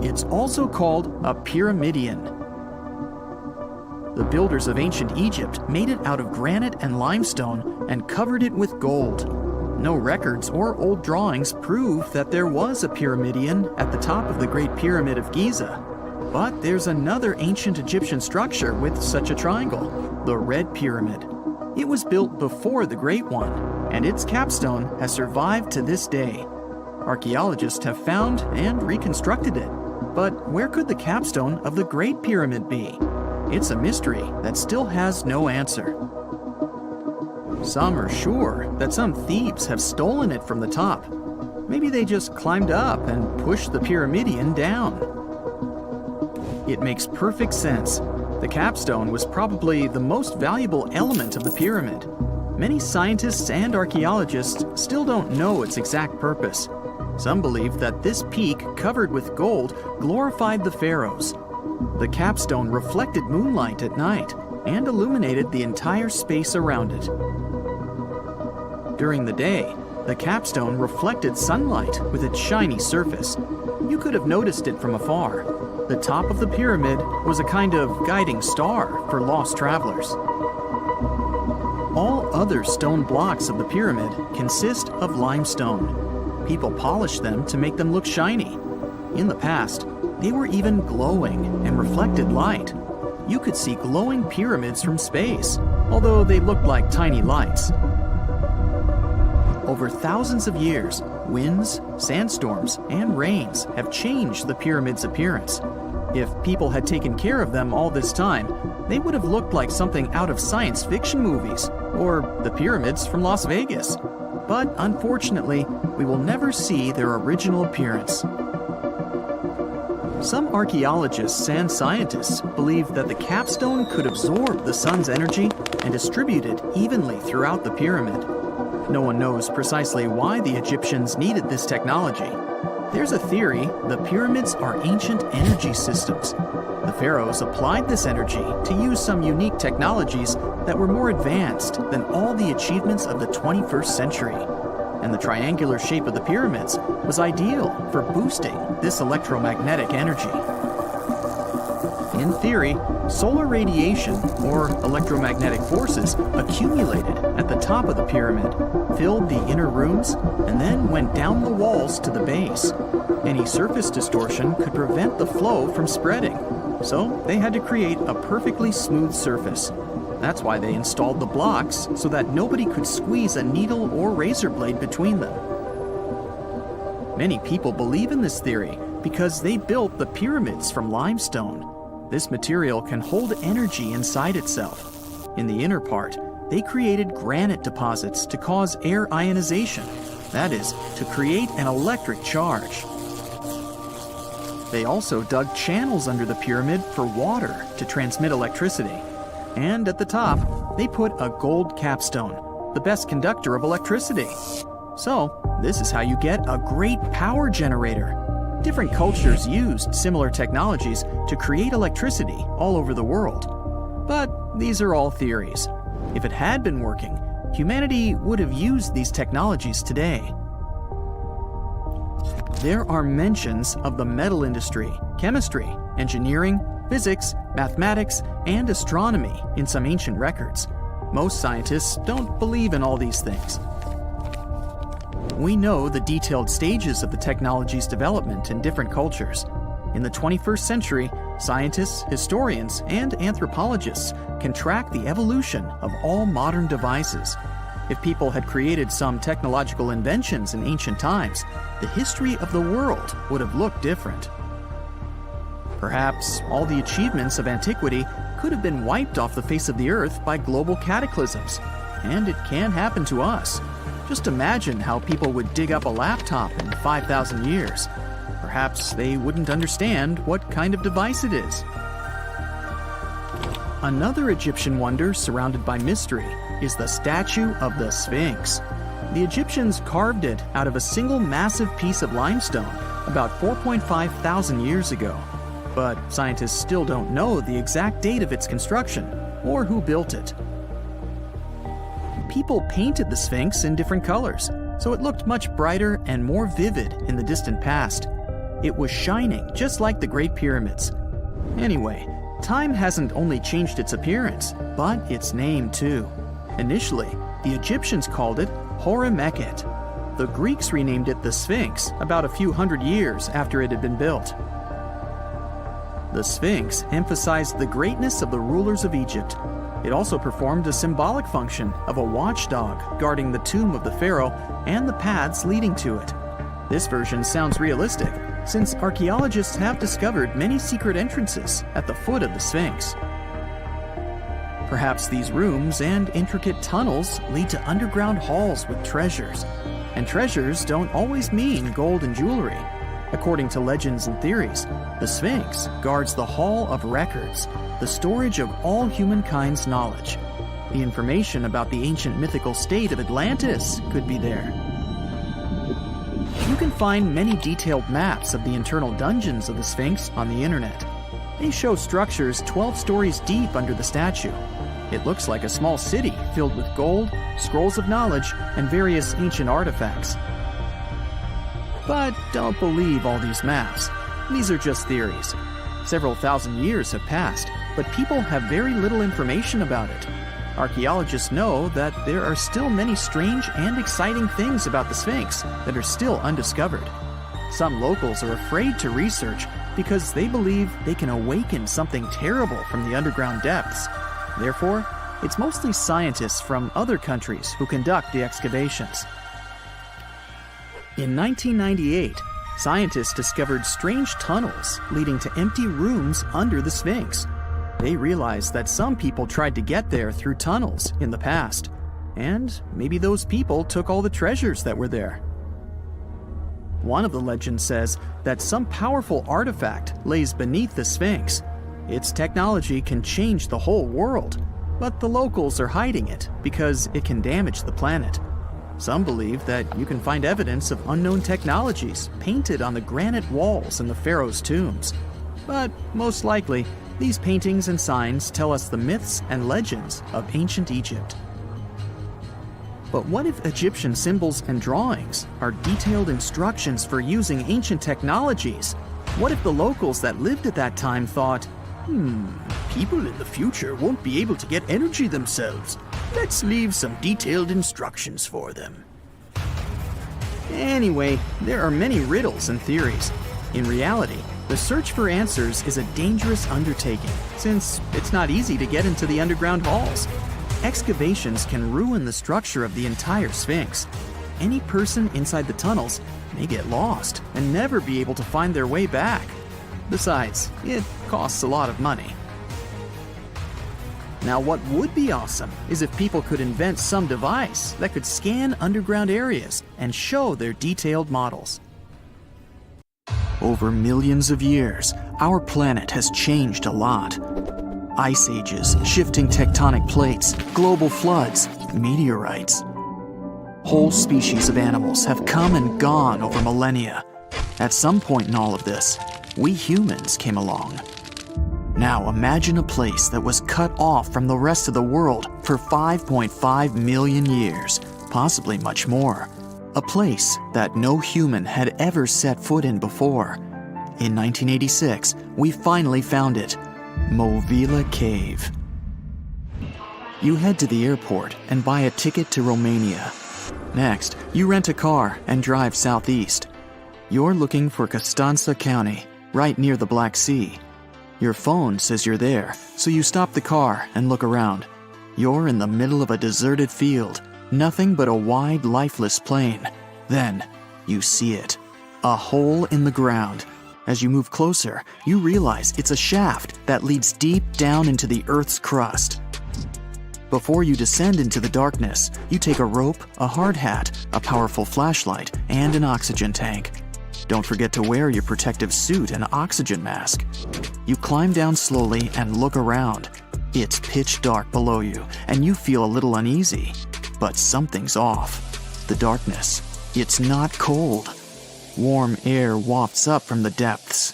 It's also called a pyramidion. The builders of ancient Egypt made it out of granite and limestone and covered it with gold. No records or old drawings prove that there was a pyramidion at the top of the Great Pyramid of Giza. But there's another ancient Egyptian structure with such a triangle, the Red Pyramid. It was built before the Great One, and its capstone has survived to this day. Archaeologists have found and reconstructed it. But where could the capstone of the Great Pyramid be? It's a mystery that still has no answer. Some are sure that some thieves have stolen it from the top. Maybe they just climbed up and pushed the pyramidion down. It makes perfect sense. The capstone was probably the most valuable element of the pyramid. Many scientists and archaeologists still don't know its exact purpose. Some believe that this peak covered with gold glorified the pharaohs. The capstone reflected moonlight at night and illuminated the entire space around it. During the day, the capstone reflected sunlight with its shiny surface. You could have noticed it from afar. The top of the pyramid was a kind of guiding star for lost travelers. All other stone blocks of the pyramid consist of limestone. People polished them to make them look shiny. In the past, they were even glowing and reflected light. You could see glowing pyramids from space, although they looked like tiny lights. Over thousands of years, winds, sandstorms, and rains have changed the pyramid's appearance. If people had taken care of them all this time, they would have looked like something out of science fiction movies, or the pyramids from Las Vegas. But unfortunately, we will never see their original appearance. Some archaeologists and scientists believe that the capstone could absorb the sun's energy and distribute it evenly throughout the pyramid. No one knows precisely why the Egyptians needed this technology. There's a theory the pyramids are ancient energy systems. The pharaohs applied this energy to use some unique technologies that were more advanced than all the achievements of the 21st century. And the triangular shape of the pyramids was ideal for boosting this electromagnetic energy. In theory, solar radiation, or electromagnetic forces, accumulated at the top of the pyramid, filled the inner rooms, and then went down the walls to the base. Any surface distortion could prevent the flow from spreading, so they had to create a perfectly smooth surface. That's why they installed the blocks so that nobody could squeeze a needle or razor blade between them. Many people believe in this theory because they built the pyramids from limestone. This material can hold energy inside itself. In the inner part, they created granite deposits to cause air ionization, that is, to create an electric charge. They also dug channels under the pyramid for water to transmit electricity. And at the top, they put a gold capstone, the best conductor of electricity. So, this is how you get a great power generator. Different cultures used similar technologies to create electricity all over the world. But these are all theories. If it had been working, humanity would have used these technologies today. There are mentions of the metal industry, chemistry, engineering, physics, mathematics, and astronomy in some ancient records. Most scientists don't believe in all these things. We know the detailed stages of the technology's development in different cultures. In the 21st century, scientists, historians, and anthropologists can track the evolution of all modern devices. If people had created some technological inventions in ancient times, the history of the world would have looked different. Perhaps all the achievements of antiquity could have been wiped off the face of the earth by global cataclysms. And it can happen to us. Just imagine how people would dig up a laptop in 5,000 years. Perhaps they wouldn't understand what kind of device it is. Another Egyptian wonder surrounded by mystery is the statue of the Sphinx. The Egyptians carved it out of a single massive piece of limestone about 4.5 thousand years ago. But scientists still don't know the exact date of its construction or who built it. People painted the Sphinx in different colors, so it looked much brighter and more vivid in the distant past. It was shining just like the Great Pyramids. Anyway, time hasn't only changed its appearance, but its name too. Initially, the Egyptians called it Horemheb. The Greeks renamed it the Sphinx about a few hundred years after it had been built. The Sphinx emphasized the greatness of the rulers of Egypt. It also performed a symbolic function of a watchdog guarding the tomb of the pharaoh and the paths leading to it. This version sounds realistic, since archaeologists have discovered many secret entrances at the foot of the Sphinx. Perhaps these rooms and intricate tunnels lead to underground halls with treasures. And treasures don't always mean gold and jewelry. According to legends and theories, the Sphinx guards the Hall of Records, the storage of all humankind's knowledge. The information about the ancient mythical state of Atlantis could be there. You can find many detailed maps of the internal dungeons of the Sphinx on the internet. They show structures 12 stories deep under the statue. It looks like a small city filled with gold, scrolls of knowledge, and various ancient artifacts. But don't believe all these maps. These are just theories. Several thousand years have passed, but people have very little information about it. Archaeologists know that there are still many strange and exciting things about the Sphinx that are still undiscovered. Some locals are afraid to research because they believe they can awaken something terrible from the underground depths. Therefore, it's mostly scientists from other countries who conduct the excavations. In 1998, scientists discovered strange tunnels leading to empty rooms under the Sphinx. They realized that some people tried to get there through tunnels in the past, and maybe those people took all the treasures that were there. One of the legends says that some powerful artifact lays beneath the Sphinx. Its technology can change the whole world, but the locals are hiding it because it can damage the planet. Some believe that you can find evidence of unknown technologies painted on the granite walls in the pharaoh's tombs. But most likely, these paintings and signs tell us the myths and legends of ancient Egypt. But what if Egyptian symbols and drawings are detailed instructions for using ancient technologies? What if the locals that lived at that time thought, people in the future won't be able to get energy themselves. Let's leave some detailed instructions for them. Anyway, there are many riddles and theories. In reality, the search for answers is a dangerous undertaking, since it's not easy to get into the underground halls. Excavations can ruin the structure of the entire Sphinx. Any person inside the tunnels may get lost and never be able to find their way back. Besides, it costs a lot of money. Now, what would be awesome is if people could invent some device that could scan underground areas and show their detailed models. Over millions of years, our planet has changed a lot. Ice ages, shifting tectonic plates, global floods, meteorites. Whole species of animals have come and gone over millennia. At some point in all of this, we humans came along. Now imagine a place that was cut off from the rest of the world for 5.5 million years, possibly much more. A place that no human had ever set foot in before. In 1986, we finally found it, Movila Cave. You head to the airport and buy a ticket to Romania. Next, you rent a car and drive southeast. You're looking for Constanța County, right near the Black Sea. Your phone says you're there, so you stop the car and look around. You're in the middle of a deserted field, nothing but a wide, lifeless plain. Then, you see it. A hole in the ground. As you move closer, you realize it's a shaft that leads deep down into the Earth's crust. Before you descend into the darkness, you take a rope, a hard hat, a powerful flashlight, and an oxygen tank. Don't forget to wear your protective suit and oxygen mask. You climb down slowly and look around. It's pitch dark below you, and you feel a little uneasy. But something's off. The darkness. It's not cold. Warm air wafts up from the depths.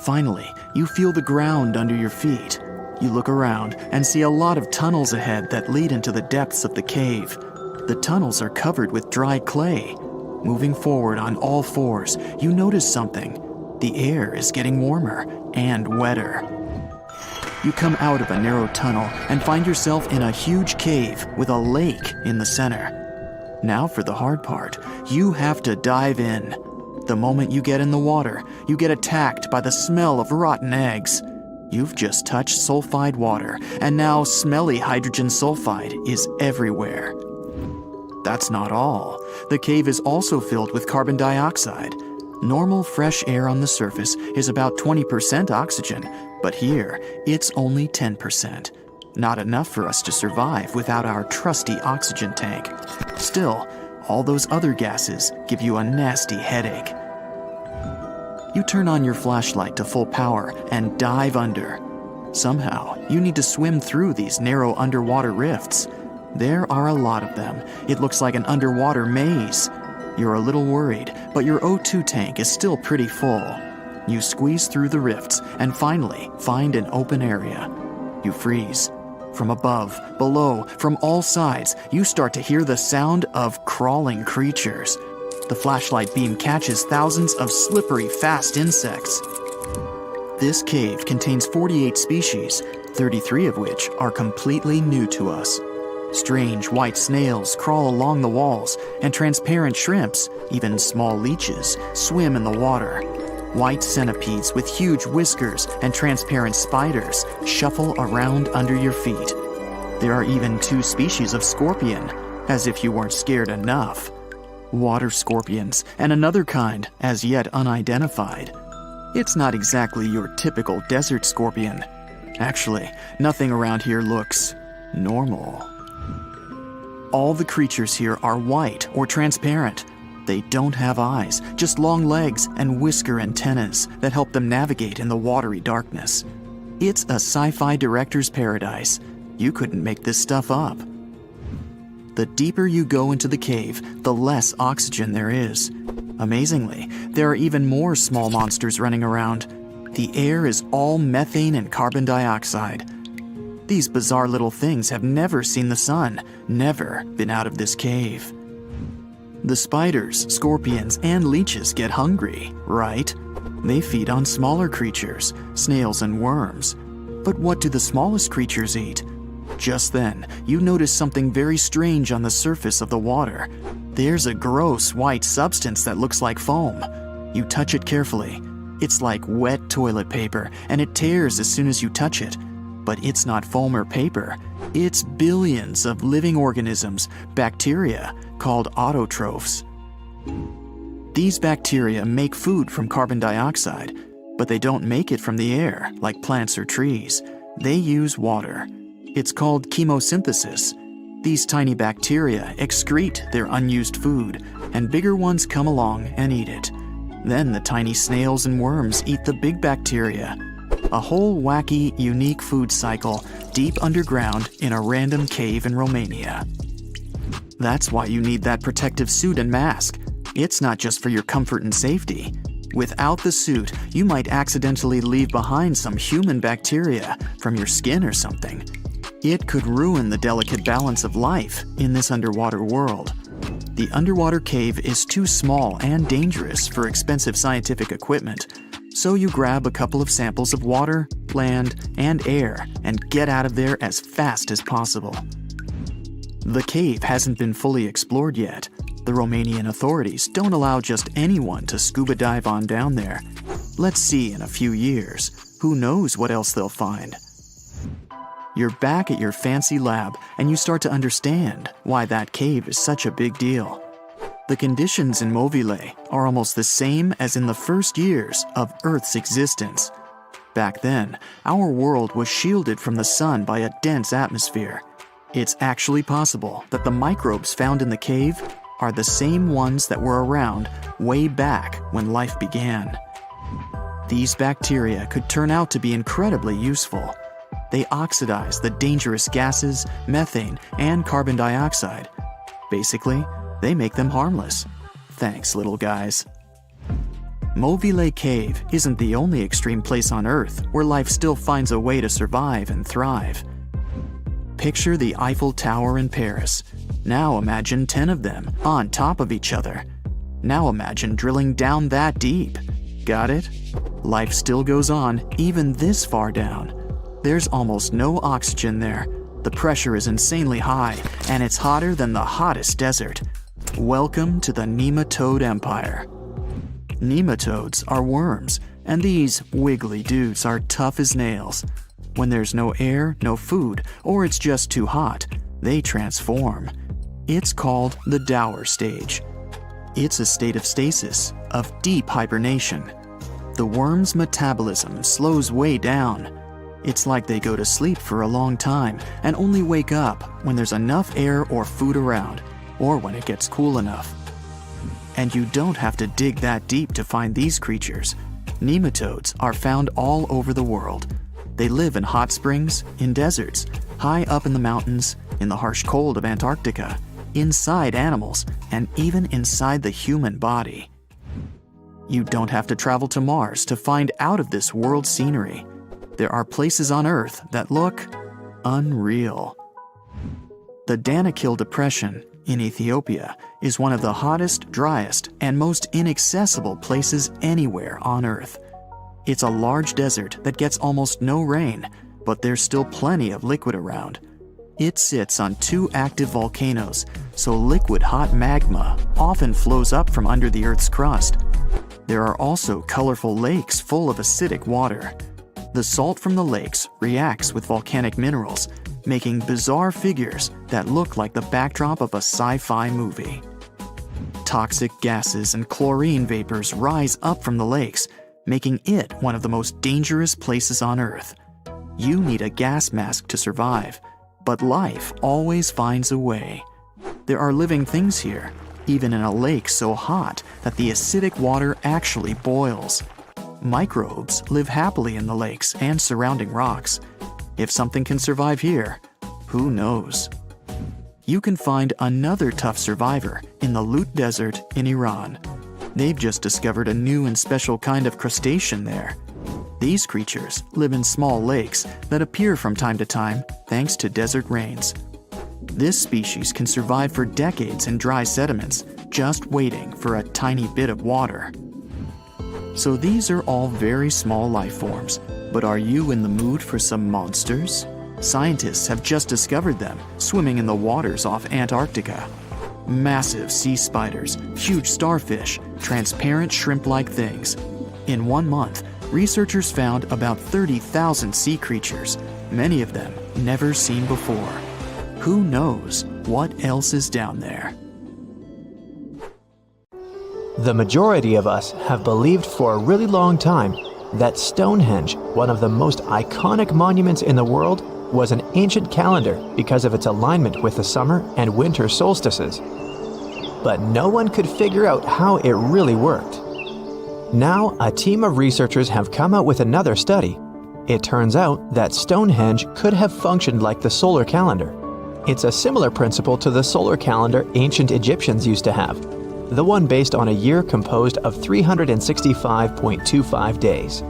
Finally, you feel the ground under your feet. You look around and see a lot of tunnels ahead that lead into the depths of the cave. The tunnels are covered with dry clay. Moving forward on all fours, you notice something. The air is getting warmer and wetter. You come out of a narrow tunnel and find yourself in a huge cave with a lake in the center. Now for the hard part, you have to dive in. The moment you get in the water, you get attacked by the smell of rotten eggs. You've just touched sulfide water, and now smelly hydrogen sulfide is everywhere. That's not all. The cave is also filled with carbon dioxide. Normal fresh air on the surface is about 20% oxygen, but here it's only 10%. Not enough for us to survive without our trusty oxygen tank. Still, all those other gases give you a nasty headache. You turn on your flashlight to full power and dive under. Somehow, you need to swim through these narrow underwater rifts. There are a lot of them. It looks like an underwater maze. You're a little worried, but your O2 tank is still pretty full. You squeeze through the rifts and finally find an open area. You freeze. From above, below, from all sides, you start to hear the sound of crawling creatures. The flashlight beam catches thousands of slippery, fast insects. This cave contains 48 species, 33 of which are completely new to us. Strange white snails crawl along the walls, and transparent shrimps, even small leeches, swim in the water. White centipedes with huge whiskers and transparent spiders shuffle around under your feet. There are even 2 species of scorpion, as if you weren't scared enough. Water scorpions, and another kind, as yet unidentified. It's not exactly your typical desert scorpion. Actually, nothing around here looks normal. All the creatures here are white or transparent. They don't have eyes, just long legs and whisker antennas that help them navigate in the watery darkness. It's a sci-fi director's paradise. You couldn't make this stuff up. The deeper you go into the cave, the less oxygen there is. Amazingly, there are even more small monsters running around. The air is all methane and carbon dioxide. These bizarre little things have never seen the sun, never been out of this cave. The spiders, scorpions, and leeches get hungry, right? They feed on smaller creatures, snails and worms. But what do the smallest creatures eat? Just then, you notice something very strange on the surface of the water. There's a gross white substance that looks like foam. You touch it carefully. It's like wet toilet paper, and it tears as soon as you touch it. But it's not foam or paper. It's billions of living organisms, bacteria, called autotrophs. These bacteria make food from carbon dioxide, but they don't make it from the air like plants or trees. They use water. It's called chemosynthesis. These tiny bacteria excrete their unused food, and bigger ones come along and eat it. Then the tiny snails and worms eat the big bacteria. A whole wacky, unique food cycle deep underground in a random cave in Romania. That's why you need that protective suit and mask. It's not just for your comfort and safety. Without the suit, you might accidentally leave behind some human bacteria from your skin or something. It could ruin the delicate balance of life in this underwater world. The underwater cave is too small and dangerous for expensive scientific equipment, so you grab a couple of samples of water, land, and air and get out of there as fast as possible. The cave hasn't been fully explored yet. The Romanian authorities don't allow just anyone to scuba dive on down there. Let's see in a few years. Who knows what else they'll find? You're back at your fancy lab, and you start to understand why that cave is such a big deal. The conditions in Mobile are almost the same as in the first years of Earth's existence. Back then, our world was shielded from the sun by a dense atmosphere. It's actually possible that the microbes found in the cave are the same ones that were around way back when life began. These bacteria could turn out to be incredibly useful. They oxidize the dangerous gases, methane, and carbon dioxide. Basically, they make them harmless. Thanks, little guys. Mobile Cave isn't the only extreme place on Earth where life still finds a way to survive and thrive. Picture the Eiffel Tower in Paris. Now imagine 10 of them on top of each other. Now imagine drilling down that deep. Got it? Life still goes on even this far down. There's almost no oxygen there. The pressure is insanely high, and it's hotter than the hottest desert. Welcome to the nematode empire. Nematodes are worms, and these wiggly dudes are tough as nails. When there's no air, no food, or it's just too hot, they transform. It's called the Dower stage. It's a state of stasis, of deep hibernation. The worm's metabolism slows way down. It's like they go to sleep for a long time and only wake up when there's enough air or food around, or when it gets cool enough. And you don't have to dig that deep to find these creatures. Nematodes are found all over the world. They live in hot springs, in deserts, high up in the mountains, in the harsh cold of Antarctica, inside animals, and even inside the human body. You don't have to travel to Mars to find out of this world scenery. There are places on Earth that look unreal. The Danakil Depression in Ethiopia is one of the hottest, driest, and most inaccessible places anywhere on Earth. It's a large desert that gets almost no rain, but there's still plenty of liquid around. It sits on 2 active volcanoes, so liquid hot magma often flows up from under the Earth's crust. There are also colorful lakes full of acidic water. The salt from the lakes reacts with volcanic minerals, making bizarre figures that look like the backdrop of a sci-fi movie. Toxic gases and chlorine vapors rise up from the lakes, making it one of the most dangerous places on Earth. You need a gas mask to survive, but life always finds a way. There are living things here, even in a lake so hot that the acidic water actually boils. Microbes live happily in the lakes and surrounding rocks. If something can survive here, who knows? You can find another tough survivor in the Lut Desert in Iran. They've just discovered a new and special kind of crustacean there. These creatures live in small lakes that appear from time to time thanks to desert rains. This species can survive for decades in dry sediments, just waiting for a tiny bit of water. So these are all very small life forms, but are you in the mood for some monsters? Scientists have just discovered them swimming in the waters off Antarctica. Massive sea spiders, huge starfish, transparent shrimp-like things. In 1 month, researchers found about 30,000 sea creatures, many of them never seen before. Who knows what else is down there? The majority of us have believed for a really long time that Stonehenge, one of the most iconic monuments in the world, was an ancient calendar because of its alignment with the summer and winter solstices. But no one could figure out how it really worked. Now, a team of researchers have come out with another study. It turns out that Stonehenge could have functioned like the solar calendar. It's a similar principle to the solar calendar ancient Egyptians used to have, the one based on a year composed of 365.25 days.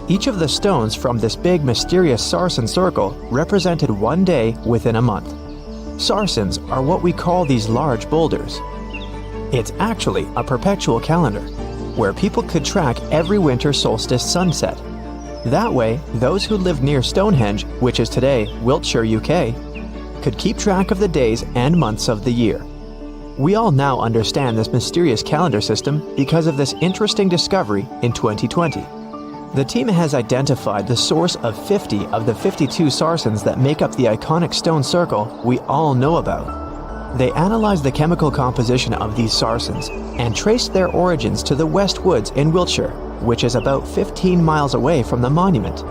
Each of the stones from this big mysterious sarsen circle represented 1 day within a month. Sarsens are what we call these large boulders. It's actually a perpetual calendar, where people could track every winter solstice sunset. That way, those who lived near Stonehenge, which is today Wiltshire, UK, could keep track of the days and months of the year. We all now understand this mysterious calendar system because of this interesting discovery in 2020. The team has identified the source of 50 of the 52 sarsens that make up the iconic stone circle we all know about. They analyzed the chemical composition of these sarsens and traced their origins to the West Woods in Wiltshire, which is about 15 miles away from the monument.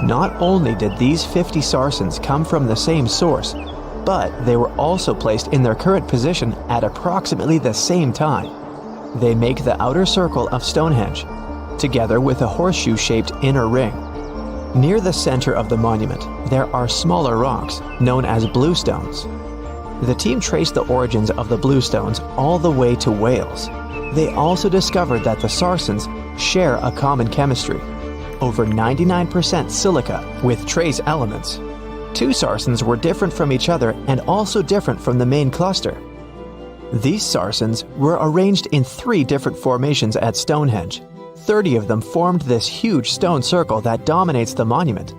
Not only did these 50 sarsens come from the same source, but they were also placed in their current position at approximately the same time. They make the outer circle of Stonehenge, together with a horseshoe-shaped inner ring. Near the center of the monument, there are smaller rocks known as bluestones. The team traced the origins of the bluestones all the way to Wales. They also discovered that the sarsens share a common chemistry, over 99% silica with trace elements. Two sarsens were different from each other and also different from the main cluster. These sarsens were arranged in 3 different formations at Stonehenge. 30 of them formed this huge stone circle that dominates the monument.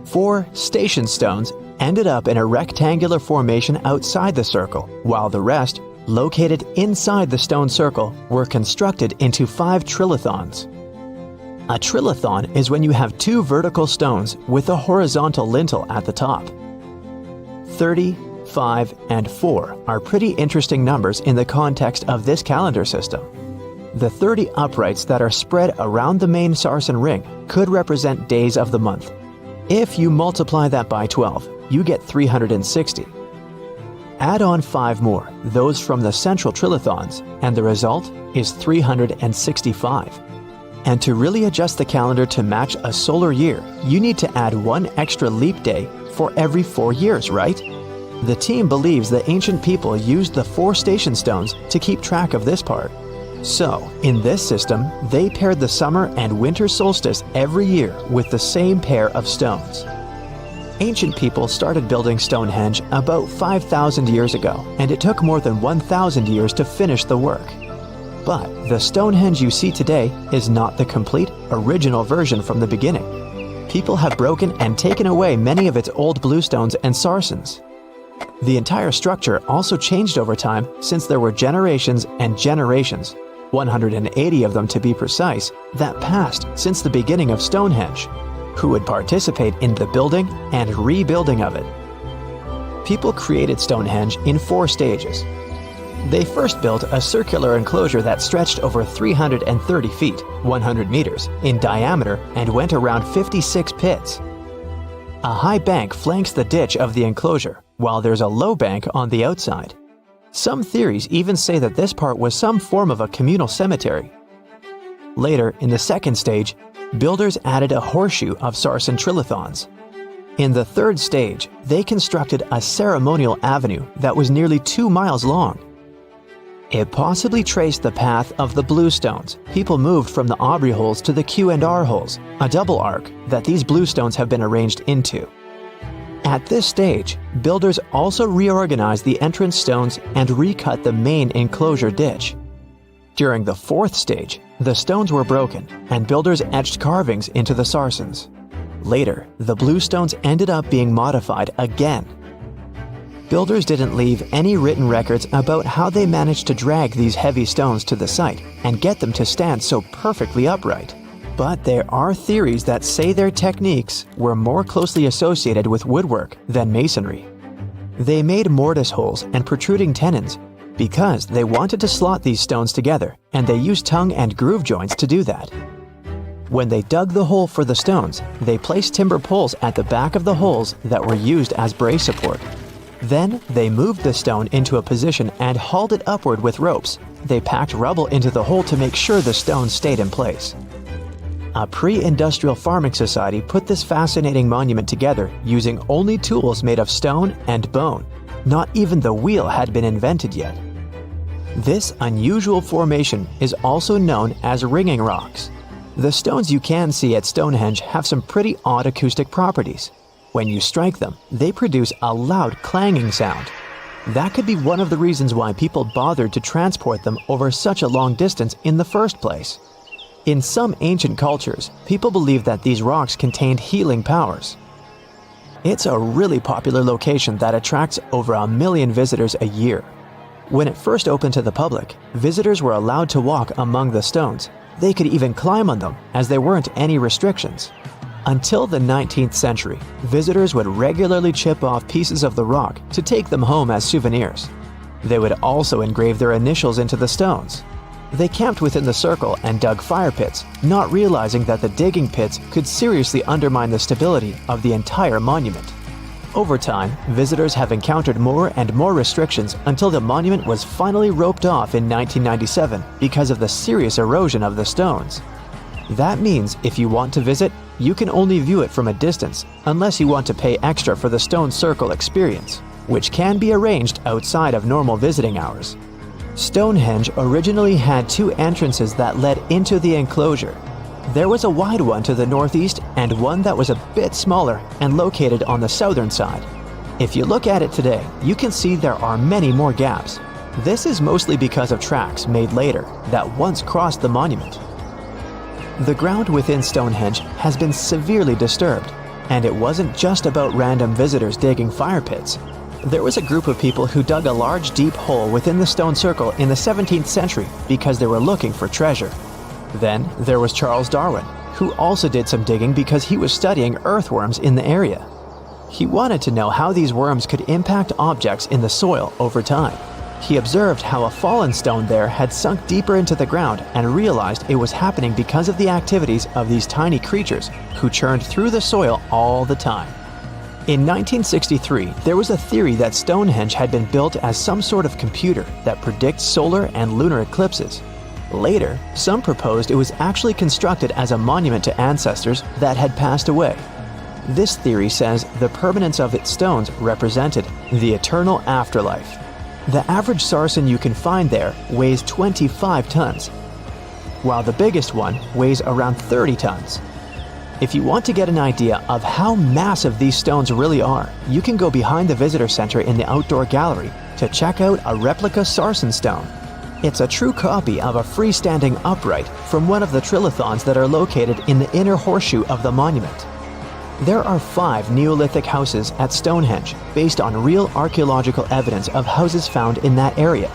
4 station stones ended up in a rectangular formation outside the circle, while the rest, located inside the stone circle, were constructed into 5 trilithons. A trilithon is when you have 2 vertical stones with a horizontal lintel at the top. 30, 5, and 4 are pretty interesting numbers in the context of this calendar system. The 30 uprights that are spread around the main sarsen ring could represent days of the month. If you multiply that by 12, you get 360. Add on 5 more, those from the central trilithons, and the result is 365. And to really adjust the calendar to match a solar year, you need to add 1 extra leap day for every 4 years, right? The team believes the ancient people used the 4 station stones to keep track of this part. So, in this system, they paired the summer and winter solstice every year with the same pair of stones. Ancient people started building Stonehenge about 5,000 years ago, and it took more than 1,000 years to finish the work. But the Stonehenge you see today is not the complete, original version from the beginning. People have broken and taken away many of its old bluestones and sarsens. The entire structure also changed over time since there were generations and generations, 180 of them to be precise, that passed since the beginning of Stonehenge, who would participate in the building and rebuilding of it. People created Stonehenge in 4 stages. They first built a circular enclosure that stretched over 330 feet, 100 meters, in diameter and went around 56 pits. A high bank flanks the ditch of the enclosure, while there's a low bank on the outside. Some theories even say that this part was some form of a communal cemetery. Later, in the second stage, builders added a horseshoe of sarsen trilithons. In the third stage, they constructed a ceremonial avenue that was nearly 2 miles long. It possibly traced the path of the bluestones. People moved from the Aubrey holes to the Q&R holes, a double arc that these bluestones have been arranged into. At this stage, builders also reorganized the entrance stones and recut the main enclosure ditch. During the fourth stage, the stones were broken and builders etched carvings into the sarsens. Later, the bluestones ended up being modified again. Builders didn't leave any written records about how they managed to drag these heavy stones to the site and get them to stand so perfectly upright. But there are theories that say their techniques were more closely associated with woodwork than masonry. They made mortise holes and protruding tenons because they wanted to slot these stones together, and they used tongue and groove joints to do that. When they dug the hole for the stones, they placed timber poles at the back of the holes that were used as brace support. Then, they moved the stone into a position and hauled it upward with ropes. They packed rubble into the hole to make sure the stone stayed in place. A pre-industrial farming society put this fascinating monument together using only tools made of stone and bone. Not even the wheel had been invented yet. This unusual formation is also known as ringing rocks. The stones you can see at Stonehenge have some pretty odd acoustic properties. When you strike them, they produce a loud clanging sound. That could be one of the reasons why people bothered to transport them over such a long distance in the first place. In some ancient cultures, people believed that these rocks contained healing powers. It's a really popular location that attracts over 1 million visitors a year. When it first opened to the public, visitors were allowed to walk among the stones. They could even climb on them, as there weren't any restrictions. Until the 19th century, visitors would regularly chip off pieces of the rock to take them home as souvenirs. They would also engrave their initials into the stones. They camped within the circle and dug fire pits, not realizing that the digging pits could seriously undermine the stability of the entire monument. Over time, visitors have encountered more and more restrictions until the monument was finally roped off in 1997 because of the serious erosion of the stones. That means if you want to visit, you can only view it from a distance unless you want to pay extra for the stone circle experience, which can be arranged outside of normal visiting hours. Stonehenge originally had two entrances that led into the enclosure. There was a wide one to the northeast and one that was a bit smaller and located on the southern side. If you look at it today, you can see there are many more gaps. This is mostly because of tracks made later that once crossed the monument. The ground within Stonehenge has been severely disturbed, and it wasn't just about random visitors digging fire pits. There was a group of people who dug a large deep hole within the stone circle in the 17th century because they were looking for treasure. Then there was Charles Darwin, who also did some digging because he was studying earthworms in the area. He wanted to know how these worms could impact objects in the soil over time. He observed how a fallen stone there had sunk deeper into the ground and realized it was happening because of the activities of these tiny creatures who churned through the soil all the time. In 1963, there was a theory that Stonehenge had been built as some sort of computer that predicts solar and lunar eclipses. Later, some proposed it was actually constructed as a monument to ancestors that had passed away. This theory says the permanence of its stones represented the eternal afterlife. The average sarsen you can find there weighs 25 tons, while the biggest one weighs around 30 tons. If you want to get an idea of how massive these stones really are, you can go behind the visitor center in the outdoor gallery to check out a replica sarsen stone. It's a true copy of a freestanding upright from one of the trilithons that are located in the inner horseshoe of the monument. There are 5 Neolithic houses at Stonehenge based on real archaeological evidence of houses found in that area.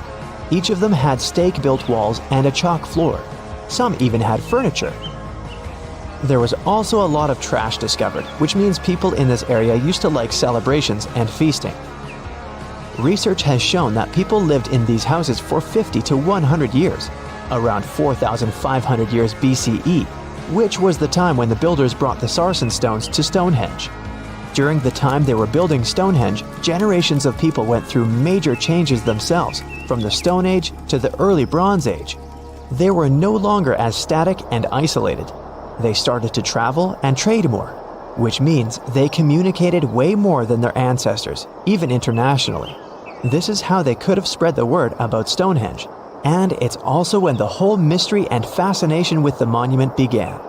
Each of them had stake-built walls and a chalk floor. Some even had furniture. There was also a lot of trash discovered, which means people in this area used to like celebrations and feasting. Research has shown that people lived in these houses for 50 to 100 years, around 4,500 years BCE, which was the time when the builders brought the sarsen stones to Stonehenge. During the time they were building Stonehenge, generations of people went through major changes themselves, from the Stone Age to the early Bronze Age. They were no longer as static and isolated. They started to travel and trade more, which means they communicated way more than their ancestors, even internationally. This is how they could have spread the word about Stonehenge, and it's also when the whole mystery and fascination with the monument began.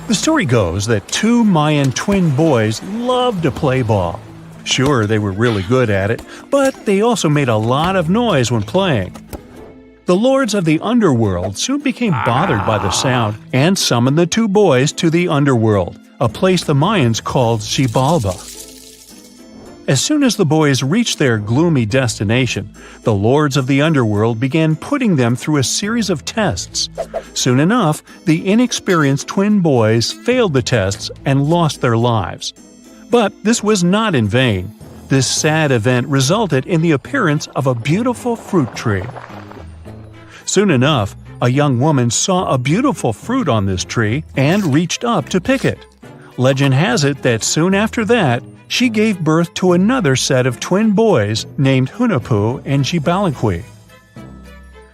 The story goes that 2 Mayan twin boys loved to play ball. Sure, they were really good at it, but they also made a lot of noise when playing. The lords of the underworld soon became bothered by the sound and summoned the 2 boys to the underworld, a place the Mayans called Xibalba. As soon as the boys reached their gloomy destination, the lords of the underworld began putting them through a series of tests. Soon enough, the inexperienced twin boys failed the tests and lost their lives. But this was not in vain. This sad event resulted in the appearance of a beautiful fruit tree. Soon enough, a young woman saw a beautiful fruit on this tree and reached up to pick it. Legend has it that soon after that, she gave birth to another set of twin boys named Hunahpu and Xibalba.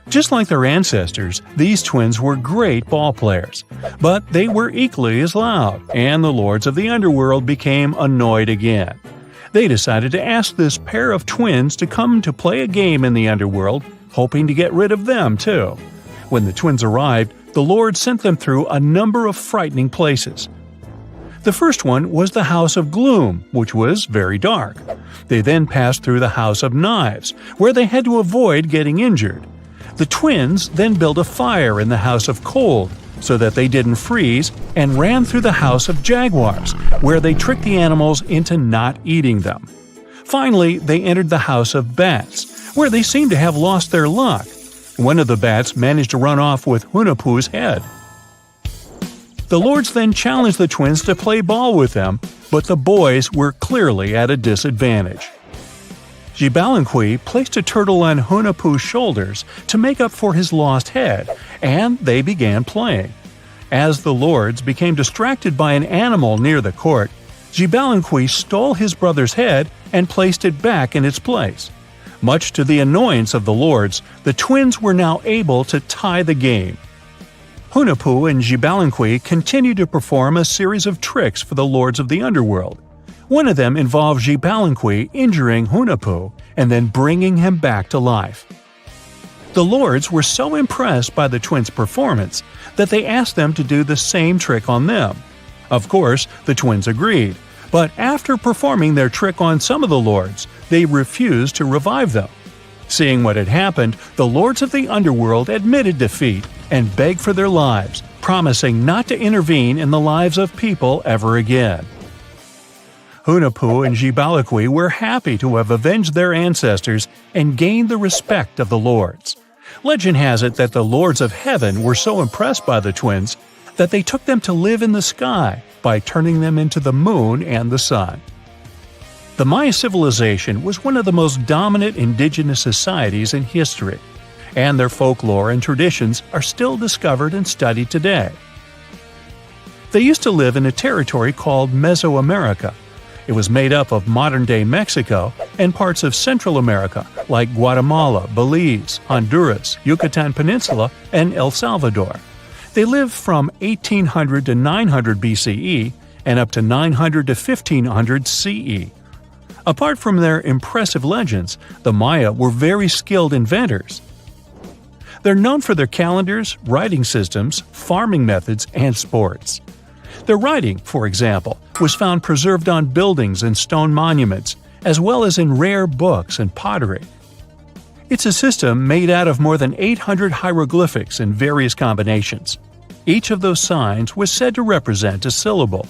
Just like their ancestors, these twins were great ball players, but they were equally as loud, and the lords of the underworld became annoyed again. They decided to ask this pair of twins to come to play a game in the underworld, hoping to get rid of them too. When the twins arrived, the Lord sent them through a number of frightening places. The first one was the House of Gloom, which was very dark. They then passed through the House of Knives, where they had to avoid getting injured. The twins then built a fire in the House of Cold, so that they didn't freeze, and ran through the House of Jaguars, where they tricked the animals into not eating them. Finally, they entered the House of Bats, where they seemed to have lost their luck. One of the bats managed to run off with Hunahpu's head. The lords then challenged the twins to play ball with them, but the boys were clearly at a disadvantage. Xibalanqui placed a turtle on Hunahpu's shoulders to make up for his lost head, and they began playing. As the lords became distracted by an animal near the court, Xibalanqui stole his brother's head and placed it back in its place. Much to the annoyance of the lords, the twins were now able to tie the game. Hunahpu and Xibalanqui continued to perform a series of tricks for the lords of the underworld. One of them involved Xibalanqui injuring Hunahpu and then bringing him back to life. The lords were so impressed by the twins' performance that they asked them to do the same trick on them. Of course, the twins agreed, but after performing their trick on some of the lords, they refused to revive them. Seeing what had happened, the lords of the underworld admitted defeat and begged for their lives, promising not to intervene in the lives of people ever again. Hunahpu and Xibalanqui were happy to have avenged their ancestors and gained the respect of the lords. Legend has it that the lords of heaven were so impressed by the twins that they took them to live in the sky by turning them into the moon and the sun. The Maya civilization was one of the most dominant indigenous societies in history, and their folklore and traditions are still discovered and studied today. They used to live in a territory called Mesoamerica. It was made up of modern-day Mexico and parts of Central America like Guatemala, Belize, Honduras, Yucatan Peninsula, and El Salvador. They lived from 1800 to 900 BCE and up to 900 to 1500 CE. Apart from their impressive legends, the Maya were very skilled inventors. They're known for their calendars, writing systems, farming methods, and sports. Their writing, for example, was found preserved on buildings and stone monuments, as well as in rare books and pottery. It's a system made out of more than 800 hieroglyphics in various combinations. Each of those signs was said to represent a syllable.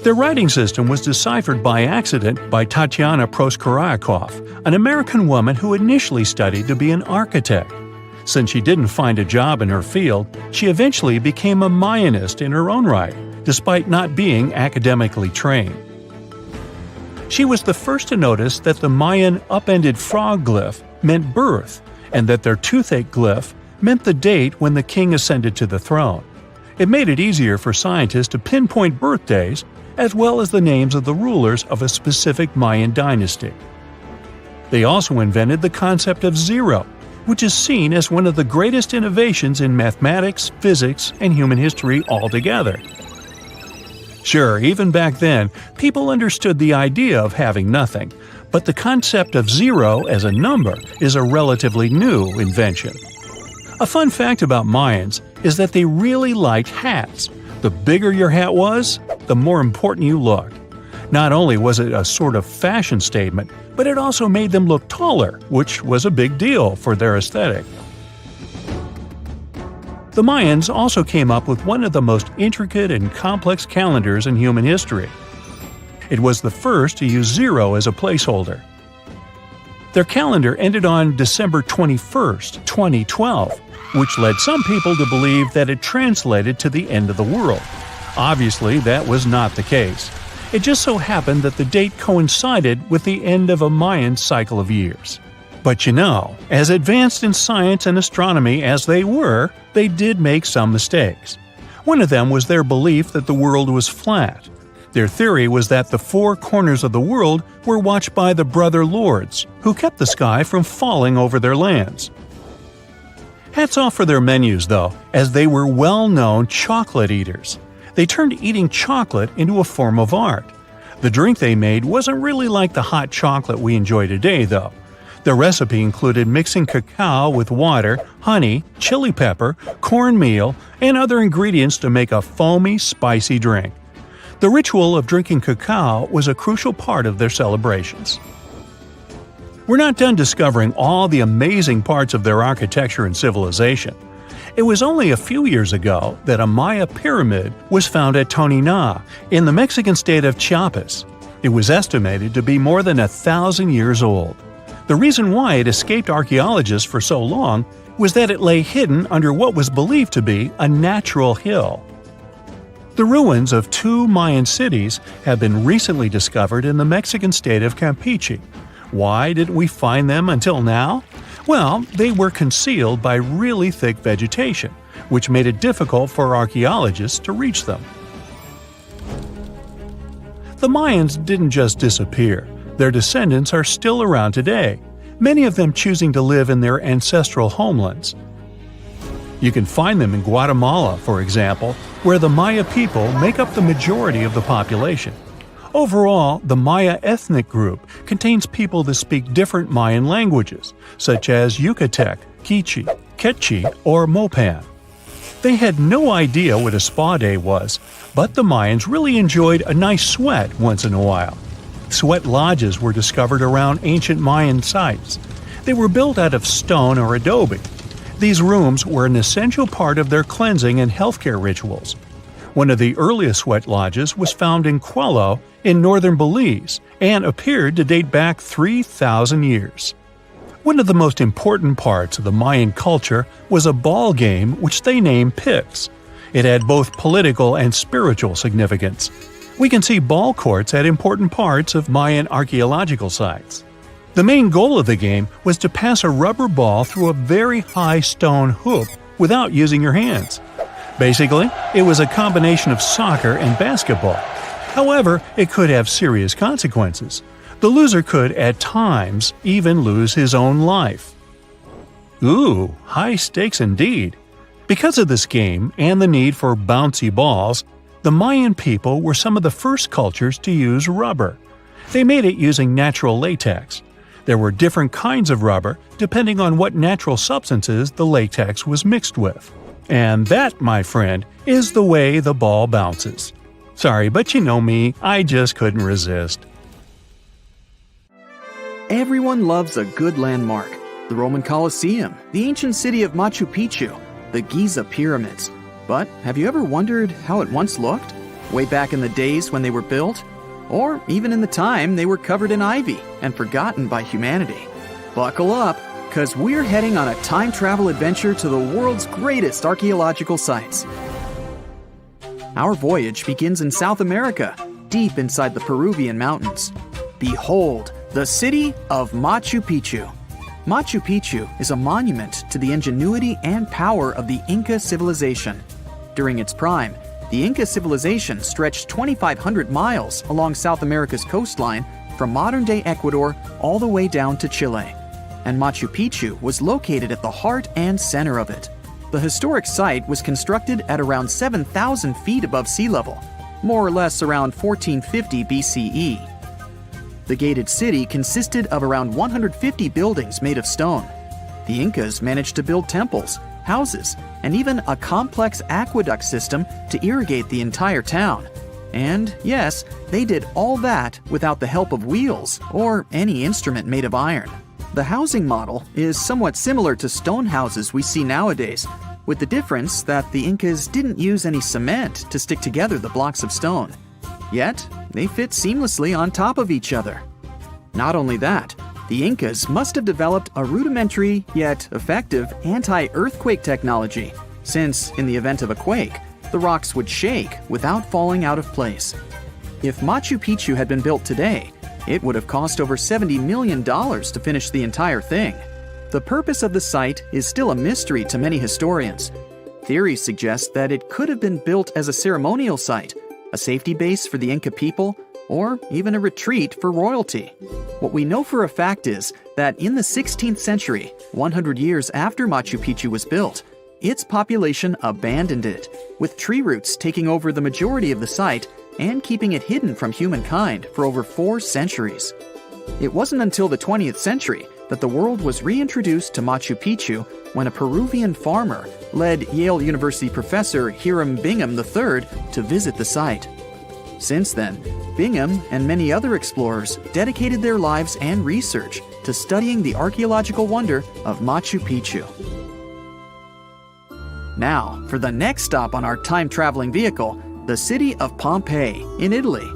Their writing system was deciphered by accident by Tatiana Proskorakov, an American woman who initially studied to be an architect. Since she didn't find a job in her field, she eventually became a Mayanist in her own right, despite not being academically trained. She was the first to notice that the Mayan upended frog glyph meant birth, and that their toothache glyph meant the date when the king ascended to the throne. It made it easier for scientists to pinpoint birthdays, as well as the names of the rulers of a specific Mayan dynasty. They also invented the concept of zero, which is seen as one of the greatest innovations in mathematics, physics, and human history altogether. Sure, even back then, people understood the idea of having nothing, but the concept of zero as a number is a relatively new invention. A fun fact about Mayans is that they really liked hats. The bigger your hat was, the more important you looked. Not only was it a sort of fashion statement, but it also made them look taller, which was a big deal for their aesthetic. The Mayans also came up with one of the most intricate and complex calendars in human history. It was the first to use zero as a placeholder. Their calendar ended on December 21st, 2012, which led some people to believe that it translated to the end of the world. Obviously, that was not the case. It just so happened that the date coincided with the end of a Mayan cycle of years. But you know, as advanced in science and astronomy as they were, they did make some mistakes. One of them was their belief that the world was flat. Their theory was that the four corners of the world were watched by the Brother Lords, who kept the sky from falling over their lands. Hats off for their menus, though, as they were well-known chocolate eaters. They turned eating chocolate into a form of art. The drink they made wasn't really like the hot chocolate we enjoy today, though. The recipe included mixing cacao with water, honey, chili pepper, cornmeal, and other ingredients to make a foamy, spicy drink. The ritual of drinking cacao was a crucial part of their celebrations. We're not done discovering all the amazing parts of their architecture and civilization. It was only a few years ago that a Maya pyramid was found at Tonina, in the Mexican state of Chiapas. It was estimated to be more than 1,000 years old. The reason why it escaped archaeologists for so long was that it lay hidden under what was believed to be a natural hill. The ruins of two Mayan cities have been recently discovered in the Mexican state of Campeche. Why didn't we find them until now? Well, they were concealed by really thick vegetation, which made it difficult for archaeologists to reach them. The Mayans didn't just disappear. Their descendants are still around today, many of them choosing to live in their ancestral homelands. You can find them in Guatemala, for example, where the Maya people make up the majority of the population. Overall, the Maya ethnic group contains people that speak different Mayan languages, such as Yucatec, Quiche, Quechua, or Mopan. They had no idea what a spa day was, but the Mayans really enjoyed a nice sweat once in a while. Sweat lodges were discovered around ancient Mayan sites. They were built out of stone or adobe. These rooms were an essential part of their cleansing and healthcare rituals. One of the earliest sweat lodges was found in Quello in northern Belize and appeared to date back 3,000 years. One of the most important parts of the Mayan culture was a ball game which they named Pix. It had both political and spiritual significance. We can see ball courts at important parts of Mayan archaeological sites. The main goal of the game was to pass a rubber ball through a very high stone hoop without using your hands. Basically, it was a combination of soccer and basketball. However, it could have serious consequences. The loser could, at times, even lose his own life. Ooh, high stakes indeed. Because of this game and the need for bouncy balls, the Mayan people were some of the first cultures to use rubber. They made it using natural latex. There were different kinds of rubber depending on what natural substances the latex was mixed with. And that, my friend, is the way the ball bounces. Sorry, but you know me, I just couldn't resist. Everyone loves a good landmark. The Roman Colosseum, the ancient city of Machu Picchu, the Giza pyramids. But have you ever wondered how it once looked? Way back in the days when they were built? Or even in the time they were covered in ivy and forgotten by humanity? Buckle up, because we're heading on a time travel adventure to the world's greatest archaeological sites. Our voyage begins in South America, deep inside the Peruvian mountains. Behold, the city of Machu Picchu. Machu Picchu is a monument to the ingenuity and power of the Inca civilization. During its prime, the Inca civilization stretched 2,500 miles along South America's coastline from modern-day Ecuador all the way down to Chile. And Machu Picchu was located at the heart and center of it. The historic site was constructed at around 7,000 feet above sea level, more or less around 1450 BCE. The gated city consisted of around 150 buildings made of stone. The Incas managed to build temples, houses, and even a complex aqueduct system to irrigate the entire town. And yes, they did all that without the help of wheels or any instrument made of iron. The housing model is somewhat similar to stone houses we see nowadays, with the difference that the Incas didn't use any cement to stick together the blocks of stone. Yet, they fit seamlessly on top of each other. Not only that, the Incas must have developed a rudimentary yet effective anti-earthquake technology, since, in the event of a quake, the rocks would shake without falling out of place. If Machu Picchu had been built today, it would have cost over $70 million to finish the entire thing. The purpose of the site is still a mystery to many historians. Theories suggest that it could have been built as a ceremonial site, a safety base for the Inca people, or even a retreat for royalty. What we know for a fact is that in the 16th century, 100 years after Machu Picchu was built, its population abandoned it, with tree roots taking over the majority of the site and keeping it hidden from humankind for over 4 centuries. It wasn't until the 20th century that the world was reintroduced to Machu Picchu when a Peruvian farmer led Yale University professor Hiram Bingham III to visit the site. Since then, Bingham and many other explorers dedicated their lives and research to studying the archaeological wonder of Machu Picchu. Now, for the next stop on our time-traveling vehicle, the city of Pompeii in Italy.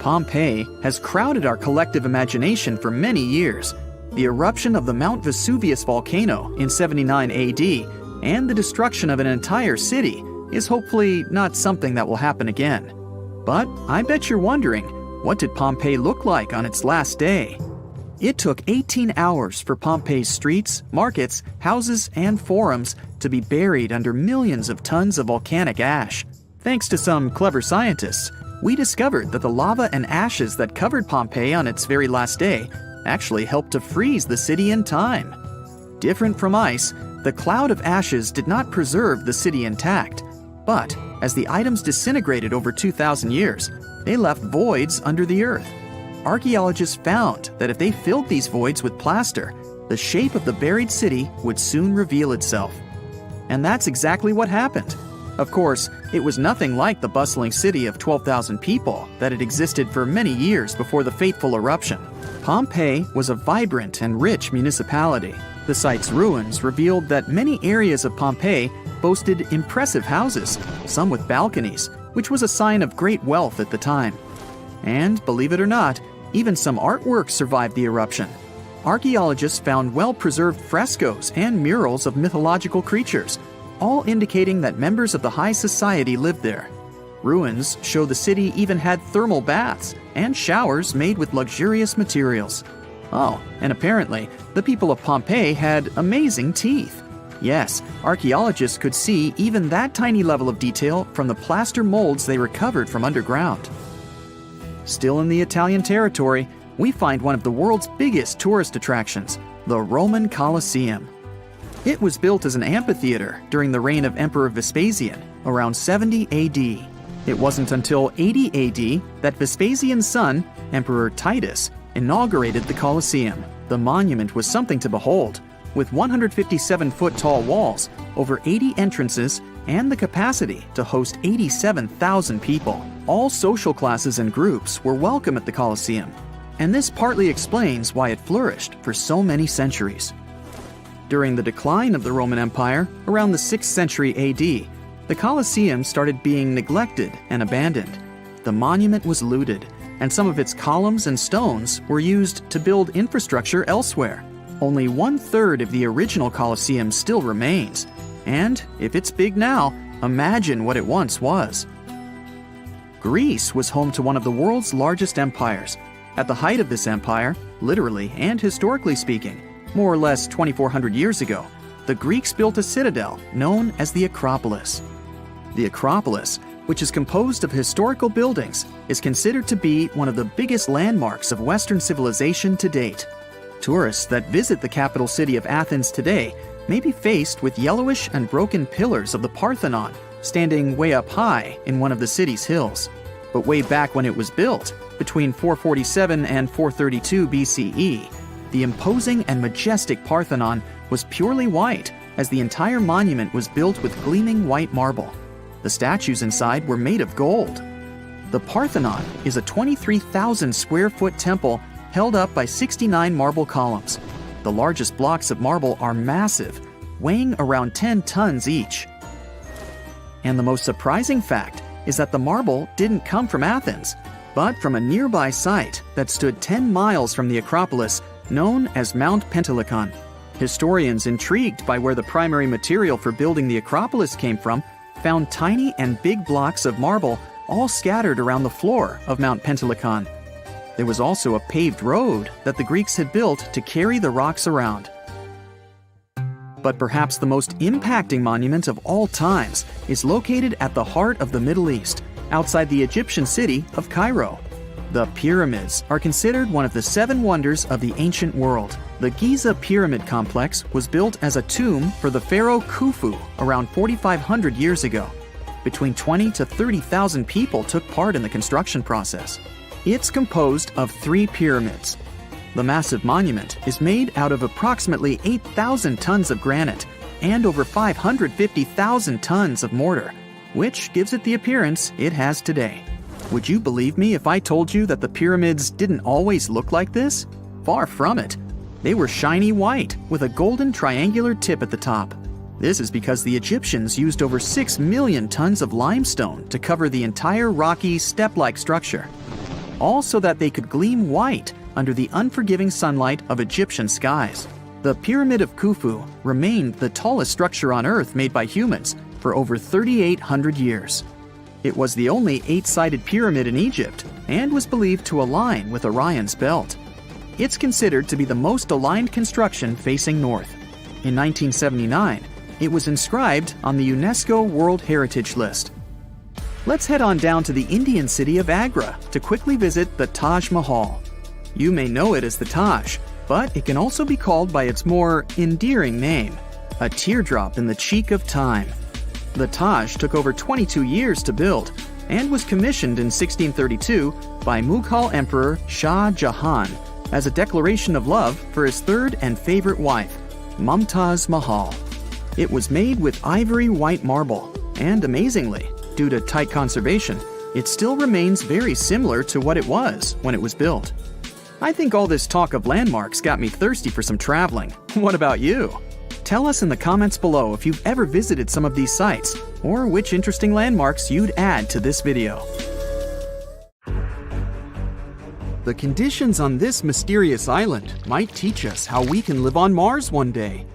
Pompeii has crowded our collective imagination for many years. the eruption of the Mount Vesuvius volcano in 79 AD and the destruction of an entire city is hopefully not something that will happen again. But I bet you're wondering, what did Pompeii look like on its last day? It took 18 hours for Pompeii's streets, markets, houses, and forums to be buried under millions of tons of volcanic ash. Thanks to some clever scientists, we discovered that the lava and ashes that covered Pompeii on its very last day actually helped to freeze the city in time. Different from ice, the cloud of ashes did not preserve the city intact, but as the items disintegrated over 2,000 years, they left voids under the earth. Archaeologists found that if they filled these voids with plaster, the shape of the buried city would soon reveal itself. And that's exactly what happened. Of course, it was nothing like the bustling city of 12,000 people that had existed for many years before the fateful eruption. Pompeii was a vibrant and rich municipality. The site's ruins revealed that many areas of Pompeii boasted impressive houses, some with balconies, which was a sign of great wealth at the time. And believe it or not, even some artwork survived the eruption. Archaeologists found well-preserved frescoes and murals of mythological creatures, all indicating that members of the high society lived there. Ruins show the city even had thermal baths and showers made with luxurious materials. Oh, and apparently, the people of Pompeii had amazing teeth. Yes, archaeologists could see even that tiny level of detail from the plaster molds they recovered from underground. Still in the Italian territory, we find one of the world's biggest tourist attractions, the Roman Colosseum. It was built as an amphitheater during the reign of Emperor Vespasian, around 70 AD. It wasn't until 80 AD that Vespasian's son, Emperor Titus, inaugurated the Colosseum. The monument was something to behold, with 157-foot-tall walls, over 80 entrances, and the capacity to host 87,000 people. All social classes and groups were welcome at the Colosseum, and this partly explains why it flourished for so many centuries. During the decline of the Roman Empire, around the 6th century AD, the Colosseum started being neglected and abandoned. The monument was looted, and some of its columns and stones were used to build infrastructure elsewhere. Only 1/3 of the original Colosseum still remains, and if it's big now, imagine what it once was. Greece was home to one of the world's largest empires. At the height of this empire, literally and historically speaking, more or less 2,400 years ago, the Greeks built a citadel known as the Acropolis. The Acropolis, which is composed of historical buildings, is considered to be one of the biggest landmarks of Western civilization to date. Tourists that visit the capital city of Athens today may be faced with yellowish and broken pillars of the Parthenon standing way up high in one of the city's hills. But way back when it was built, between 447 and 432 BCE, the imposing and majestic Parthenon was purely white, as the entire monument was built with gleaming white marble. The statues inside were made of gold. The Parthenon is a 23,000 square foot temple held up by 69 marble columns. The largest blocks of marble are massive, weighing around 10 tons each. And the most surprising fact is that the marble didn't come from Athens, but from a nearby site that stood 10 miles from the Acropolis, known as Mount Pentelicon. Historians intrigued by where the primary material for building the Acropolis came from found tiny and big blocks of marble all scattered around the floor of Mount Pentelicon. There was also a paved road that the Greeks had built to carry the rocks around. But perhaps the most impacting monument of all times is located at the heart of the Middle East, outside the Egyptian city of Cairo. The pyramids are considered one of the 7 wonders of the ancient world. The Giza Pyramid Complex was built as a tomb for the pharaoh Khufu around 4,500 years ago. Between 20 to 30,000 people took part in the construction process. It's composed of 3 pyramids. The massive monument is made out of approximately 8,000 tons of granite and over 550,000 tons of mortar, which gives it the appearance it has today. Would you believe me if I told you that the pyramids didn't always look like this? Far from it. They were shiny white with a golden triangular tip at the top. This is because the Egyptians used over 6 million tons of limestone to cover the entire rocky, step-like structure. All so that they could gleam white under the unforgiving sunlight of Egyptian skies. The Pyramid of Khufu remained the tallest structure on Earth made by humans for over 3,800 years. It was the only 8-sided pyramid in Egypt and was believed to align with Orion's belt. It's considered to be the most aligned construction facing north. In 1979, it was inscribed on the UNESCO World Heritage List. Let's head on down to the Indian city of Agra to quickly visit the Taj Mahal. You may know it as the Taj, but it can also be called by its more endearing name, a teardrop in the cheek of time. The Taj took over 22 years to build and was commissioned in 1632 by Mughal Emperor Shah Jahan as a declaration of love for his third and favorite wife, Mumtaz Mahal. It was made with ivory white marble, and amazingly, due to tight conservation, it still remains very similar to what it was when it was built. I think all this talk of landmarks got me thirsty for some traveling. What about you? Tell us in the comments below if you've ever visited some of these sites, or which interesting landmarks you'd add to this video. The conditions on this mysterious island might teach us how we can live on Mars one day.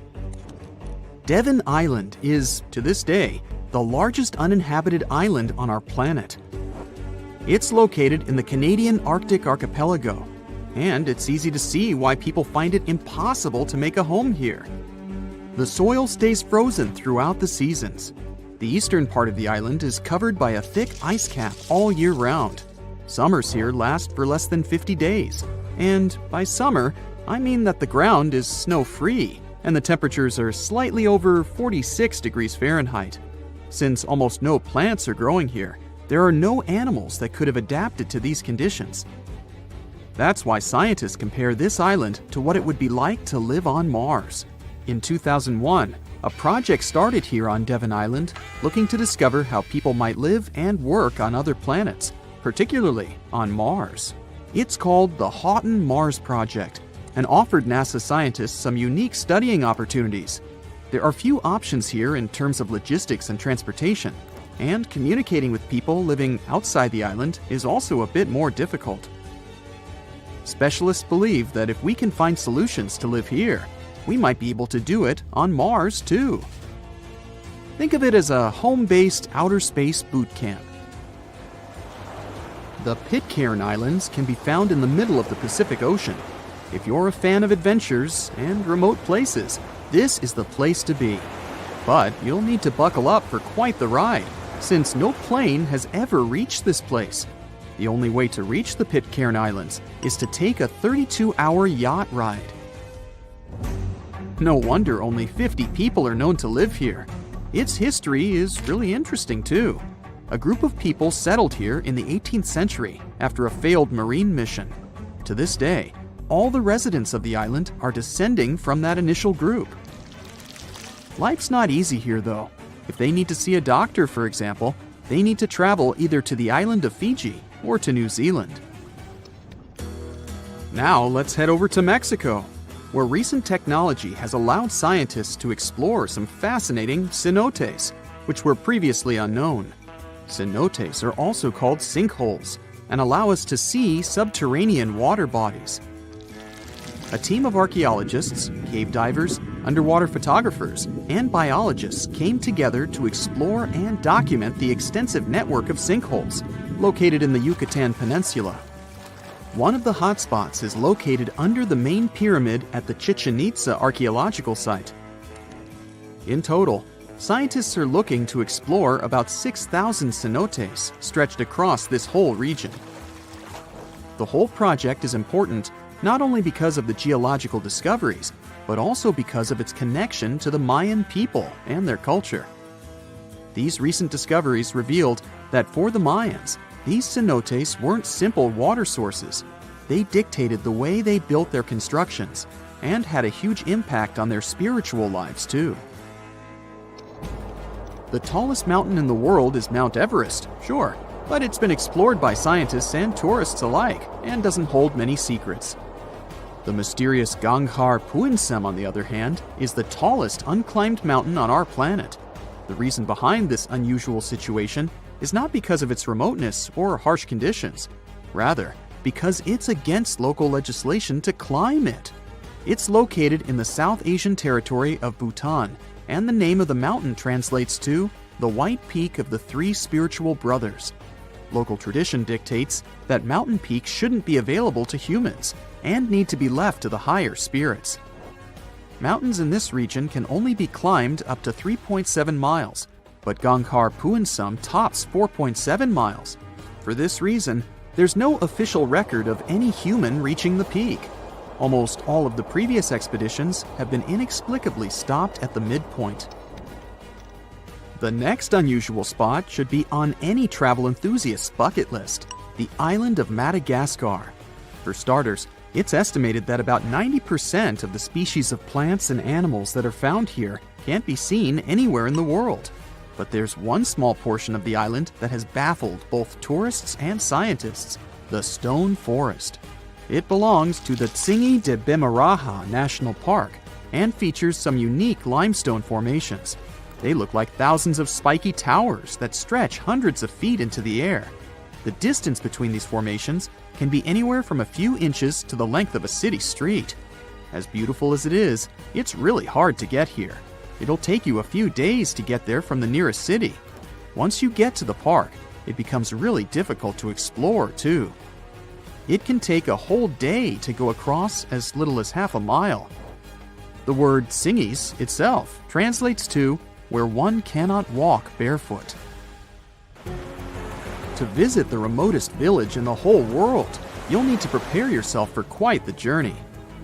Devon Island is, to this day, the largest uninhabited island on our planet. It's located in the Canadian Arctic archipelago, and it's easy to see why people find it impossible to make a home here. The soil stays frozen throughout the seasons. The eastern part of the island is covered by a thick ice cap all year round. Summers here last for less than 50 days, and by summer, I mean that the ground is snow-free and the temperatures are slightly over 46 degrees Fahrenheit. Since almost no plants are growing here, there are no animals that could have adapted to these conditions. That's why scientists compare this island to what it would be like to live on Mars. In 2001, a project started here on Devon Island looking to discover how people might live and work on other planets, particularly on Mars. It's called the Houghton Mars Project and offered NASA scientists some unique studying opportunities. There are few options here in terms of logistics and transportation, and communicating with people living outside the island is also a bit more difficult. Specialists believe that if we can find solutions to live here, we might be able to do it on Mars too. Think of it as a home-based outer space boot camp. The Pitcairn Islands can be found in the middle of the Pacific Ocean. If you're a fan of adventures and remote places, this is the place to be. But you'll need to buckle up for quite the ride, since no plane has ever reached this place. The only way to reach the Pitcairn Islands is to take a 32-hour yacht ride. No wonder only 50 people are known to live here. Its history is really interesting too. A group of people settled here in the 18th century after a failed marine mission. To this day, all the residents of the island are descending from that initial group. Life's not easy here though. If they need to see a doctor, for example, they need to travel either to the island of Fiji or to New Zealand. Now let's head over to Mexico, where recent technology has allowed scientists to explore some fascinating cenotes, which were previously unknown. Cenotes are also called sinkholes and allow us to see subterranean water bodies. A team of archaeologists, cave divers, underwater photographers, and biologists came together to explore and document the extensive network of sinkholes located in the Yucatan Peninsula. One of the hotspots is located under the main pyramid at the Chichen Itza archaeological site. In total, scientists are looking to explore about 6,000 cenotes stretched across this whole region. The whole project is important not only because of the geological discoveries, but also because of its connection to the Mayan people and their culture. These recent discoveries revealed that for the Mayans, these cenotes weren't simple water sources. They dictated the way they built their constructions and had a huge impact on their spiritual lives too. The tallest mountain in the world is Mount Everest, sure, but it's been explored by scientists and tourists alike and doesn't hold many secrets. The mysterious Ganghar Puensem, on the other hand, is the tallest unclimbed mountain on our planet. The reason behind this unusual situation is not because of its remoteness or harsh conditions. Rather, because it's against local legislation to climb it. It's located in the South Asian territory of Bhutan, and the name of the mountain translates to the White Peak of the Three Spiritual Brothers. Local tradition dictates that mountain peaks shouldn't be available to humans and need to be left to the higher spirits. Mountains in this region can only be climbed up to 3.7 miles, but Gangkhar Puensum tops 4.7 miles. For this reason, there's no official record of any human reaching the peak. Almost all of the previous expeditions have been inexplicably stopped at the midpoint. The next unusual spot should be on any travel enthusiast's bucket list, the island of Madagascar. For starters, it's estimated that about 90% of the species of plants and animals that are found here can't be seen anywhere in the world. But there's one small portion of the island that has baffled both tourists and scientists, the stone forest. It belongs to the Tsingy de Bemaraha National Park and features some unique limestone formations. They look like thousands of spiky towers that stretch hundreds of feet into the air. The distance between these formations can be anywhere from a few inches to the length of a city street. As beautiful as it is, it's really hard to get here. It'll take you a few days to get there from the nearest city. Once you get to the park, it becomes really difficult to explore too. It can take a whole day to go across as little as half a mile. The word Tsingys itself translates to where one cannot walk barefoot. To visit the remotest village in the whole world, you'll need to prepare yourself for quite the journey.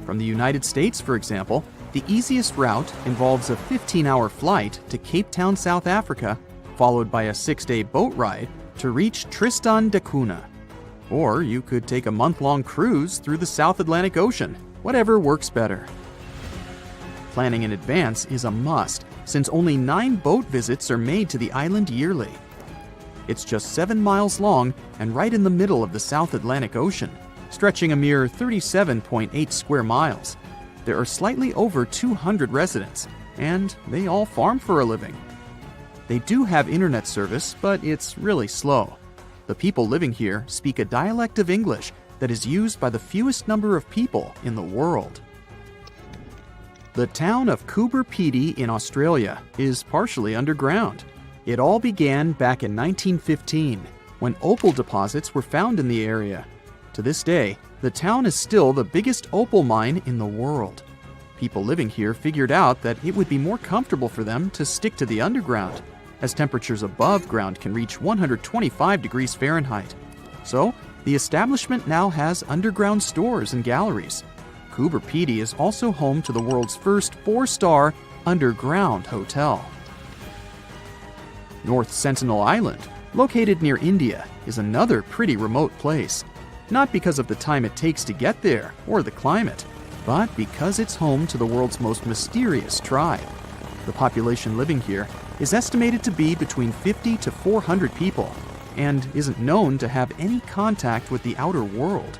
From the United States, for example, the easiest route involves a 15-hour flight to Cape Town, South Africa, followed by a 6-day boat ride to reach Tristan da Cunha. Or you could take a month-long cruise through the South Atlantic Ocean, whatever works better. Planning in advance is a must, since only 9 boat visits are made to the island yearly. It's just 7 miles long and right in the middle of the South Atlantic Ocean, stretching a mere 37.8 square miles. There are slightly over 200 residents, and they all farm for a living. They do have internet service, but it's really slow. The people living here speak a dialect of English that is used by the fewest number of people in the world. The town of Coober Pedy in Australia is partially underground. It all began back in 1915, when opal deposits were found in the area. To this day, the town is still the biggest opal mine in the world. People living here figured out that it would be more comfortable for them to stick to the underground, as temperatures above ground can reach 125 degrees Fahrenheit. So, the establishment now has underground stores and galleries. Coober Pedy is also home to the world's first 4-star underground hotel. North Sentinel Island, located near India, is another pretty remote place. Not because of the time it takes to get there or the climate, but because it's home to the world's most mysterious tribe. The population living here is estimated to be between 50 to 400 people and isn't known to have any contact with the outer world.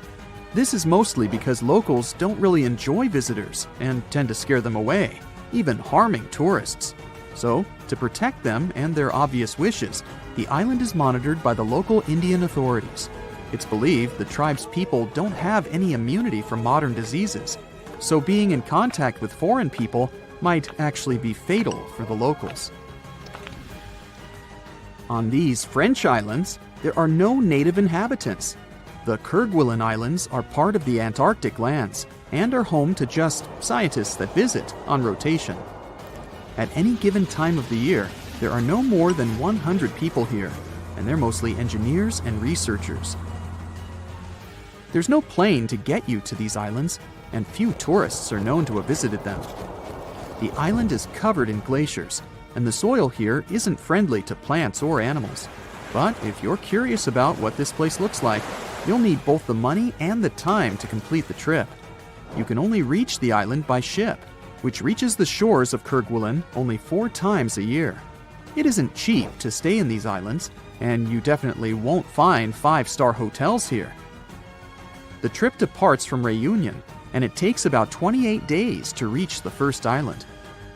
This is mostly because locals don't really enjoy visitors and tend to scare them away, even harming tourists. So, to protect them and their obvious wishes, the island is monitored by the local Indian authorities. It's believed the tribe's people don't have any immunity from modern diseases, so being in contact with foreign people might actually be fatal for the locals. On these French islands, there are no native inhabitants. The Kerguelen Islands are part of the Antarctic lands and are home to just scientists that visit on rotation. At any given time of the year, there are no more than 100 people here, and they're mostly engineers and researchers. There's no plane to get you to these islands, and few tourists are known to have visited them. The island is covered in glaciers, and the soil here isn't friendly to plants or animals. But if you're curious about what this place looks like, you'll need both the money and the time to complete the trip. You can only reach the island by ship, which reaches the shores of Kerguelen only 4 times a year. It isn't cheap to stay in these islands, and you definitely won't find 5-star hotels here. The trip departs from Réunion, and it takes about 28 days to reach the first island.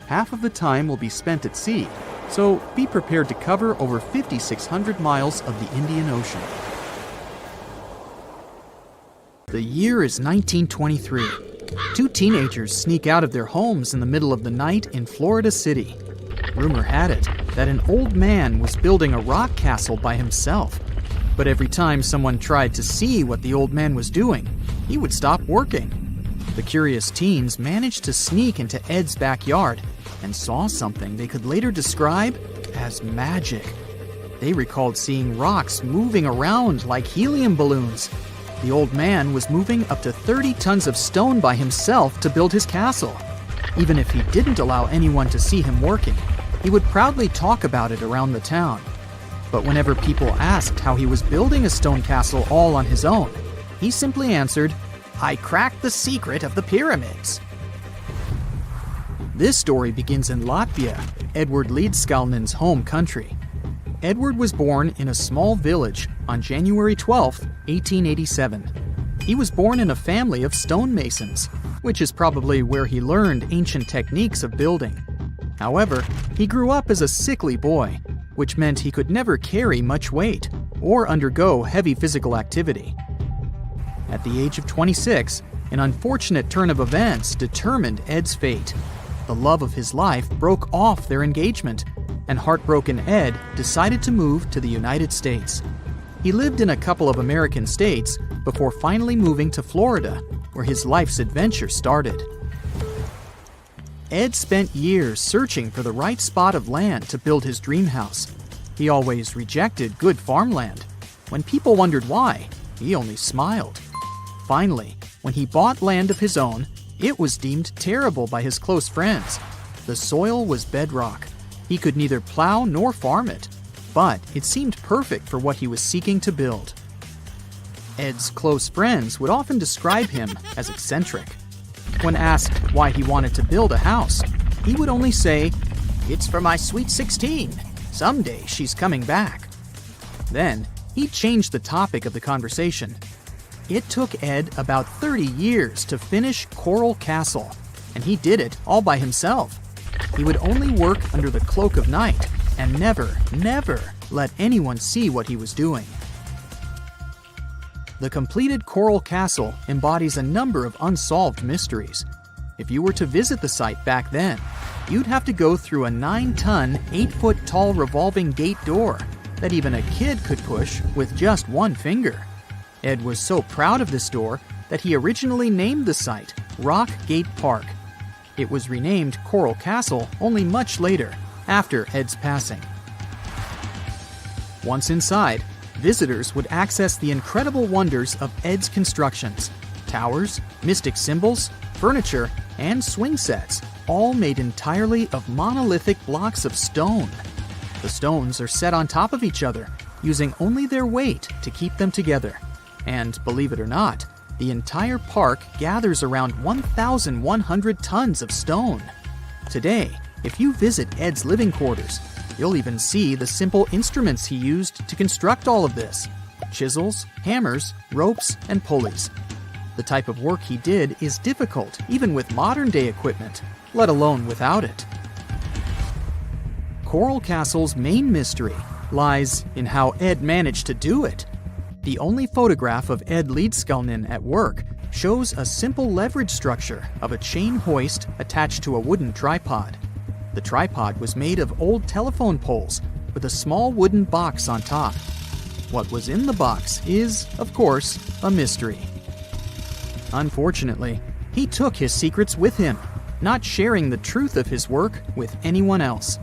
Half of the time will be spent at sea, so be prepared to cover over 5,600 miles of the Indian Ocean. The year is 1923. Two teenagers sneak out of their homes in the middle of the night in Florida City. Rumor had it that an old man was building a rock castle by himself. But every time someone tried to see what the old man was doing, he would stop working. The curious teens managed to sneak into Ed's backyard and saw something they could later describe as magic. They recalled seeing rocks moving around like helium balloons. The old man was moving up to 30 tons of stone by himself to build his castle. Even if he didn't allow anyone to see him working, he would proudly talk about it around the town. But whenever people asked how he was building a stone castle all on his own, he simply answered, "I cracked the secret of the pyramids." This story begins in Latvia, Edward Leedskalnin's home country. Edward was born in a small village on January 12, 1887. He was born in a family of stonemasons, which is probably where he learned ancient techniques of building. However, he grew up as a sickly boy, which meant he could never carry much weight or undergo heavy physical activity. At the age of 26, an unfortunate turn of events determined Ed's fate. The love of his life broke off their engagement, and heartbroken Ed decided to move to the United States. He lived in a couple of American states before finally moving to Florida, where his life's adventure started. Ed spent years searching for the right spot of land to build his dream house. He always rejected good farmland. When people wondered why, he only smiled. Finally, when he bought land of his own, it was deemed terrible by his close friends. The soil was bedrock. He could neither plow nor farm it, but it seemed perfect for what he was seeking to build. Ed's close friends would often describe him as eccentric. When asked why he wanted to build a house, he would only say, "It's for my sweet 16. Someday she's coming back." Then, he changed the topic of the conversation. It took Ed about 30 years to finish Coral Castle, and he did it all by himself. He would only work under the cloak of night and never let anyone see what he was doing. The completed Coral Castle embodies a number of unsolved mysteries. If you were to visit the site back then, you'd have to go through a 9-ton, 8-foot-tall revolving gate door that even a kid could push with just one finger. Ed was so proud of this door that he originally named the site Rock Gate Park. It was renamed Coral Castle only much later, after Ed's passing. Once inside, visitors would access the incredible wonders of Ed's constructions: towers, mystic symbols, furniture, and swing sets, all made entirely of monolithic blocks of stone. The stones are set on top of each other, using only their weight to keep them together. And believe it or not, the entire park gathers around 1,100 tons of stone. Today, if you visit Ed's living quarters, you'll even see the simple instruments he used to construct all of this: chisels, hammers, ropes, and pulleys. The type of work he did is difficult even with modern-day equipment, let alone without it. Coral Castle's main mystery lies in how Ed managed to do it. The only photograph of Ed Leedskalnin at work shows a simple leverage structure of a chain hoist attached to a wooden tripod. The tripod was made of old telephone poles with a small wooden box on top. What was in the box is, of course, a mystery. Unfortunately, he took his secrets with him, not sharing the truth of his work with anyone else.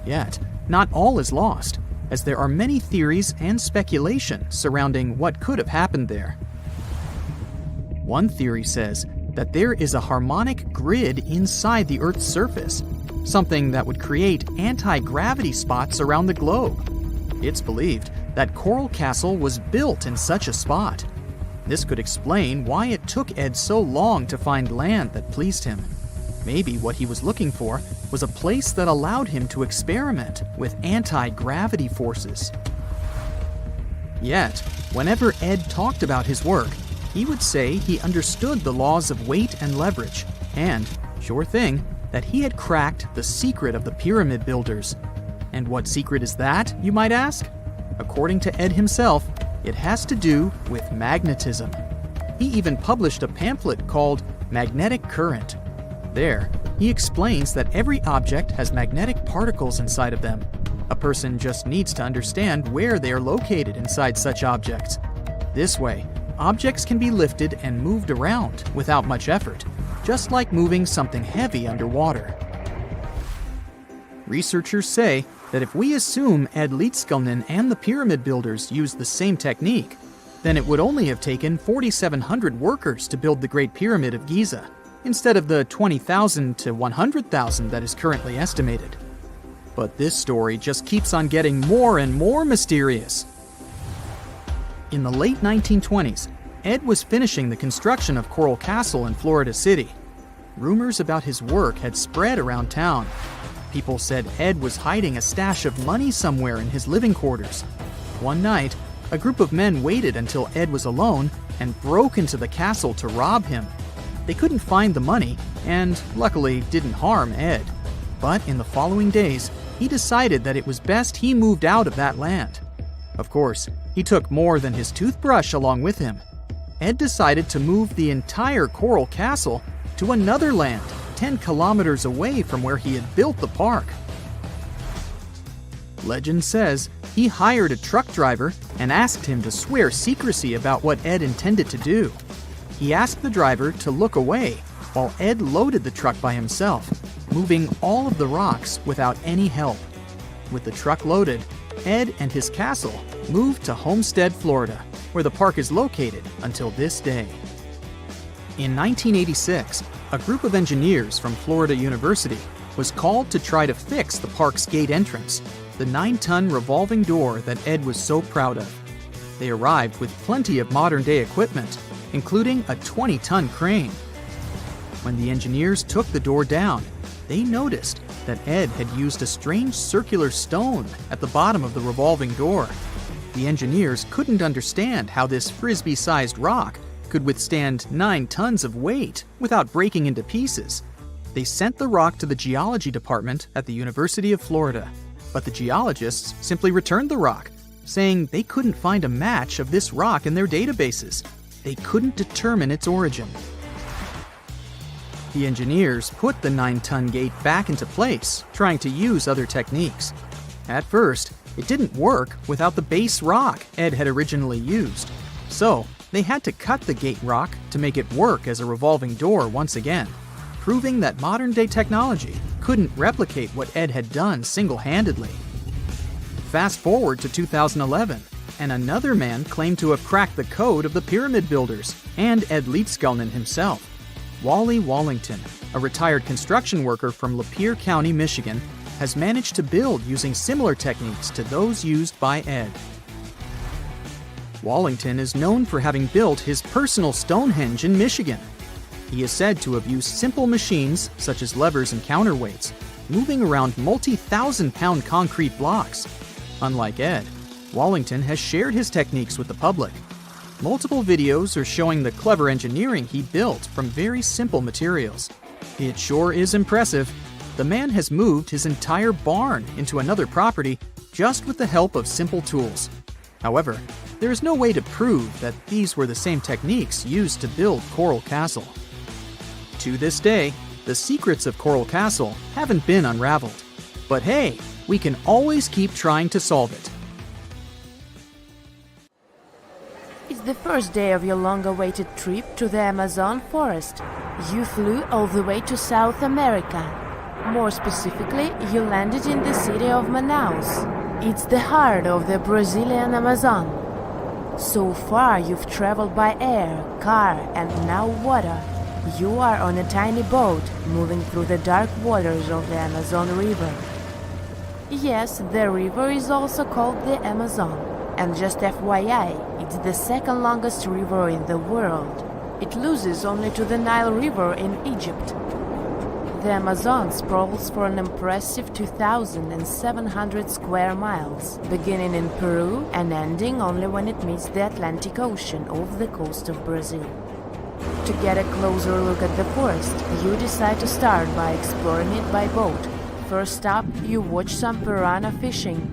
Yet, not all is lost, as there are many theories and speculation surrounding what could have happened there. One theory says that there is a harmonic grid inside the Earth's surface, something that would create anti-gravity spots around the globe. It's believed that Coral Castle was built in such a spot. This could explain why it took Ed so long to find land that pleased him. Maybe what he was looking for was a place that allowed him to experiment with anti-gravity forces. Yet, whenever Ed talked about his work, he would say he understood the laws of weight and leverage, and, sure thing, that he had cracked the secret of the pyramid builders. And what secret is that, you might ask? According to Ed himself, it has to do with magnetism. He even published a pamphlet called Magnetic Current. There, he explains that every object has magnetic particles inside of them. A person just needs to understand where they are located inside such objects. This way, objects can be lifted and moved around without much effort, just like moving something heavy underwater. Researchers say that if we assume Ed Leedskalnin and the pyramid builders used the same technique, then it would only have taken 4,700 workers to build the Great Pyramid of Giza, instead of the 20,000 to 100,000 that is currently estimated. But this story just keeps on getting more and more mysterious. In the late 1920s, Ed was finishing the construction of Coral Castle in Florida City. Rumors about his work had spread around town. People said Ed was hiding a stash of money somewhere in his living quarters. One night, a group of men waited until Ed was alone and broke into the castle to rob him. They couldn't find the money and, luckily, didn't harm Ed. But in the following days, he decided that it was best he moved out of that land. Of course, he took more than his toothbrush along with him. Ed decided to move the entire Coral Castle to another land, 10 kilometers away from where he had built the park. Legend says he hired a truck driver and asked him to swear secrecy about what Ed intended to do. He asked the driver to look away while Ed loaded the truck by himself, moving all of the rocks without any help. With the truck loaded, Ed and his castle moved to Homestead, Florida, where the park is located until this day. In 1986, a group of engineers from Florida University was called to try to fix the park's gate entrance, the 9-ton revolving door that Ed was so proud of. They arrived with plenty of modern-day equipment, including a 20-ton crane. When the engineers took the door down, they noticed that Ed had used a strange circular stone at the bottom of the revolving door. The engineers couldn't understand how this frisbee-sized rock could withstand 9 tons of weight without breaking into pieces. They sent the rock to the geology department at the University of Florida, but the geologists simply returned the rock, saying they couldn't find a match of this rock in their databases. They couldn't determine its origin. The engineers put the 9-ton gate back into place, trying to use other techniques. At first, it didn't work without the base rock Ed had originally used. So, they had to cut the gate rock to make it work as a revolving door once again, proving that modern-day technology couldn't replicate what Ed had done single-handedly. Fast forward to 2011, and another man claimed to have cracked the code of the pyramid builders and Ed Leedskalnin himself. Wally Wallington, a retired construction worker from Lapeer County, Michigan, has managed to build using similar techniques to those used by Ed. Wallington is known for having built his personal Stonehenge in Michigan. He is said to have used simple machines, such as levers and counterweights, moving around multi-thousand-pound concrete blocks. Unlike Ed, Wallington has shared his techniques with the public. Multiple videos are showing the clever engineering he built from very simple materials. It sure is impressive. The man has moved his entire barn into another property just with the help of simple tools. However, there is no way to prove that these were the same techniques used to build Coral Castle. To this day, the secrets of Coral Castle haven't been unraveled. But hey, we can always keep trying to solve it. It's the first day of your long-awaited trip to the Amazon forest. You flew all the way to South America. More specifically, you landed in the city of Manaus. It's the heart of the Brazilian Amazon. So far, you've traveled by air, car, and now water. You are on a tiny boat moving through the dark waters of the Amazon River. Yes, the river is also called the Amazon. And just FYI, it's the second longest river in the world. It loses only to the Nile River in Egypt. The Amazon sprawls for an impressive 2,700 square miles, beginning in Peru and ending only when it meets the Atlantic Ocean off the coast of Brazil. To get a closer look at the forest, you decide to start by exploring it by boat. First up, you watch some piranha fishing.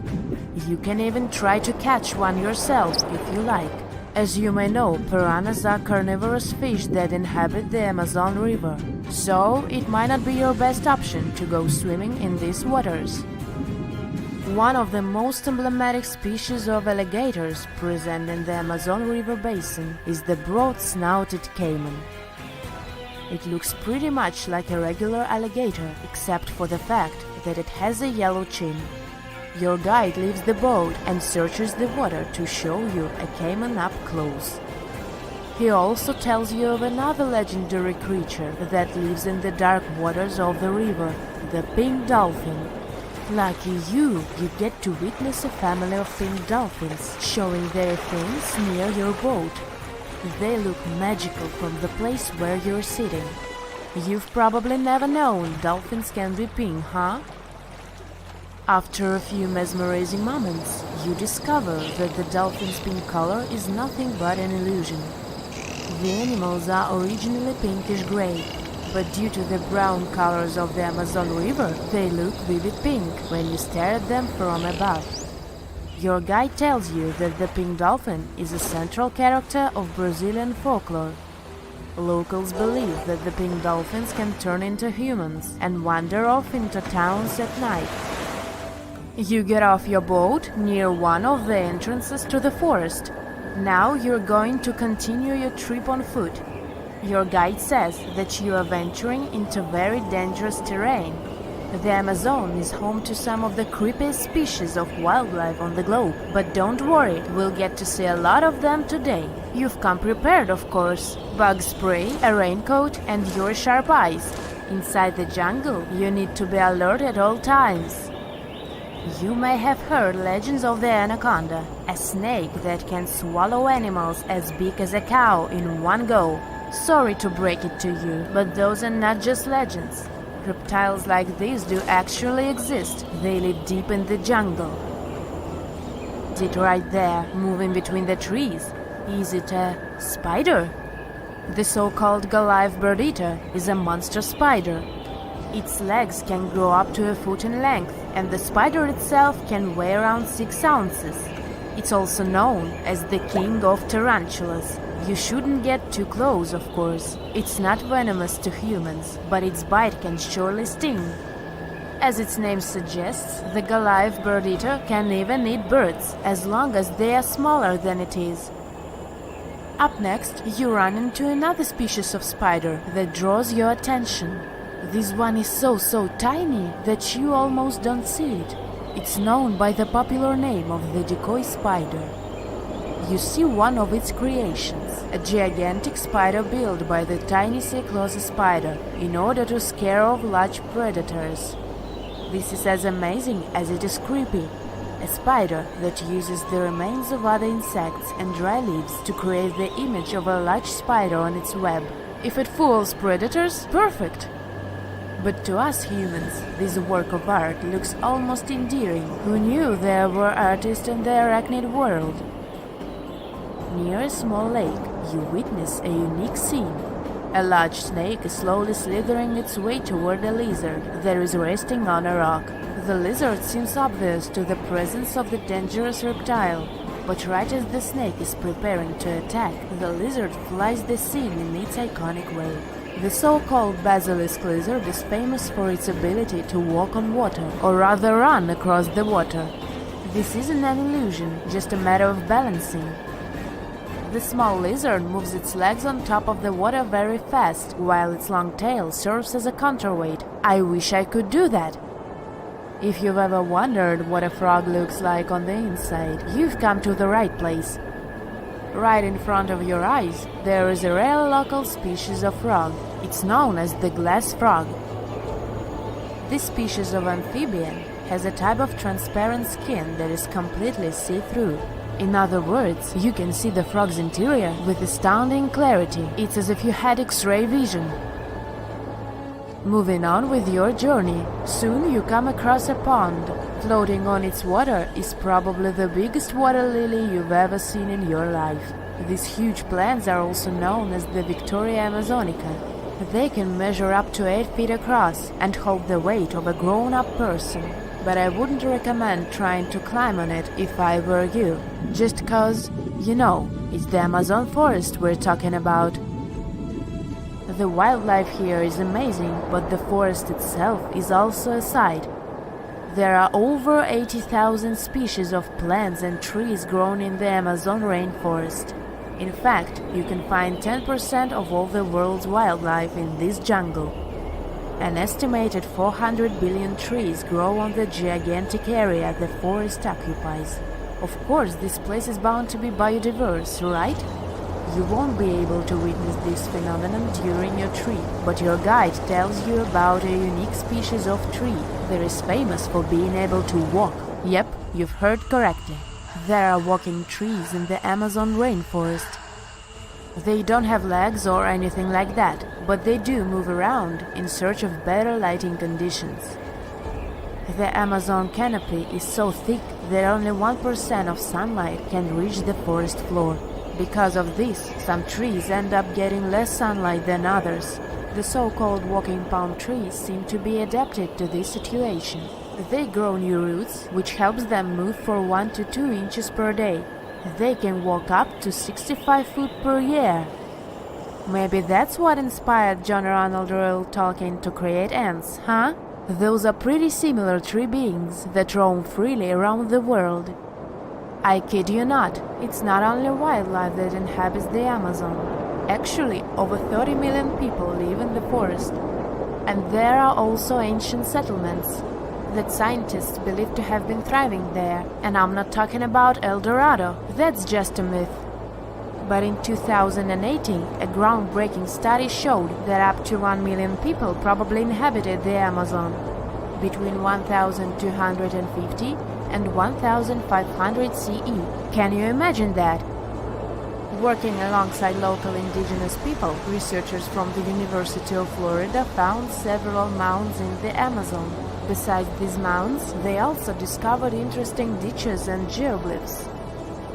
You can even try to catch one yourself if you like. As you may know, piranhas are carnivorous fish that inhabit the Amazon River, so it might not be your best option to go swimming in these waters. One of the most emblematic species of alligators present in the Amazon River basin is the broad-snouted caiman. It looks pretty much like a regular alligator, except for the fact that it has a yellow chin. Your guide leaves the boat and searches the water to show you a caiman up close. He also tells you of another legendary creature that lives in the dark waters of the river, the pink dolphin. Lucky you get to witness a family of pink dolphins showing their fins near your boat. They look magical from the place where you're sitting. You've probably never known dolphins can be pink, huh? After a few mesmerizing moments, you discover that the dolphin's pink color is nothing but an illusion. The animals are originally pinkish-gray, but due to the brown colors of the Amazon River, they look vivid pink when you stare at them from above. Your guide tells you that the pink dolphin is a central character of Brazilian folklore. Locals believe that the pink dolphins can turn into humans and wander off into towns at night. You get off your boat near one of the entrances to the forest. Now you're going to continue your trip on foot. Your guide says that you are venturing into very dangerous terrain. The Amazon is home to some of the creepiest species of wildlife on the globe, but don't worry, we'll get to see a lot of them today. You've come prepared, of course. Bug spray, a raincoat, and your sharp eyes. Inside the jungle, you need to be alert at all times. You may have heard legends of the anaconda, a snake that can swallow animals as big as a cow in one go. Sorry to break it to you, but those are not just legends. Reptiles like these do actually exist. They live deep in the jungle. It right there, moving between the trees. Is it a spider? The so-called Goliath bird-eater is a monster spider. Its legs can grow up to a foot in length, and the spider itself can weigh around 6 ounces. It's also known as the king of tarantulas. You shouldn't get too close, of course. It's not venomous to humans, but its bite can surely sting. As its name suggests, the Goliath bird-eater can even eat birds, as long as they are smaller than it is. Up next, you run into another species of spider that draws your attention. This one is so tiny that you almost don't see it. It's known by the popular name of the decoy spider. You see one of its creations, a gigantic spider built by the tiny Cyclosis spider in order to scare off large predators. This is as amazing as it is creepy. A spider that uses the remains of other insects and dry leaves to create the image of a large spider on its web. If it fools predators, perfect! But to us humans, this work of art looks almost endearing. Who knew there were artists in the arachnid world? Near a small lake, you witness a unique scene. A large snake is slowly slithering its way toward a lizard that is resting on a rock. The lizard seems obvious to the presence of the dangerous reptile, but right as the snake is preparing to attack, the lizard flies the scene in its iconic way. The so-called basilisk lizard is famous for its ability to walk on water, or rather run across the water. This isn't an illusion, just a matter of balancing. The small lizard moves its legs on top of the water very fast, while its long tail serves as a counterweight. I wish I could do that. If you've ever wondered what a frog looks like on the inside, you've come to the right place. Right in front of your eyes, there is a rare local species of frog. It's known as the glass frog. This species of amphibian has a type of transparent skin that is completely see-through. In other words, you can see the frog's interior with astounding clarity. It's as if you had X-ray vision. Moving on with your journey, soon you come across a pond. Floating on its water is probably the biggest water lily you've ever seen in your life. These huge plants are also known as the Victoria Amazonica. They can measure up to 8 feet across and hold the weight of a grown-up person. But I wouldn't recommend trying to climb on it if I were you, just cause, you know, It's the Amazon forest we're talking about. The wildlife here is amazing, but the forest itself is also a sight. There are over 80,000 species of plants and trees grown in the Amazon rainforest. In fact, you can find 10% of all the world's wildlife in this jungle. An estimated 400 billion trees grow on the gigantic area the forest occupies. Of course, this place is bound to be biodiverse, right? You won't be able to witness this phenomenon during your trip, but your guide tells you about a unique species of tree that is famous for being able to walk. Yep, you've heard correctly. There are walking trees in the Amazon rainforest. They don't have legs or anything like that, but they do move around in search of better lighting conditions. The Amazon canopy is so thick that only 1% of sunlight can reach the forest floor. Because of this, some trees end up getting less sunlight than others. The so-called walking palm trees seem to be adapted to this situation. They grow new roots, which helps them move for 1 to 2 inches per day. They can walk up to 65 feet per year. Maybe that's what inspired John Ronald Reuel Tolkien to create ants, huh? Those are pretty similar tree beings that roam freely around the world. I kid you not, it's not only wildlife that inhabits the Amazon. Actually, over 30 million people live in the forest. And there are also ancient settlements that scientists believe to have been thriving there. And I'm not talking about El Dorado, that's just a myth. But in 2018, a groundbreaking study showed that up to 1 million people probably inhabited the Amazon between 1250 and 1500 CE. Can you imagine that? Working alongside local indigenous people, researchers from the University of Florida found several mounds in the Amazon. Besides these mounds, they also discovered interesting ditches and geoglyphs.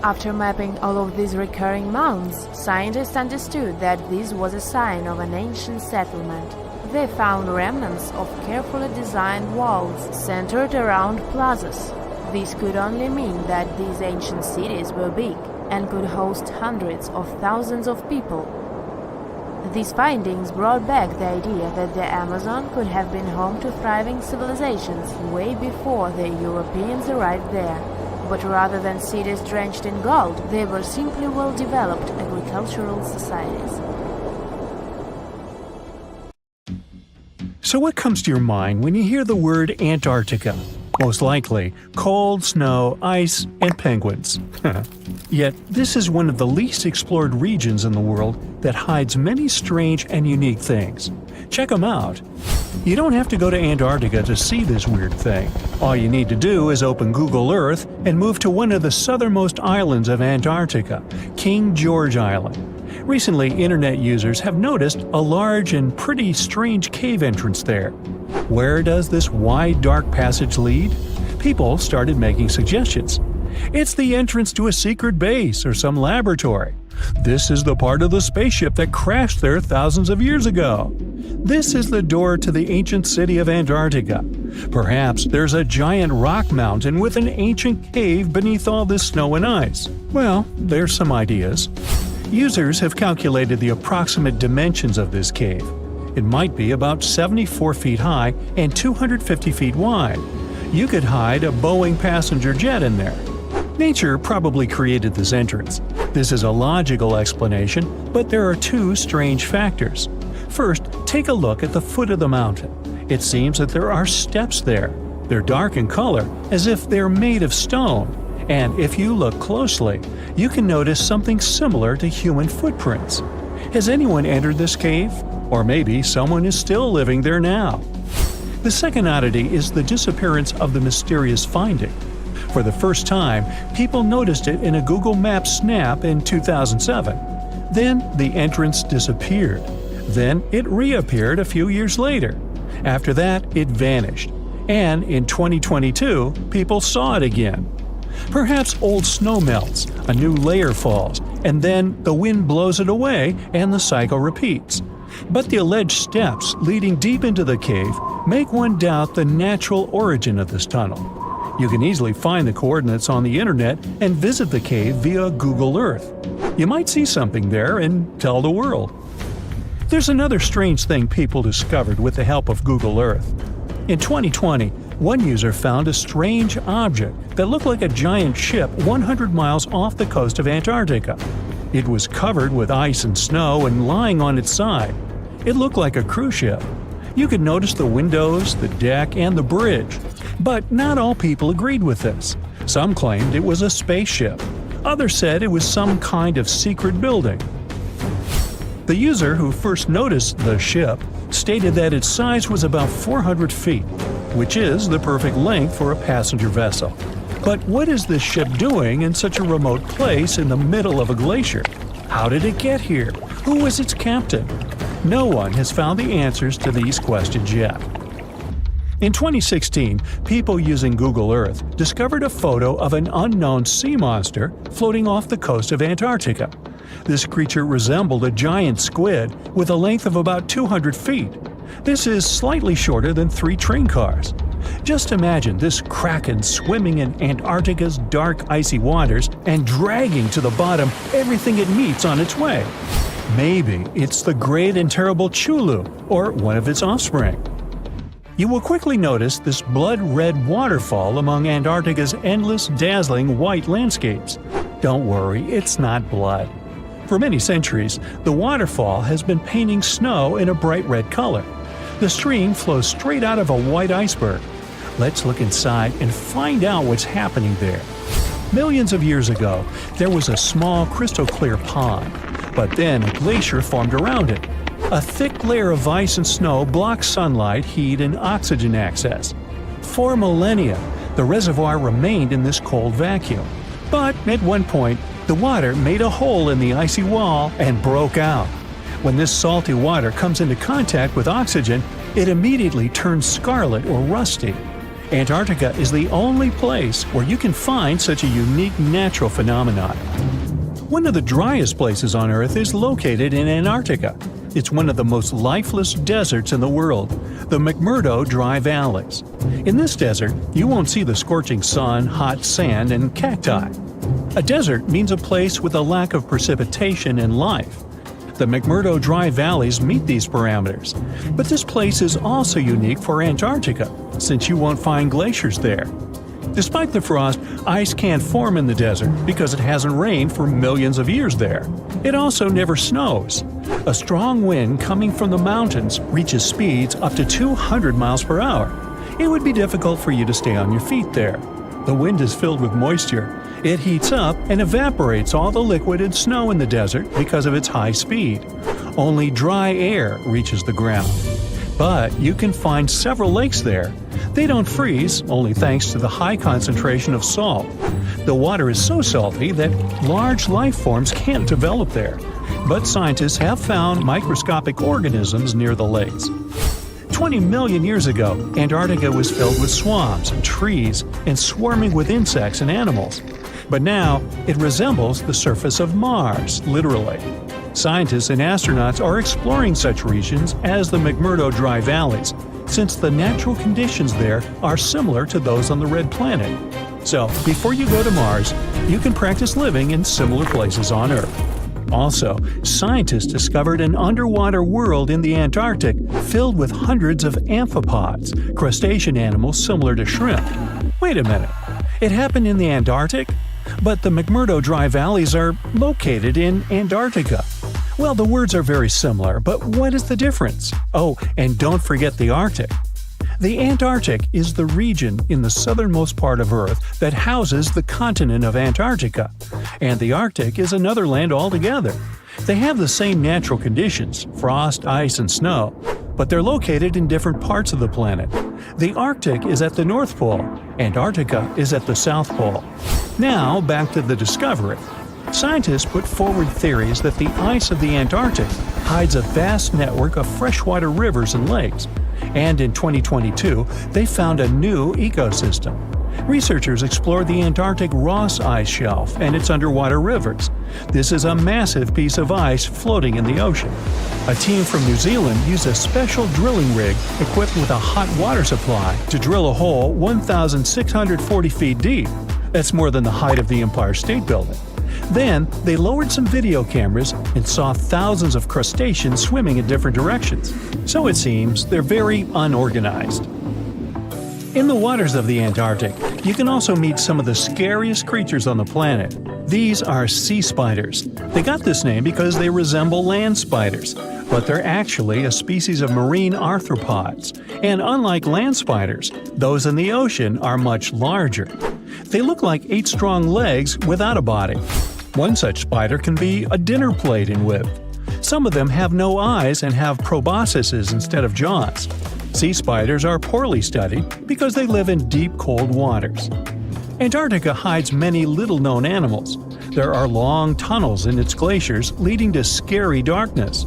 After mapping all of these recurring mounds, scientists understood that this was a sign of an ancient settlement. They found remnants of carefully designed walls centered around plazas. This could only mean that these ancient cities were big and could host hundreds of thousands of people. These findings brought back the idea that the Amazon could have been home to thriving civilizations way before the Europeans arrived there. But rather than cities drenched in gold, they were simply well-developed agricultural societies. So what comes to your mind when you hear the word Antarctica? Most likely, cold, snow, ice, and penguins. Yet, this is one of the least explored regions in the world that hides many strange and unique things. Check them out. You don't have to go to Antarctica to see this weird thing. All you need to do is open Google Earth and move to one of the southernmost islands of Antarctica, King George Island. Recently, internet users have noticed a large and pretty strange cave entrance there. Where does this wide, dark passage lead? People started making suggestions. It's the entrance to a secret base or some laboratory. This is the part of the spaceship that crashed there thousands of years ago. This is the door to the ancient city of Antarctica. Perhaps there's a giant rock mountain with an ancient cave beneath all this snow and ice. Well, there's some ideas. Users have calculated the approximate dimensions of this cave. It might be about 74 feet high and 250 feet wide. You could hide a Boeing passenger jet in there. Nature probably created this entrance. This is a logical explanation, but there are two strange factors. First, take a look at the foot of the mountain. It seems that there are steps there. They're dark in color, as if they're made of stone. And if you look closely, you can notice something similar to human footprints. Has anyone entered this cave? Or maybe someone is still living there now. The second oddity is the disappearance of the mysterious finding. For the first time, people noticed it in a Google Maps snap in 2007. Then the entrance disappeared. Then it reappeared a few years later. After that, it vanished. And in 2022, people saw it again. Perhaps old snow melts, a new layer falls, and then the wind blows it away and the cycle repeats. But the alleged steps leading deep into the cave make one doubt the natural origin of this tunnel. You can easily find the coordinates on the internet and visit the cave via Google Earth. You might see something there and tell the world. There's another strange thing people discovered with the help of Google Earth. In 2020, one user found a strange object that looked like a giant ship 100 miles off the coast of Antarctica. It was covered with ice and snow and lying on its side. It looked like a cruise ship. You could notice the windows, the deck, and the bridge. But not all people agreed with this. Some claimed it was a spaceship. Others said it was some kind of secret building. The user who first noticed the ship stated that its size was about 400 feet, which is the perfect length for a passenger vessel. But what is this ship doing in such a remote place in the middle of a glacier? How did it get here? Who was its captain? No one has found the answers to these questions yet. In 2016, people using Google Earth discovered a photo of an unknown sea monster floating off the coast of Antarctica. This creature resembled a giant squid with a length of about 200 feet. This is slightly shorter than 3 train cars. Just imagine this kraken swimming in Antarctica's dark, icy waters and dragging to the bottom everything it meets on its way. Maybe it's the great and terrible Chulu, or one of its offspring. You will quickly notice this blood-red waterfall among Antarctica's endless, dazzling white landscapes. Don't worry, it's not blood. For many centuries, the waterfall has been painting snow in a bright red color. The stream flows straight out of a white iceberg. Let's look inside and find out what's happening there. Millions of years ago, there was a small crystal-clear pond, but then a glacier formed around it. A thick layer of ice and snow blocked sunlight, heat, and oxygen access. For millennia, the reservoir remained in this cold vacuum. But at one point, the water made a hole in the icy wall and broke out. When this salty water comes into contact with oxygen, it immediately turns scarlet or rusty. Antarctica is the only place where you can find such a unique natural phenomenon. One of the driest places on Earth is located in Antarctica. It's one of the most lifeless deserts in the world, the McMurdo Dry Valleys. In this desert, you won't see the scorching sun, hot sand, and cacti. A desert means a place with a lack of precipitation and life. The McMurdo Dry Valleys meet these parameters. But this place is also unique for Antarctica, since you won't find glaciers there. Despite the frost, ice can't form in the desert because it hasn't rained for millions of years there. It also never snows. A strong wind coming from the mountains reaches speeds up to 200 miles per hour. It would be difficult for you to stay on your feet there. The wind is filled with moisture. It heats up and evaporates all the liquid and snow in the desert because of its high speed. Only dry air reaches the ground. But you can find several lakes there. They don't freeze, only thanks to the high concentration of salt. The water is so salty that large life forms can't develop there. But scientists have found microscopic organisms near the lakes. 20 million years ago, Antarctica was filled with swamps and trees and swarming with insects and animals. But now, it resembles the surface of Mars, literally. Scientists and astronauts are exploring such regions as the McMurdo Dry Valleys, since the natural conditions there are similar to those on the Red Planet. So, before you go to Mars, you can practice living in similar places on Earth. Also, scientists discovered an underwater world in the Antarctic filled with hundreds of amphipods, crustacean animals similar to shrimp. Wait a minute, it happened in the Antarctic? But the McMurdo Dry Valleys are located in Antarctica. Well, the words are very similar, but what is the difference? Oh, and don't forget the Arctic. The Antarctic is the region in the southernmost part of Earth that houses the continent of Antarctica, and the Arctic is another land altogether. They have the same natural conditions, frost, ice, and snow, but they're located in different parts of the planet. The Arctic is at the North Pole, Antarctica is at the South Pole. Now, back to the discovery. Scientists put forward theories that the ice of the Antarctic hides a vast network of freshwater rivers and lakes. And in 2022, they found a new ecosystem. Researchers explored the Antarctic Ross Ice Shelf and its underwater rivers. This is a massive piece of ice floating in the ocean. A team from New Zealand used a special drilling rig equipped with a hot water supply to drill a hole 1,640 feet deep. That's more than the height of the Empire State Building. Then, they lowered some video cameras and saw thousands of crustaceans swimming in different directions. So it seems they're very unorganized. In the waters of the Antarctic, you can also meet some of the scariest creatures on the planet. These are sea spiders. They got this name because they resemble land spiders, but they're actually a species of marine arthropods. And unlike land spiders, those in the ocean are much larger. They look like 8 strong legs without a body. One such spider can be a dinner plate in width. Some of them have no eyes and have proboscises instead of jaws. Sea spiders are poorly studied because they live in deep, cold waters. Antarctica hides many little-known animals. There are long tunnels in its glaciers leading to scary darkness.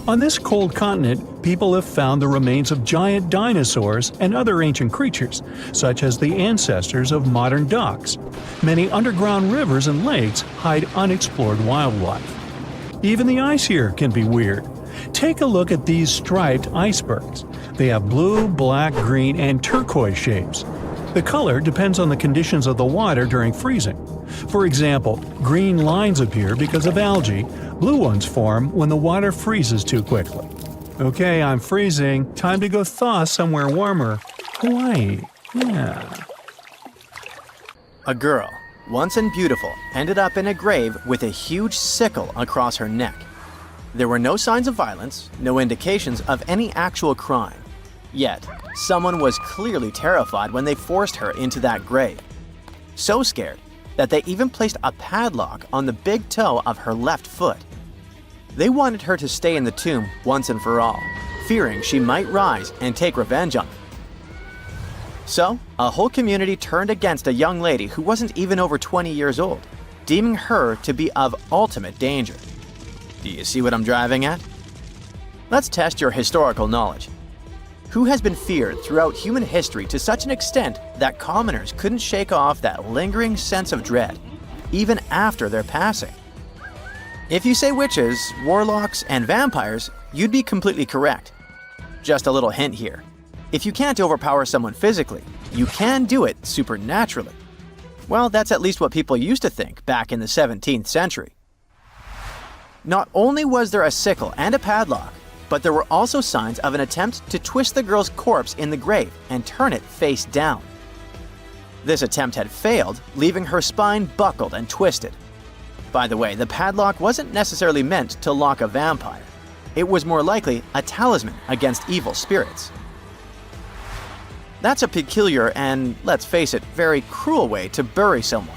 On this cold continent, people have found the remains of giant dinosaurs and other ancient creatures, such as the ancestors of modern ducks. Many underground rivers and lakes hide unexplored wildlife. Even the ice here can be weird. Take a look at these striped icebergs. They have blue, black, green, and turquoise shapes. The color depends on the conditions of the water during freezing. For example, green lines appear because of algae. Blue ones form when the water freezes too quickly. Okay, I'm freezing. Time to go thaw somewhere warmer. Hawaii. Yeah. A girl, once and beautiful, ended up in a grave with a huge sickle across her neck. There were no signs of violence, no indications of any actual crime. Yet, someone was clearly terrified when they forced her into that grave. So scared that they even placed a padlock on the big toe of her left foot. They wanted her to stay in the tomb once and for all, fearing she might rise and take revenge on them. So, a whole community turned against a young lady who wasn't even over 20 years old, deeming her to be of ultimate danger. Do you see what I'm driving at? Let's test your historical knowledge. Who has been feared throughout human history to such an extent that commoners couldn't shake off that lingering sense of dread, even after their passing? If you say witches, warlocks, and vampires, you'd be completely correct. Just a little hint here. If you can't overpower someone physically, you can do it supernaturally. Well, that's at least what people used to think back in the 17th century. Not only was there a sickle and a padlock, but there were also signs of an attempt to twist the girl's corpse in the grave and turn it face down. This attempt had failed, leaving her spine buckled and twisted. By the way, the padlock wasn't necessarily meant to lock a vampire. It was more likely a talisman against evil spirits. That's a peculiar and, let's face it, very cruel way to bury someone.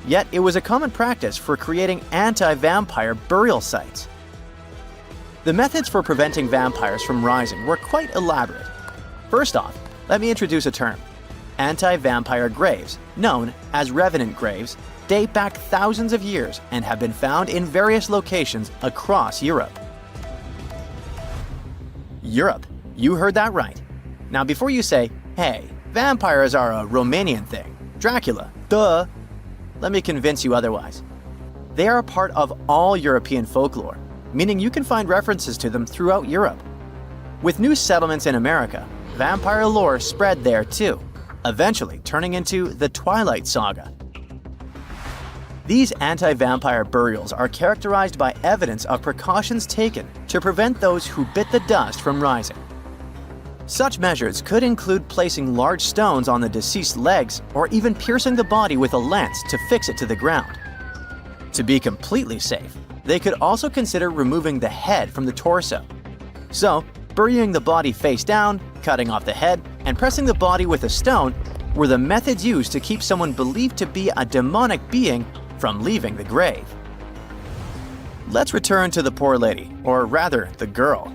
Yet it was a common practice for creating anti-vampire burial sites. The methods for preventing vampires from rising were quite elaborate. First off, let me introduce a term. Anti-vampire graves, known as revenant graves, date back thousands of years and have been found in various locations across Europe. Europe, you heard that right. Now before you say, hey, vampires are a Romanian thing, Dracula, duh, let me convince you otherwise. They are a part of all European folklore, meaning you can find references to them throughout Europe. With new settlements in America, vampire lore spread there too, eventually turning into the Twilight Saga. These anti-vampire burials are characterized by evidence of precautions taken to prevent those who bit the dust from rising. Such measures could include placing large stones on the deceased's legs or even piercing the body with a lance to fix it to the ground. To be completely safe, they could also consider removing the head from the torso. So, burying the body face down, cutting off the head, and pressing the body with a stone were the methods used to keep someone believed to be a demonic being from leaving the grave. Let's return to the poor lady, or rather, the girl.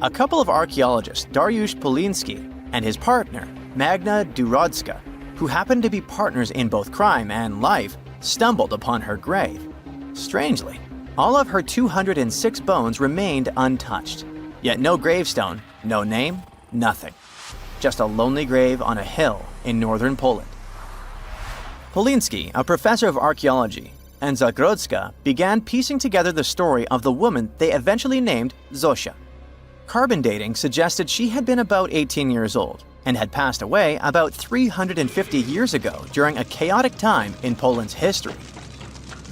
A couple of archaeologists, Dariusz Poliński and his partner, Magna Durodska, who happened to be partners in both crime and life, stumbled upon her grave. Strangely, all of her 206 bones remained untouched. Yet no gravestone, no name, nothing. Just a lonely grave on a hill in northern Poland. Polinsky, a professor of archaeology, and Zagrodska began piecing together the story of the woman they eventually named Zosia. Carbon dating suggested she had been about 18 years old and had passed away about 350 years ago during a chaotic time in Poland's history.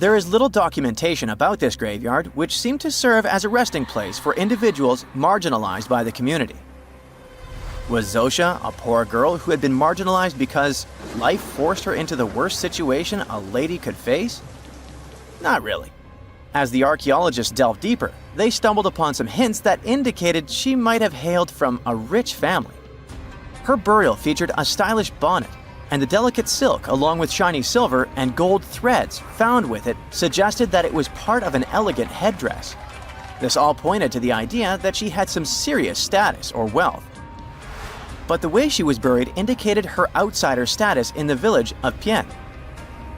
There is little documentation about this graveyard, which seemed to serve as a resting place for individuals marginalized by the community. Was Zosia a poor girl who had been marginalized because life forced her into the worst situation a lady could face? Not really. As the archaeologists delved deeper, they stumbled upon some hints that indicated she might have hailed from a rich family. Her burial featured a stylish bonnet, and the delicate silk along with shiny silver and gold threads found with it suggested that it was part of an elegant headdress. This all pointed to the idea that she had some serious status or wealth. But the way she was buried indicated her outsider status in the village of Pien.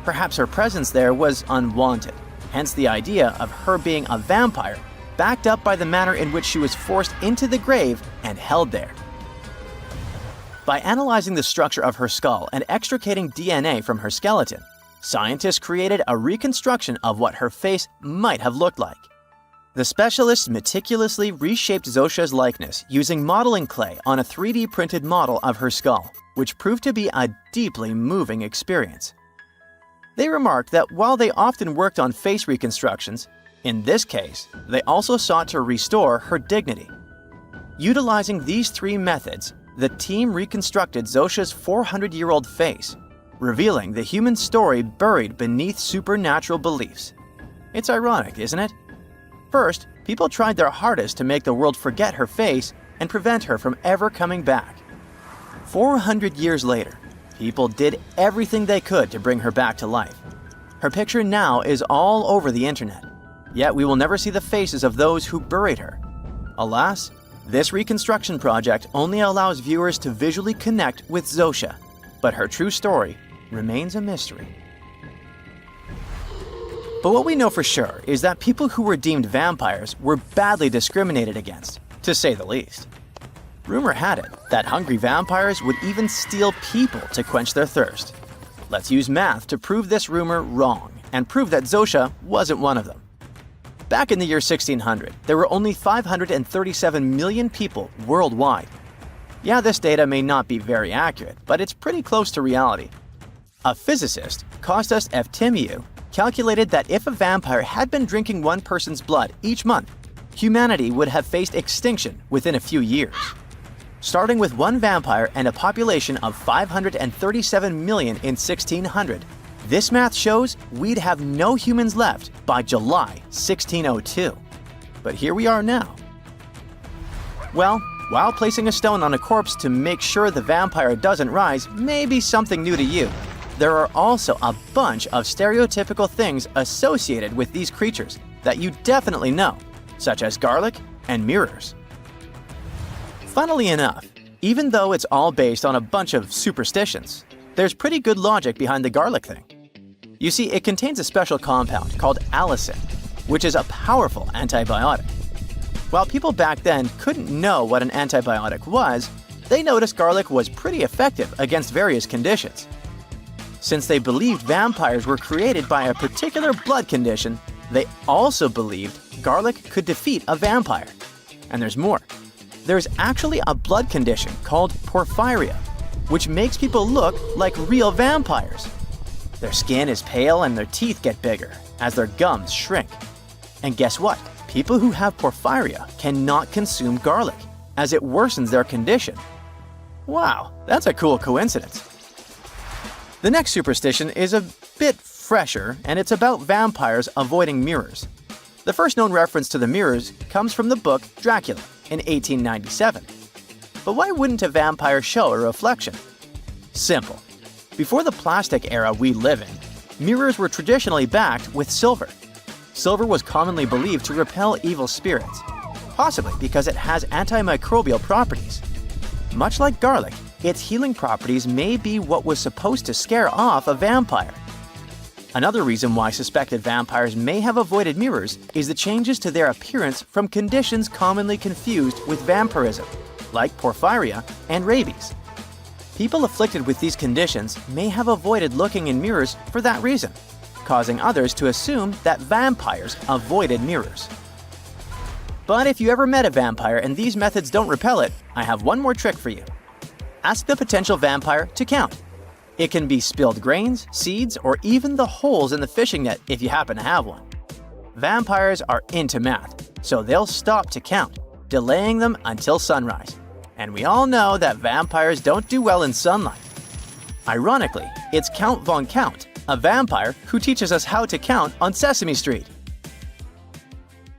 Perhaps her presence there was unwanted, hence the idea of her being a vampire, backed up by the manner in which she was forced into the grave and held there. By analyzing the structure of her skull and extricating DNA from her skeleton, scientists created a reconstruction of what her face might have looked like. The specialists meticulously reshaped Zosia's likeness using modeling clay on a 3D printed model of her skull, which proved to be a deeply moving experience. They remarked that while they often worked on face reconstructions, in this case, they also sought to restore her dignity. Utilizing these three methods, the team reconstructed Zosia's 400-year-old face, revealing the human story buried beneath supernatural beliefs. It's ironic, isn't it? First, people tried their hardest to make the world forget her face and prevent her from ever coming back. 400 years later, people did everything they could to bring her back to life. Her picture now is all over the internet, yet we will never see the faces of those who buried her. Alas, this reconstruction project only allows viewers to visually connect with Zosia, but her true story remains a mystery. But what we know for sure is that people who were deemed vampires were badly discriminated against, to say the least. Rumor had it that hungry vampires would even steal people to quench their thirst. Let's use math to prove this rumor wrong and prove that Zosia wasn't one of them. Back in the year 1600, there were only 537 million people worldwide. Yeah, this data may not be very accurate, but it's pretty close to reality. A physicist, Kostas Eftimiou, calculated that if a vampire had been drinking one person's blood each month, humanity would have faced extinction within a few years. Starting with one vampire and a population of 537 million in 1600, this math shows we'd have no humans left by July 1602. But here we are now. Well, while placing a stone on a corpse to make sure the vampire doesn't rise may be something new to you, there are also a bunch of stereotypical things associated with these creatures that you definitely know, such as garlic and mirrors. Funnily enough, even though it's all based on a bunch of superstitions, there's pretty good logic behind the garlic thing. You see, it contains a special compound called allicin, which is a powerful antibiotic. While people back then couldn't know what an antibiotic was, they noticed garlic was pretty effective against various conditions. Since they believed vampires were created by a particular blood condition, they also believed garlic could defeat a vampire. And there's more. There's actually a blood condition called porphyria, which makes people look like real vampires. Their skin is pale and their teeth get bigger as their gums shrink. And guess what? People who have porphyria cannot consume garlic, as it worsens their condition. Wow, that's a cool coincidence. The next superstition is a bit fresher, and it's about vampires avoiding mirrors. The first known reference to the mirrors comes from the book Dracula in 1897. But why wouldn't a vampire show a reflection? Simple. Before the plastic era we live in, mirrors were traditionally backed with silver. Silver was commonly believed to repel evil spirits, possibly because it has antimicrobial properties. Much like garlic, its healing properties may be what was supposed to scare off a vampire. Another reason why suspected vampires may have avoided mirrors is the changes to their appearance from conditions commonly confused with vampirism, like porphyria and rabies. People afflicted with these conditions may have avoided looking in mirrors for that reason, causing others to assume that vampires avoided mirrors. But if you ever met a vampire and these methods don't repel it, I have one more trick for you. Ask the potential vampire to count. It can be spilled grains, seeds, or even the holes in the fishing net if you happen to have one. Vampires are into math, so they'll stop to count, delaying them until sunrise. And we all know that vampires don't do well in sunlight. Ironically, it's Count Von Count, a vampire who teaches us how to count on Sesame Street.